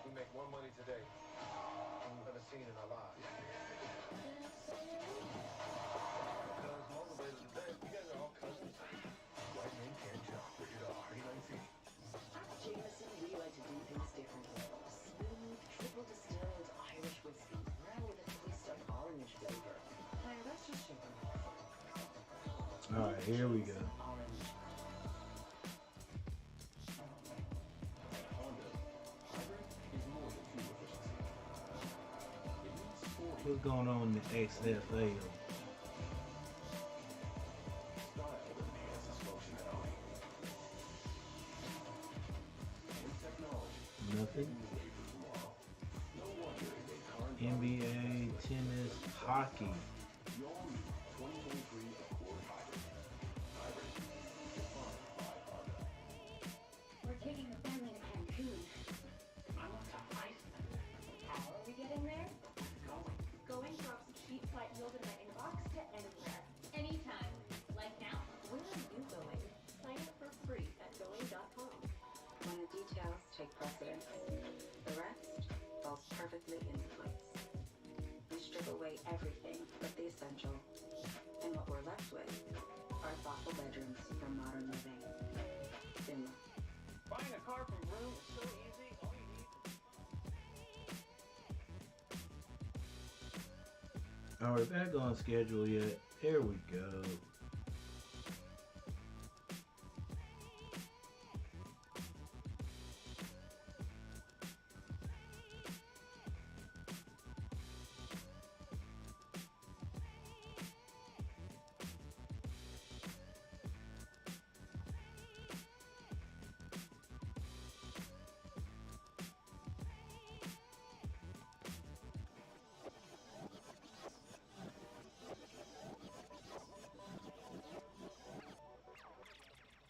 We make more money today than we've ever seen in our lives. Because motivators today, you guys are all cousins. White men can't jump. Rated R. 19. Jameson, we like to do things differently. Smooth, triple distilled Irish whiskey. Now with a twist of orange flavor. Now that's just sugar. All right, here we go. What's going on in the XFL? Nothing. NBA, tennis, hockey. We're taking the family to Cancun. I want to Iceland. How are we getting there? Going drops a cheap flight yield in my inbox to anywhere. Anytime. Like now. Where are you going? Sign up for free at going.com. When the details take precedence. perfectly in place. We strip away everything but the essential, and what we're left with are thoughtful bedrooms for modern living. SEMIFIANL. Buying a car from Room is so easy. All you need. All right, back on schedule yet. There we go.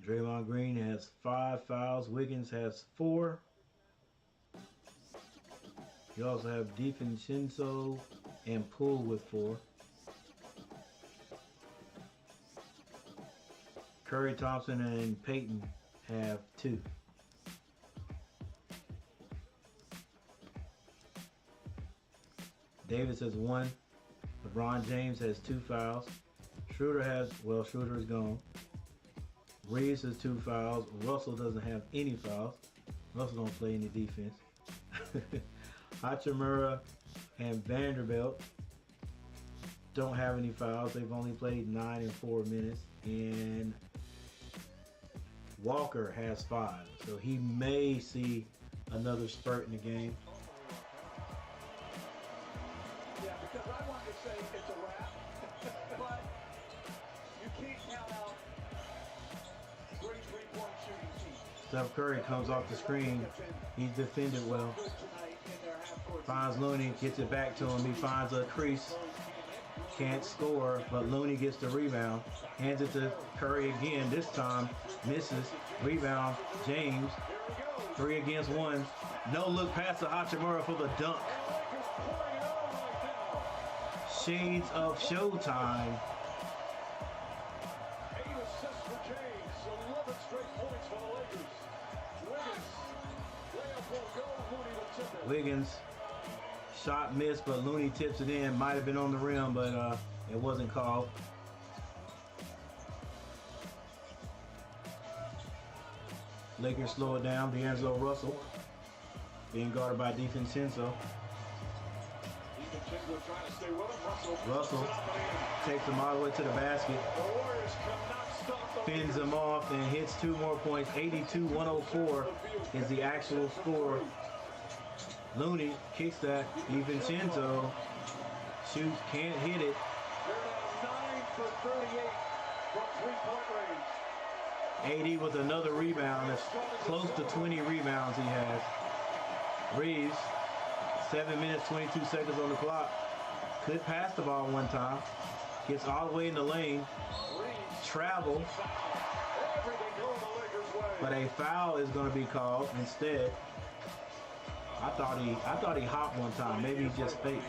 Draymond Green has 5 fouls. Wiggins has 4. You also have DiVincenzo and Poole with 4. Curry, Thompson, and Payton have 2. Davis has 1. LeBron James has 2 fouls. Schroeder is gone. Reeves has 2 fouls. Russell doesn't have any fouls. Russell don't play any defense. Hachimura and Vanderbilt don't have any fouls. They've only played 9 and 4 minutes. And Walker has 5. So he may see another spurt in the game. Yeah, because I wanted to say it's a wrap, but you can't count out great three-point shooting team. Steph Curry comes off the screen. He's defended well. Finds Looney, gets it back to him. He finds a crease. Can't score, but Looney gets the rebound. Hands it to Curry again. This time misses. Rebound. James. 3 against 1. No look past to Hachimura for the dunk. Shades of Showtime. 8 assists for James. 11 straight points for the Lakers. Wiggins. Layup will go. Looney will tip it. Wiggins. Shot missed, but Looney tips it in. Might have been on the rim, but it wasn't called. Lakers slow it down. D'Angelo Russell being guarded by DiVincenzo. Russell takes him all the way to the basket. Fins him off and hits 2 more points. 82-104 is the actual score. Looney kicks that. DiVincenzo shoots, can't hit it. They're now 9 for 38 from 3-point range. 80 with another rebound. That's close to 20 rebounds he has. Reeves, 7 minutes, 22 seconds on the clock. Could pass the ball one time. Gets all the way in the lane. Travel. But a foul is going to be called instead. I thought he hopped one time. Maybe he just faked.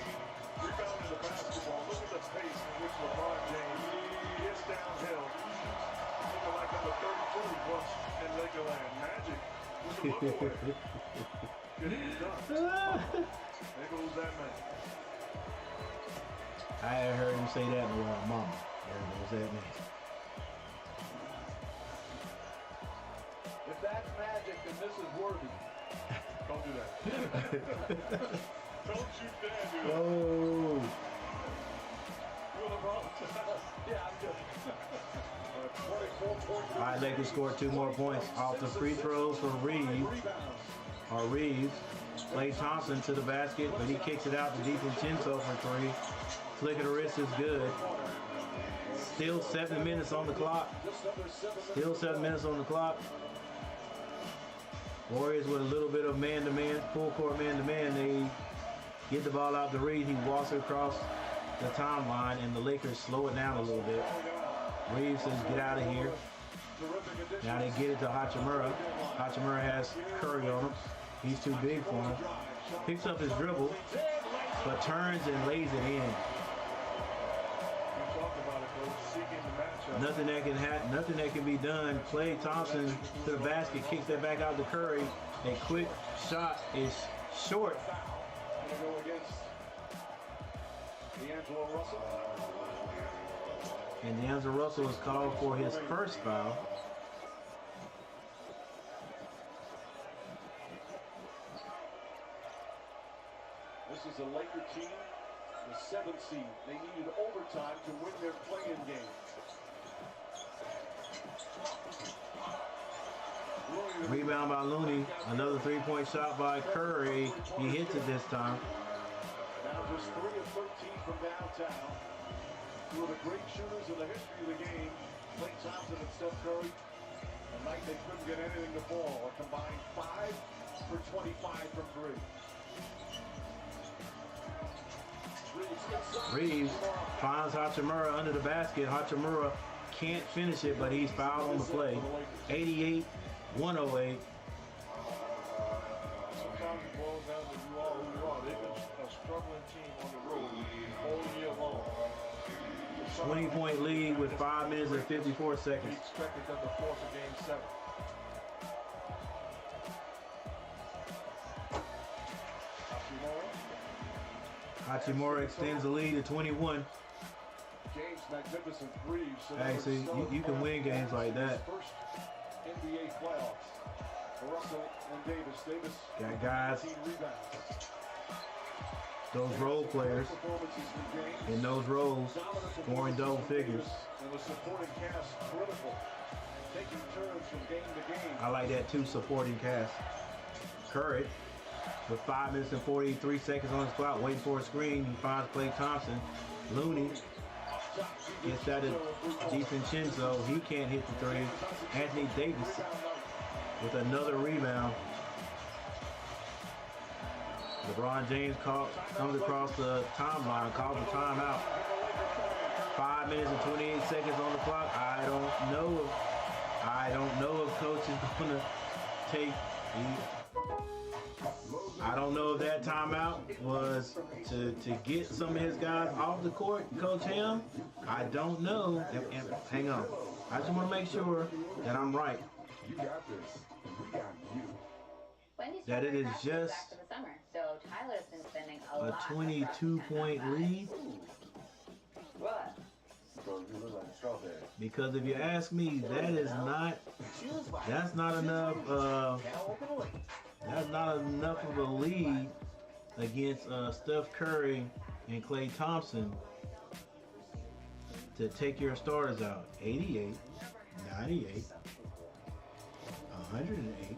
Rebounding the basketball. Look at the pace in which LeBron James gets downhill. Looking like on the 30-40 plus in Lakerland. Magic with the look away. Getting it done. There goes that man. I had heard him say that in a while. Mama. There goes that man. If that's magic, then this is worthy. Don't do that. Don't you dare do that. Oh. You want a problem? Yeah, I'm good. 24 All right, Lakers scored 2 more points off the free throws for Reeves. Klay Thompson to the basket, but he kicks it out to DiVincenzo for 3. Flick of the wrist is good. Still 7 minutes on the clock. Still 7 minutes on the clock. Warriors with a little bit of man-to-man, full court man-to-man. They get the ball out to Reeves. He walks across the timeline, and the Lakers slow it down a little bit. Reeves says, get out of here. Now they get it to Hachimura. Hachimura has Curry on him. He's too big for him. Picks up his dribble, but turns and lays it in. Nothing that can be done. Klay Thompson to the basket, kicks that back out to Curry. A quick shot is short. to go against D'Angelo Russell. And D'Angelo Russell was called for his first foul. This is a Laker team, the 7th seed. They needed overtime to win their play-in game. Rebound by Looney. Another three-point shot by Curry. He hits it this time. Now just 3 of 13 from downtown. Two of the great shooters in the history of the game, Klay Thompson and Steph Curry. A night they couldn't get anything to fall. A combined 5 for 25 from 3. Reeves finds Hachimura under the basket. Hachimura can't finish it, but he's fouled on the play. 88-108. Sometimes it boils down to you are who you are. They've been a struggling team on the road all year long. 20-point lead with 5 minutes and 54 seconds. We expected them to force a game 7. Hachimura extends the lead to 21. James magnificent threes. Hey, see, you can win games like that. First NBA playoffs. Russell and Davis. Davis Got guys, 18 rebounds. those role players in those roles scoring double figures. And the supporting cast critical. Taking turns from game to game. I like that too, supporting cast. Curry with 5 minutes and 43 seconds on his clock, waiting for a screen. He finds Klay Thompson. Looney gets that to DiVincenzo. He can't hit the three. Anthony Davis with another rebound. LeBron James comes across the timeline, calls a timeout. 5 minutes and 28 seconds on the clock. I don't know if coach is gonna take. I don't know if that timeout was to get some of his guys off the court, Coach Ham. I don't know. And hang on. I just want to make sure that I'm right. You got this. We got you. That it is just back for the summer, so Tyler's been spending a a lot 22-point lead. What? You look like a strawberry. Because if you ask me, that's not enough. That's not enough of a lead against Steph Curry and Klay Thompson to take your starters out. 88, 98, 108.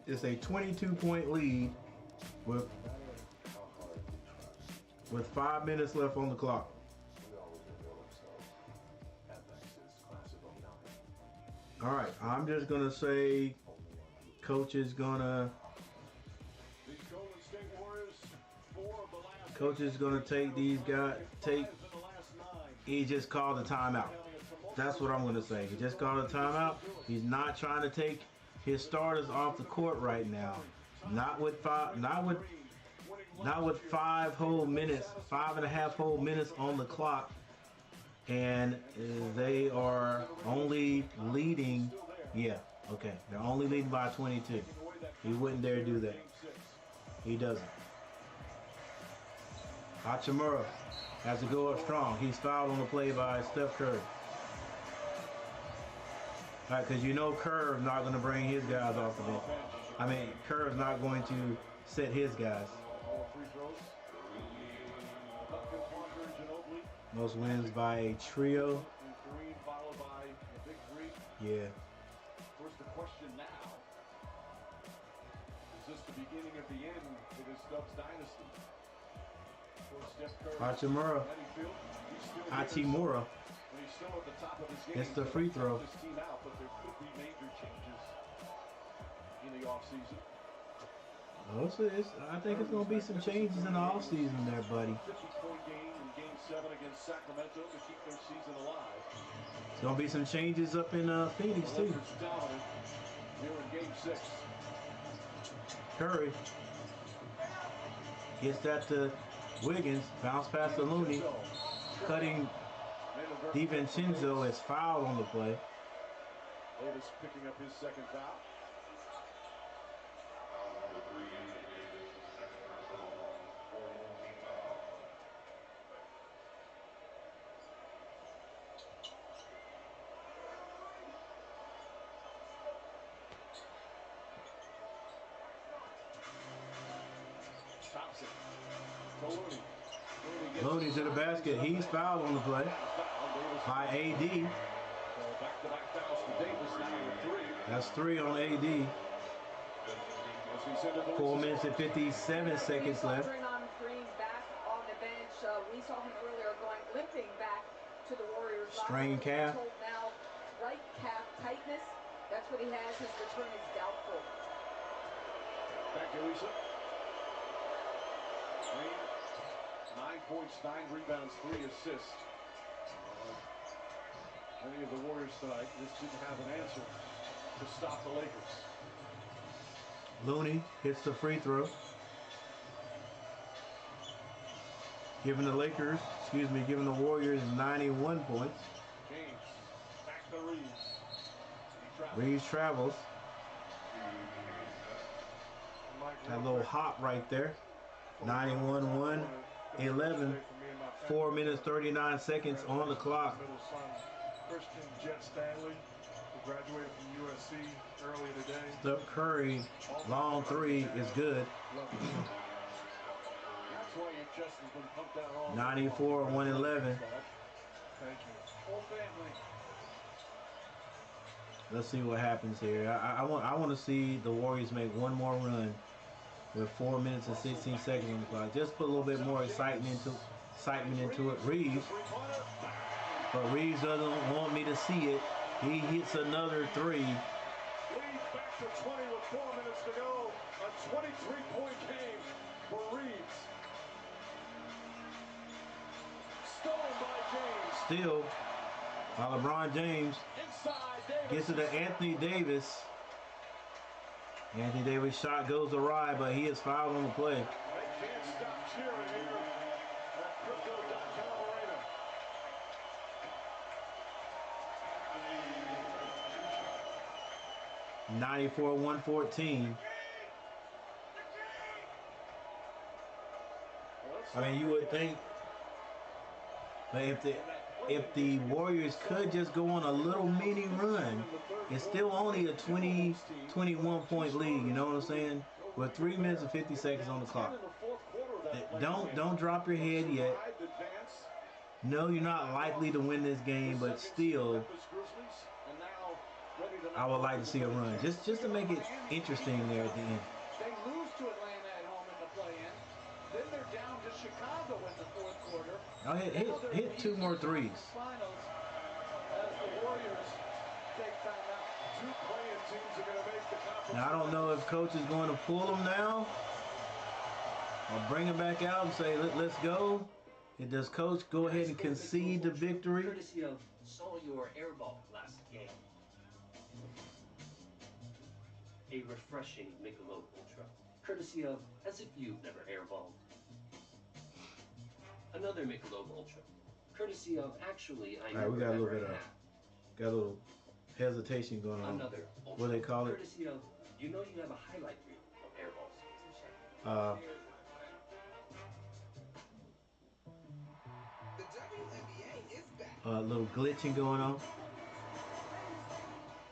It's a 22-point lead with 5 minutes left on the clock. All right, I'm just gonna say, coach is gonna take these guys. He just called a timeout. That's what I'm gonna say. He just called a timeout. He's not trying to take his starters off the court right now. Not with 5 whole minutes, 5.5 whole minutes on the clock. And they are only leading, yeah, okay. They're only leading by 22. He wouldn't dare do that. He doesn't. Hachimura has to go up strong. He's fouled on the play by Steph Curry. All right, because you know Curry's not going to bring his guys off the bench. I mean, Curry's not going to set his guys. Most wins by a trio. Yeah. Of course, the question now is this the beginning of the end for this Dubs dynasty? Hachimura. It's the free throw. This team out, but there could be major changes in the offseason. I think it's going to be some changes in the offseason there, buddy. 50-point game in Game 7 against Sacramento to keep their season alive. There's going to be some changes up in Phoenix, too. Here in Game 6. Curry gets that to Wiggins. Bounce past to Looney. Cutting DiVincenzo is fouled on the play. Davis picking up his second foul. Stops it. To Looney. Looney to the basket. He's fouled on the play by AD. Back-to-back fouls for Davis now with 3. That's 3 on AD. 4 minutes and 57 seconds left. Draymond Green back on the bench. We saw him earlier going limping back to the Warriors. Strained calf. Now, right calf tightness. That's what he has. His return is doubtful. Back to Lisa. Green, 9 points, 9 rebounds, 3 assists. Many of the Warriors tonight just didn't have an answer to stop the Lakers. Looney hits the free throw. Giving the Warriors 91 points. James, back to Reeves. Reeves travels. That little hop right there. 91-1-11. 4 minutes 39 seconds on the clock. Christian Jet Stanley, who graduated from USC earlier today. Steph Curry, long 3 is good. That's why your chest has been pumped out all 94-111. Thank you. Whole family. Let's see what happens here. I want to see the Warriors make one more run with 4 minutes and 16 seconds on the clock. Just put a little bit more excitement into it. Reeves. But Reeves doesn't want me to see it. He hits another 3. Lead back to 20 with 4 minutes to go. A 23-point game for Reeves. Stolen by James. Still, LeBron James gets it to Anthony Davis. Anthony Davis' shot goes awry, but he is fouled on the play. They can't stop cheering here at Crypto.com Arena. 94-114. I mean, you would think, but if the Warriors could just go on a little mini run, it's still only a 21 point lead. You know what I'm saying? With 3 minutes and 50 seconds on the clock. Don't drop your head yet. No, you're not likely to win this game, but still, I would like to see a run, just to make it interesting there at the end. They lose to Atlanta at home in the play-in. Then they're down to Chicago in the fourth quarter. I'll hit 2 more threes. Finals as the Warriors take time out. 2 play-in teams are going to make the conference. Now, I don't know if coach is going to pull them now or bring them back out and say, let's go. And does coach go ahead and concede the victory? Courtesy of saw your airball last game. A refreshing Michelob Ultra. Courtesy of as if you've never airballed. Another Michelob Ultra. Courtesy of actually I All right, we got a little bit never of have. got a little hesitation going on. Another Ultra. What do they call it? Courtesy of you know you have a highlight reel of airballs. A little glitching going on.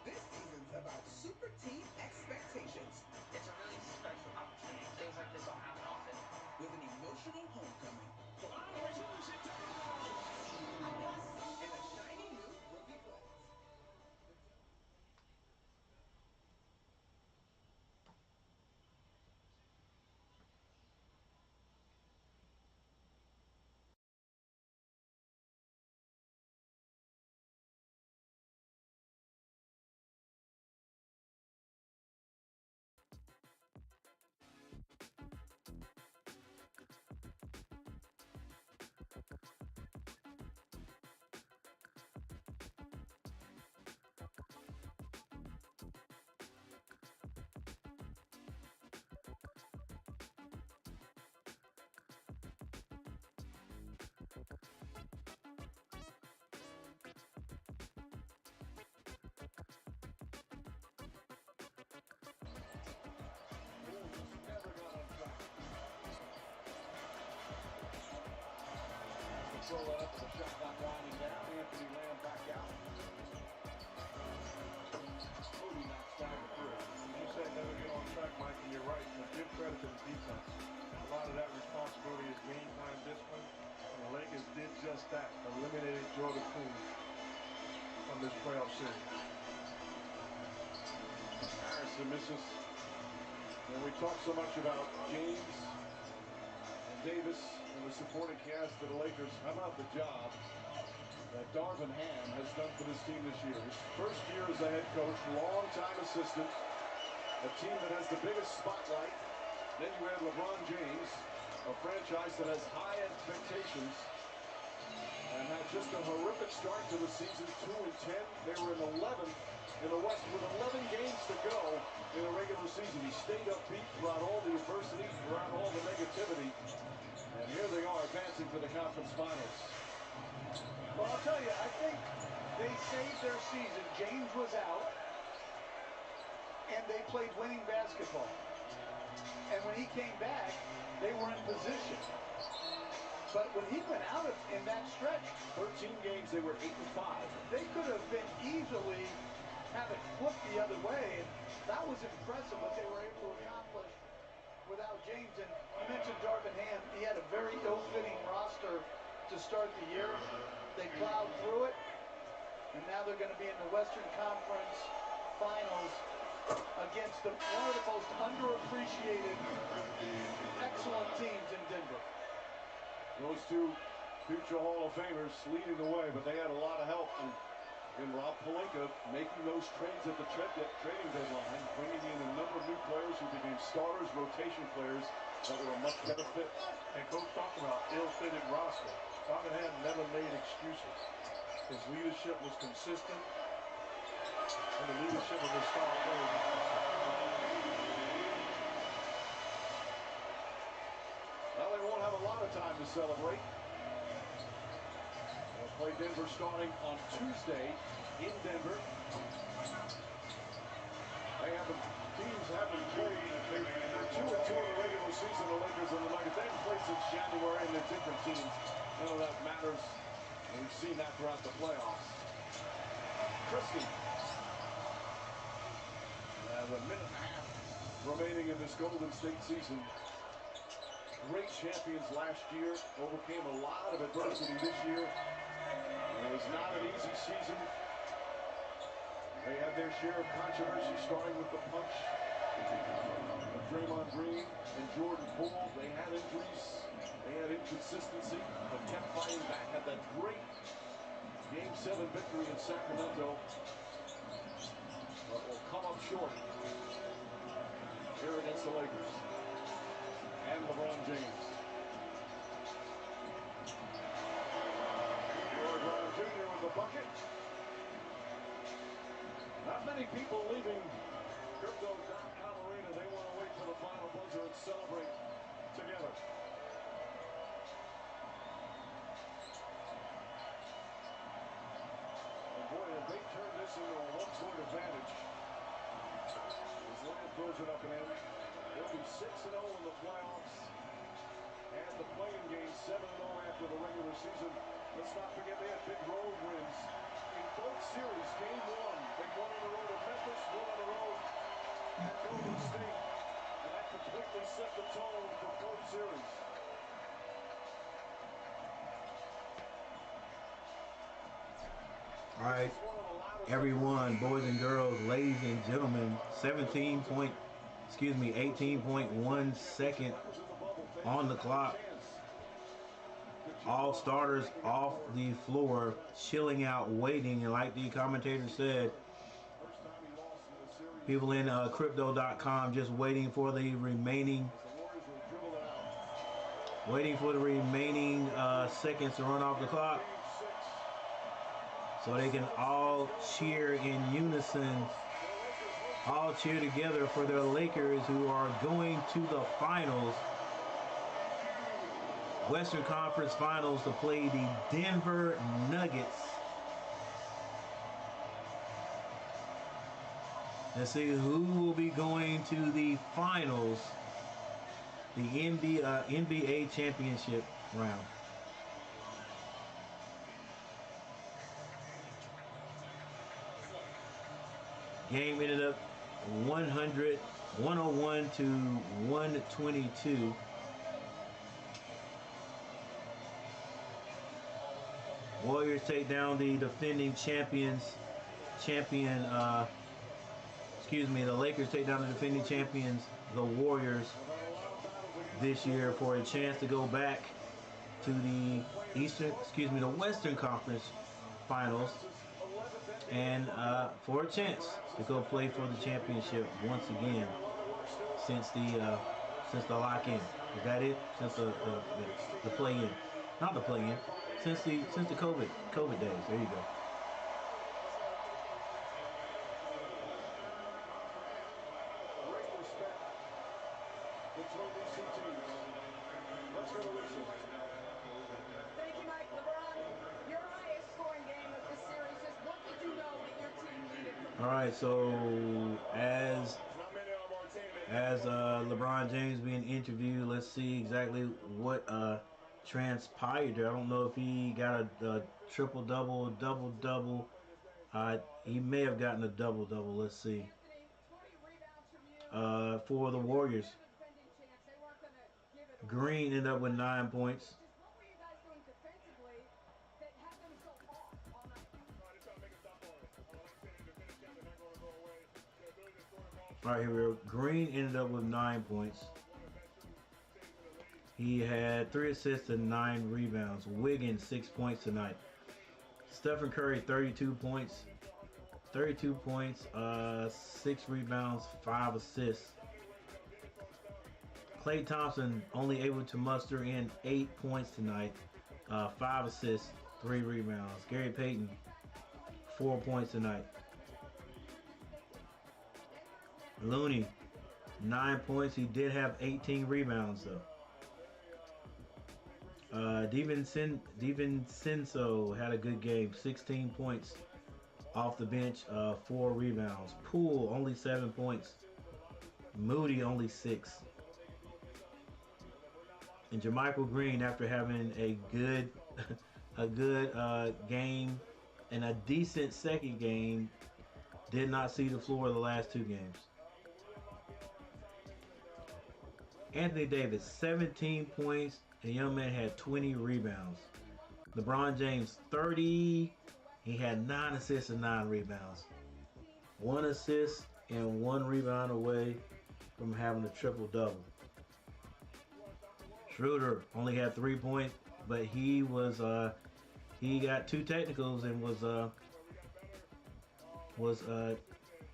This season's about super team expectations. It's a really special opportunity. Things like this don't happen often. With an emotional homecoming. And a shiny new rookie class. Throw that up to the shot clock winding down. Anthony Lamb back out. Cody knocks down the 3. You said never get on track, Mike, and you're right. But give credit to the defense. lot of that responsibility is game time discipline. And the Lakers did just that, eliminated Jordan Poole from this playoff series. Harrison misses. And we talk so much about James and Davis and the supporting cast of the Lakers. How about the job that Darvin Ham has done for this team this year? His first year as a head coach, long-time assistant, a team that has the biggest spotlight. Then you have LeBron James, a franchise that has high expectations and had just a horrific start to the season, 2-10. They were in 11th in the West with 11 games to go in the regular season. He stayed upbeat throughout all the adversity, throughout all the negativity. And here they are advancing to the conference finals. Well, I'll tell you, I think they saved their season. James was out, and they played winning basketball. And when he came back, they were in position. But when he went out in that stretch, 13 games, they were 8-5. They could have been easily have it flipped the other way. And that was impressive what they were able to accomplish without James. And you mentioned Darvin Ham. He had a very ill-fitting roster to start the year. They plowed through it, and now they're going to be in the Western Conference Finals against one of the most underappreciated, excellent teams in Denver. Those two future Hall of Famers leading the way, but they had a lot of help in Rob Pelinka making those trades at the trading deadline, bringing in a number of new players who became starters, rotation players that were a much better fit. And Coach talked about ill-fitted roster. Darvin Ham never made excuses. His leadership was consistent, and the leadership of his star players. Well, they won't have a lot of time to celebrate. They'll play Denver starting on Tuesday in Denver. Teams haven't played. They're 2-2 in the regular season, the Lakers and the Nuggets. They haven't played since January, and they're different teams. None of that matters. And we've seen that throughout the playoffs. Christie. A minute and a half remaining in this Golden State season. Great champions last year, overcame a lot of adversity this year. It was not an easy season. They had their share of controversy, starting with the punch of Draymond Green and Jordan Poole. They had injuries, they had inconsistency, but kept fighting back. Had that great Game 7 victory in Sacramento, but will come up short here against the Lakers and LeBron James. LeBron Jr. with the bucket. Not many people leaving Crypto.com Arena. They want to wait for the final buzzer and celebrate together. And boy, if they turn this into a one-point advantage, Lamb throws it up and in. They'll be 6-0 in the playoffs. And the play-in game 7-0 after the regular season. Let's not forget they had big road wins in both series. Game 1, they won on the road at Memphis, won on the road at Golden State. And that completely set the tone for both series. All right, everyone, boys and girls, ladies and gentlemen, 18.1 second on the clock. All starters off the floor, chilling out, waiting, and like the commentator said, people in Crypto.com just waiting for the remaining seconds to run off the clock, so they can all cheer in unison, all cheer together for their Lakers, who are going to the finals, Western Conference Finals, to play the Denver Nuggets. Let's see who will be going to the finals, the NBA championship round. Game ended up 101 to 122. Warriors take down the defending champions. The Lakers take down the defending champions, the Warriors, this year for a chance to go back to the Western Conference Finals, and for a chance to go play for the championship once again since the lock-in. Is that it? Since the play-in, not the play-in. Since the COVID days. There you go. Thank you, Mike. LeBron, your highest scoring game of the series. Just what did you know that your team needed from? All right, so as LeBron James being interviewed, let's see exactly what transpired there. I don't know if he got a triple-double, double-double. He may have gotten a double-double. Let's see. For the Warriors, Green ended up with 9 points. All right, here we go. Green ended up with 9 points. He had 3 assists and 9 rebounds. Wiggins, 6 points tonight. Steph Curry, 32 points. 32 points, 6 rebounds, 5 assists. Klay Thompson only able to muster in 8 points tonight. 5 assists, 3 rebounds. Gary Payton, 4 points tonight. Looney, 9 points. He did have 18 rebounds though. DiVincenzo had a good game, 16 points off the bench, 4 rebounds. Poole only 7 points. Moody only 6. And JaMychal Green, after having a good game and a decent second game, did not see the floor the last 2 games. Anthony Davis, 17 points. The young man had 20 rebounds. LeBron James, 30. He had 9 assists and 9 rebounds. 1 assist and 1 rebound away from having a triple-double. Schroeder only had 3 points, but he got 2 technicals and was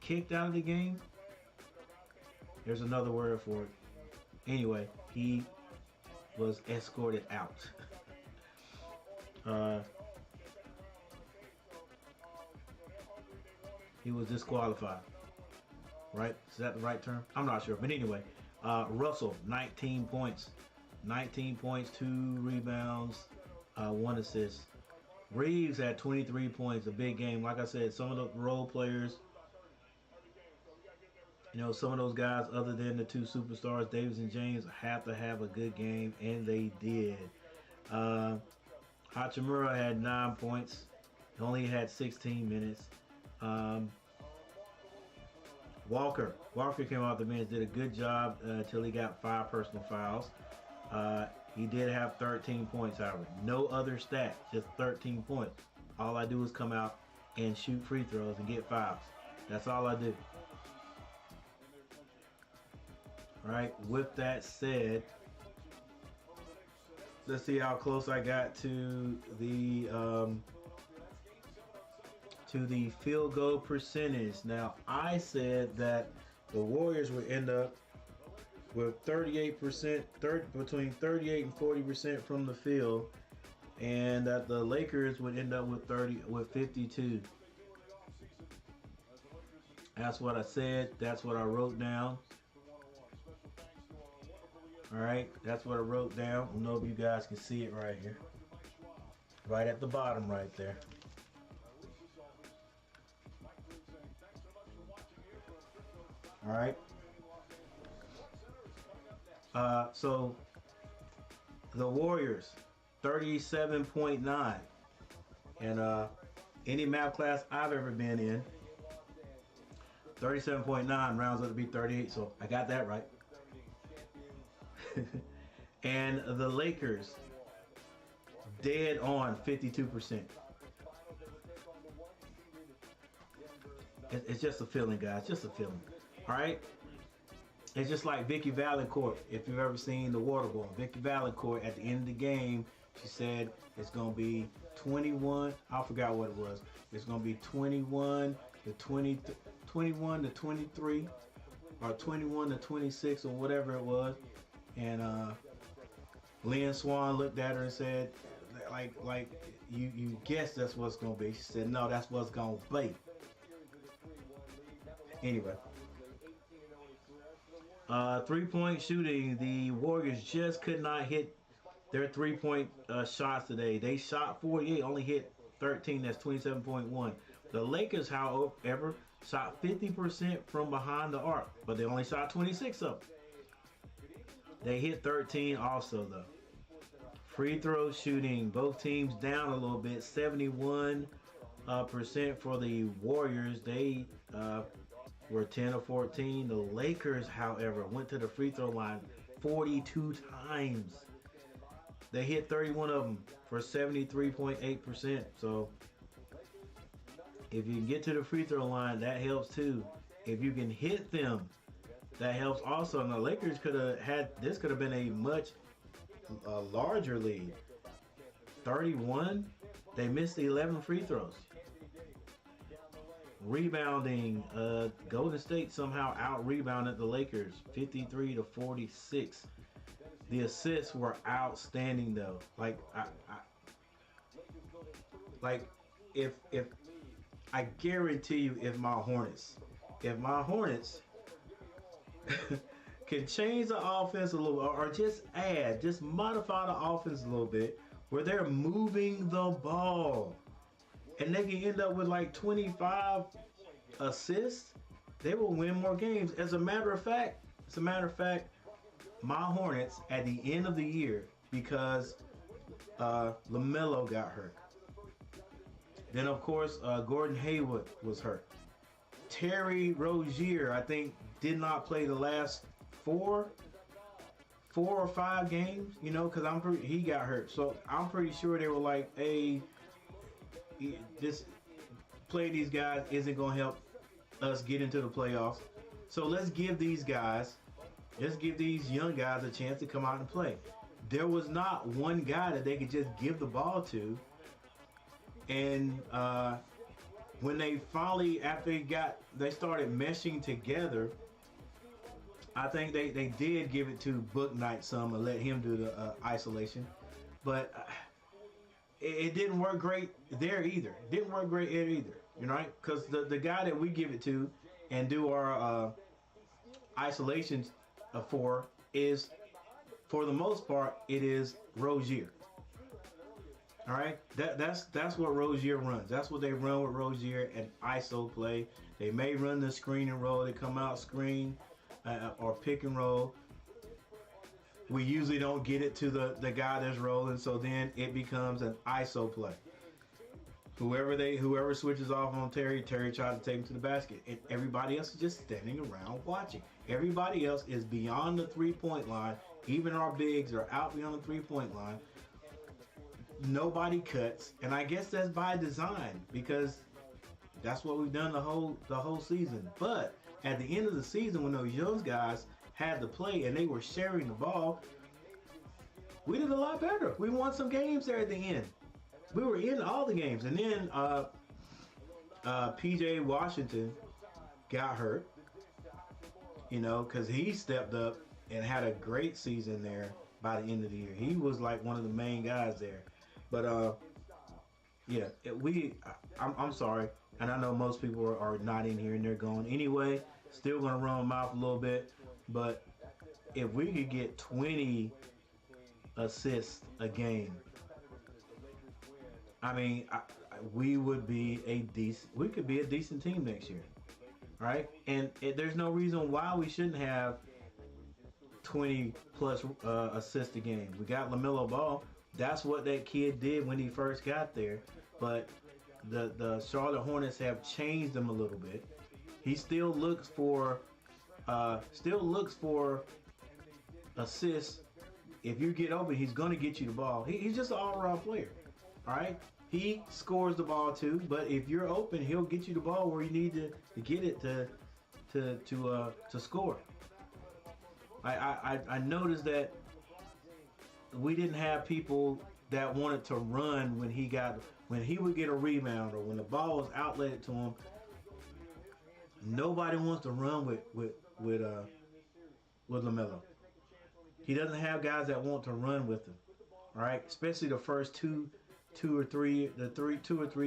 kicked out of the game. There's another word for it. Anyway, he was escorted out. He was disqualified. Right? Is that the right term? I'm not sure. But anyway, Russell, 19 points. 19 points, 2 rebounds, 1 assist. Reeves had 23 points, a big game. Like I said, some of the role players, some of those guys, other than the 2 superstars, Davis and James, have to have a good game, and they did. Hachimura had 9 points. He only had 16 minutes. Walker came off the bench, did a good job until he got 5 personal fouls. He did have 13 points, however. No other stats, just 13 points. All I do is come out and shoot free throws and get fouls. That's all I do. All right, with that said, let's see how close I got to the field goal percentage. Now, I said that the Warriors would end up with 38%, between 38 and 40% from the field, and that the Lakers would end up with 52. That's what I said. That's what I wrote down. All right, that's what I wrote down. I don't know if you guys can see it right here, right at the bottom, right there. All right. So the Warriors, 37.9, and any math class I've ever been in, 37.9 rounds up to be 38. So I got that right. And the Lakers, dead on 52%. It's just a feeling, guys. Just a feeling. All right. It's just like Vicky Valancourt. If you've ever seen The Waterball, Vicky Valancourt at the end of the game, she said it's gonna be 21. I forgot what it was. It's gonna be 21 to 20, 21 to 23, or 21 to 26, or whatever it was. And Lynn Swan looked at her and said, like you guessed that's what's gonna be. She said, no, that's what's gonna be. Anyway, 3-point shooting. The Warriors just could not hit their 3-point shots today. They shot 48, only hit 13. That's 27.1. The Lakers, however, shot 50% from behind the arc, but they only shot 26 of them. They hit 13 also, though. Free throw shooting, both teams down a little bit. 71% for the Warriors. They were 10 of 14. The Lakers, however, went to the free throw line 42 times. They hit 31 of them for 73.8%. So if you can get to the free throw line, that helps too. If you can hit them, that helps also. And the Lakers could have had, this could have been a much larger lead. 31. They missed 11 free throws. Rebounding, Golden State somehow out-rebounded the Lakers 53 to 46. The assists were outstanding though. If I guarantee you, if my Hornets can change the offense a little, or just modify the offense a little bit, where they're moving the ball, and they can end up with like 25 assists, they will win more games. As a matter of fact, my Hornets at the end of the year, because LaMelo got hurt. Then of course Gordon Hayward was hurt. Terry Rozier, I think, did not play the last four or five games, you know, because he got hurt. So I'm pretty sure they were like, hey, this play these guys isn't going to help us get into the playoffs. So let's give these young guys a chance to come out and play. There was not one guy that they could just give the ball to. And when they finally, after they started meshing together, I think they did give it to Bouknight some and let him do the isolation. But it didn't work great there either. You know, right? Because the guy that we give it to and do our isolations for is, for the most part, it is Rozier. All right, that's what Rozier runs. That's what they run with Rozier and ISO play. They may run the screen and roll. They come out screen or pick and roll. We usually don't get it to the guy that's rolling, so then it becomes an ISO play. Whoever switches off on Terry tries to take him to the basket, and everybody else is just standing around watching. Everybody else is beyond the 3-point line. Even our bigs are out beyond the 3-point line. Nobody cuts, and I guess that's by design, because that's what we've done the whole season. But at the end of the season, when those young guys had to play and they were sharing the ball, we did a lot better. We won some games there at the end. We were in all the games, and then PJ Washington got hurt, you know, because he stepped up and had a great season there by the end of the year. He was like one of the main guys there. But yeah, I'm sorry, and I know most people are not in here and they're going anyway. Still gonna run my mouth a little bit, but if we could get 20 assists a game, I mean, we could be a decent team next year, right? And there's no reason why we shouldn't have 20 plus assists a game. We got LaMelo Ball. That's what that kid did when he first got there. But the Charlotte Hornets have changed him a little bit. He still looks for assists if you get open, he's going to get you the ball. He's just an all-around player. All right? He scores the ball too, but if you're open, he'll get you the ball where you need to get it to score. I noticed that we didn't have people that wanted to run when he would get a rebound or when the ball was outletted to him. Nobody wants to run with LaMelo. He doesn't have guys that want to run with him. All right, especially the first two or three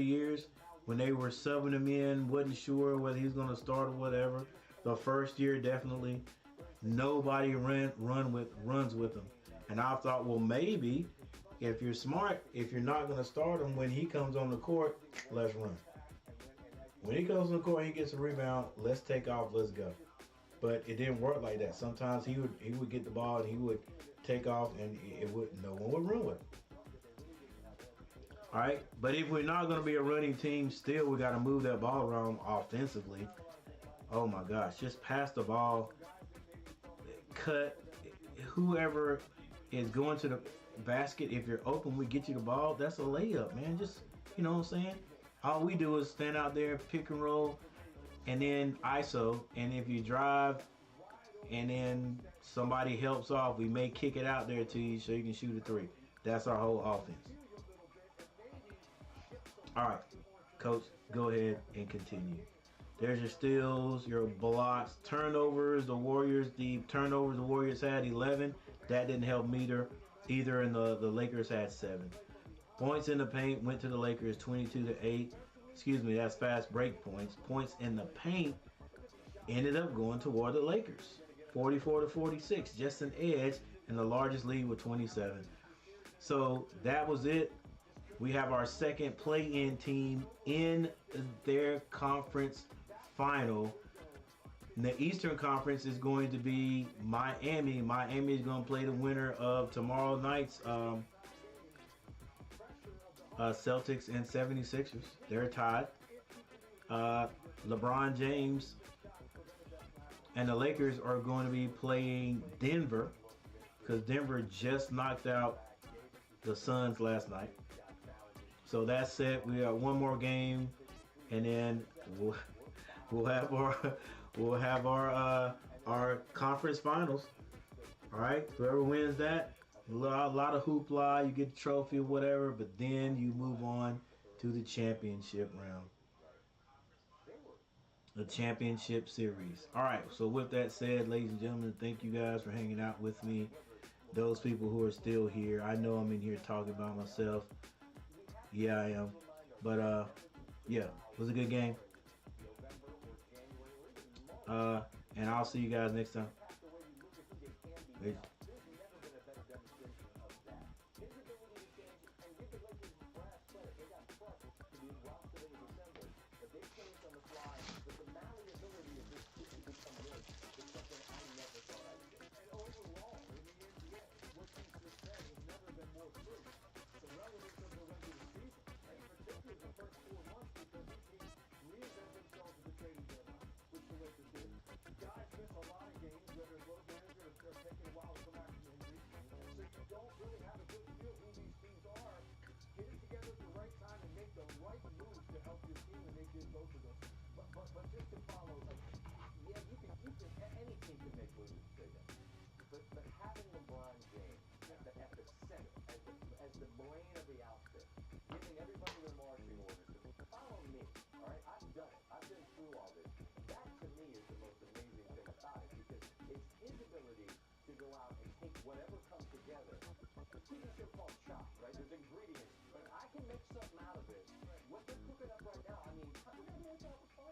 years when they were subbing him in, wasn't sure whether he's going to start or whatever. The first year, definitely, nobody runs with him. And I thought, well, maybe if you're smart, if you're not going to start him when he comes on the court, let's run. When he comes on the court, he gets a rebound. Let's take off. Let's go. But it didn't work like that. Sometimes he would get the ball and he would take off, and no one would run with him. All right, but if we're not going to be a running team, still we got to move that ball around offensively. Oh my gosh, just pass the ball, cut. Whoever is going to the basket, if you're open, we get you the ball. That's a layup, man. Just, you know what I'm saying? All we do is stand out there, pick and roll, and then ISO. And if you drive and then somebody helps off, we may kick it out there to you so you can shoot a three. That's our whole offense. All right, Coach, go ahead and continue. There's your steals, your blocks, turnovers. The Warriors had 11. That didn't help either, and the Lakers had 7. Points in the paint went to the Lakers 22-8. Excuse me, that's fast break points. Points in the paint ended up going toward the Lakers, 44-46, just an edge, and the largest lead with 27. So that was it. We have our second play-in team in their conference final. And the Eastern Conference is going to be Miami. Miami is going to play the winner of tomorrow night's Celtics and 76ers. They're tied. LeBron James and the Lakers are going to be playing Denver because Denver just knocked out the Suns last night. So that's it. We got one more game, and then we'll have our conference finals. All right, whoever wins that, a lot of hoopla. You get the trophy or whatever, but then you move on to the championship round, the championship series. All right. So with that said, ladies and gentlemen, thank you guys for hanging out with me. Those people who are still here, I know I'm in here talking about myself. Yeah, I am. But, yeah, it was a good game. And I'll see you guys next time. Peace. But having LeBron James at the center, as the brain of the outfit, giving everybody their marching orders, follow me, all right? I've done it. I've been through all this. That, to me, is the most amazing thing about it, because it's his ability to go out and take whatever comes together. The TV show called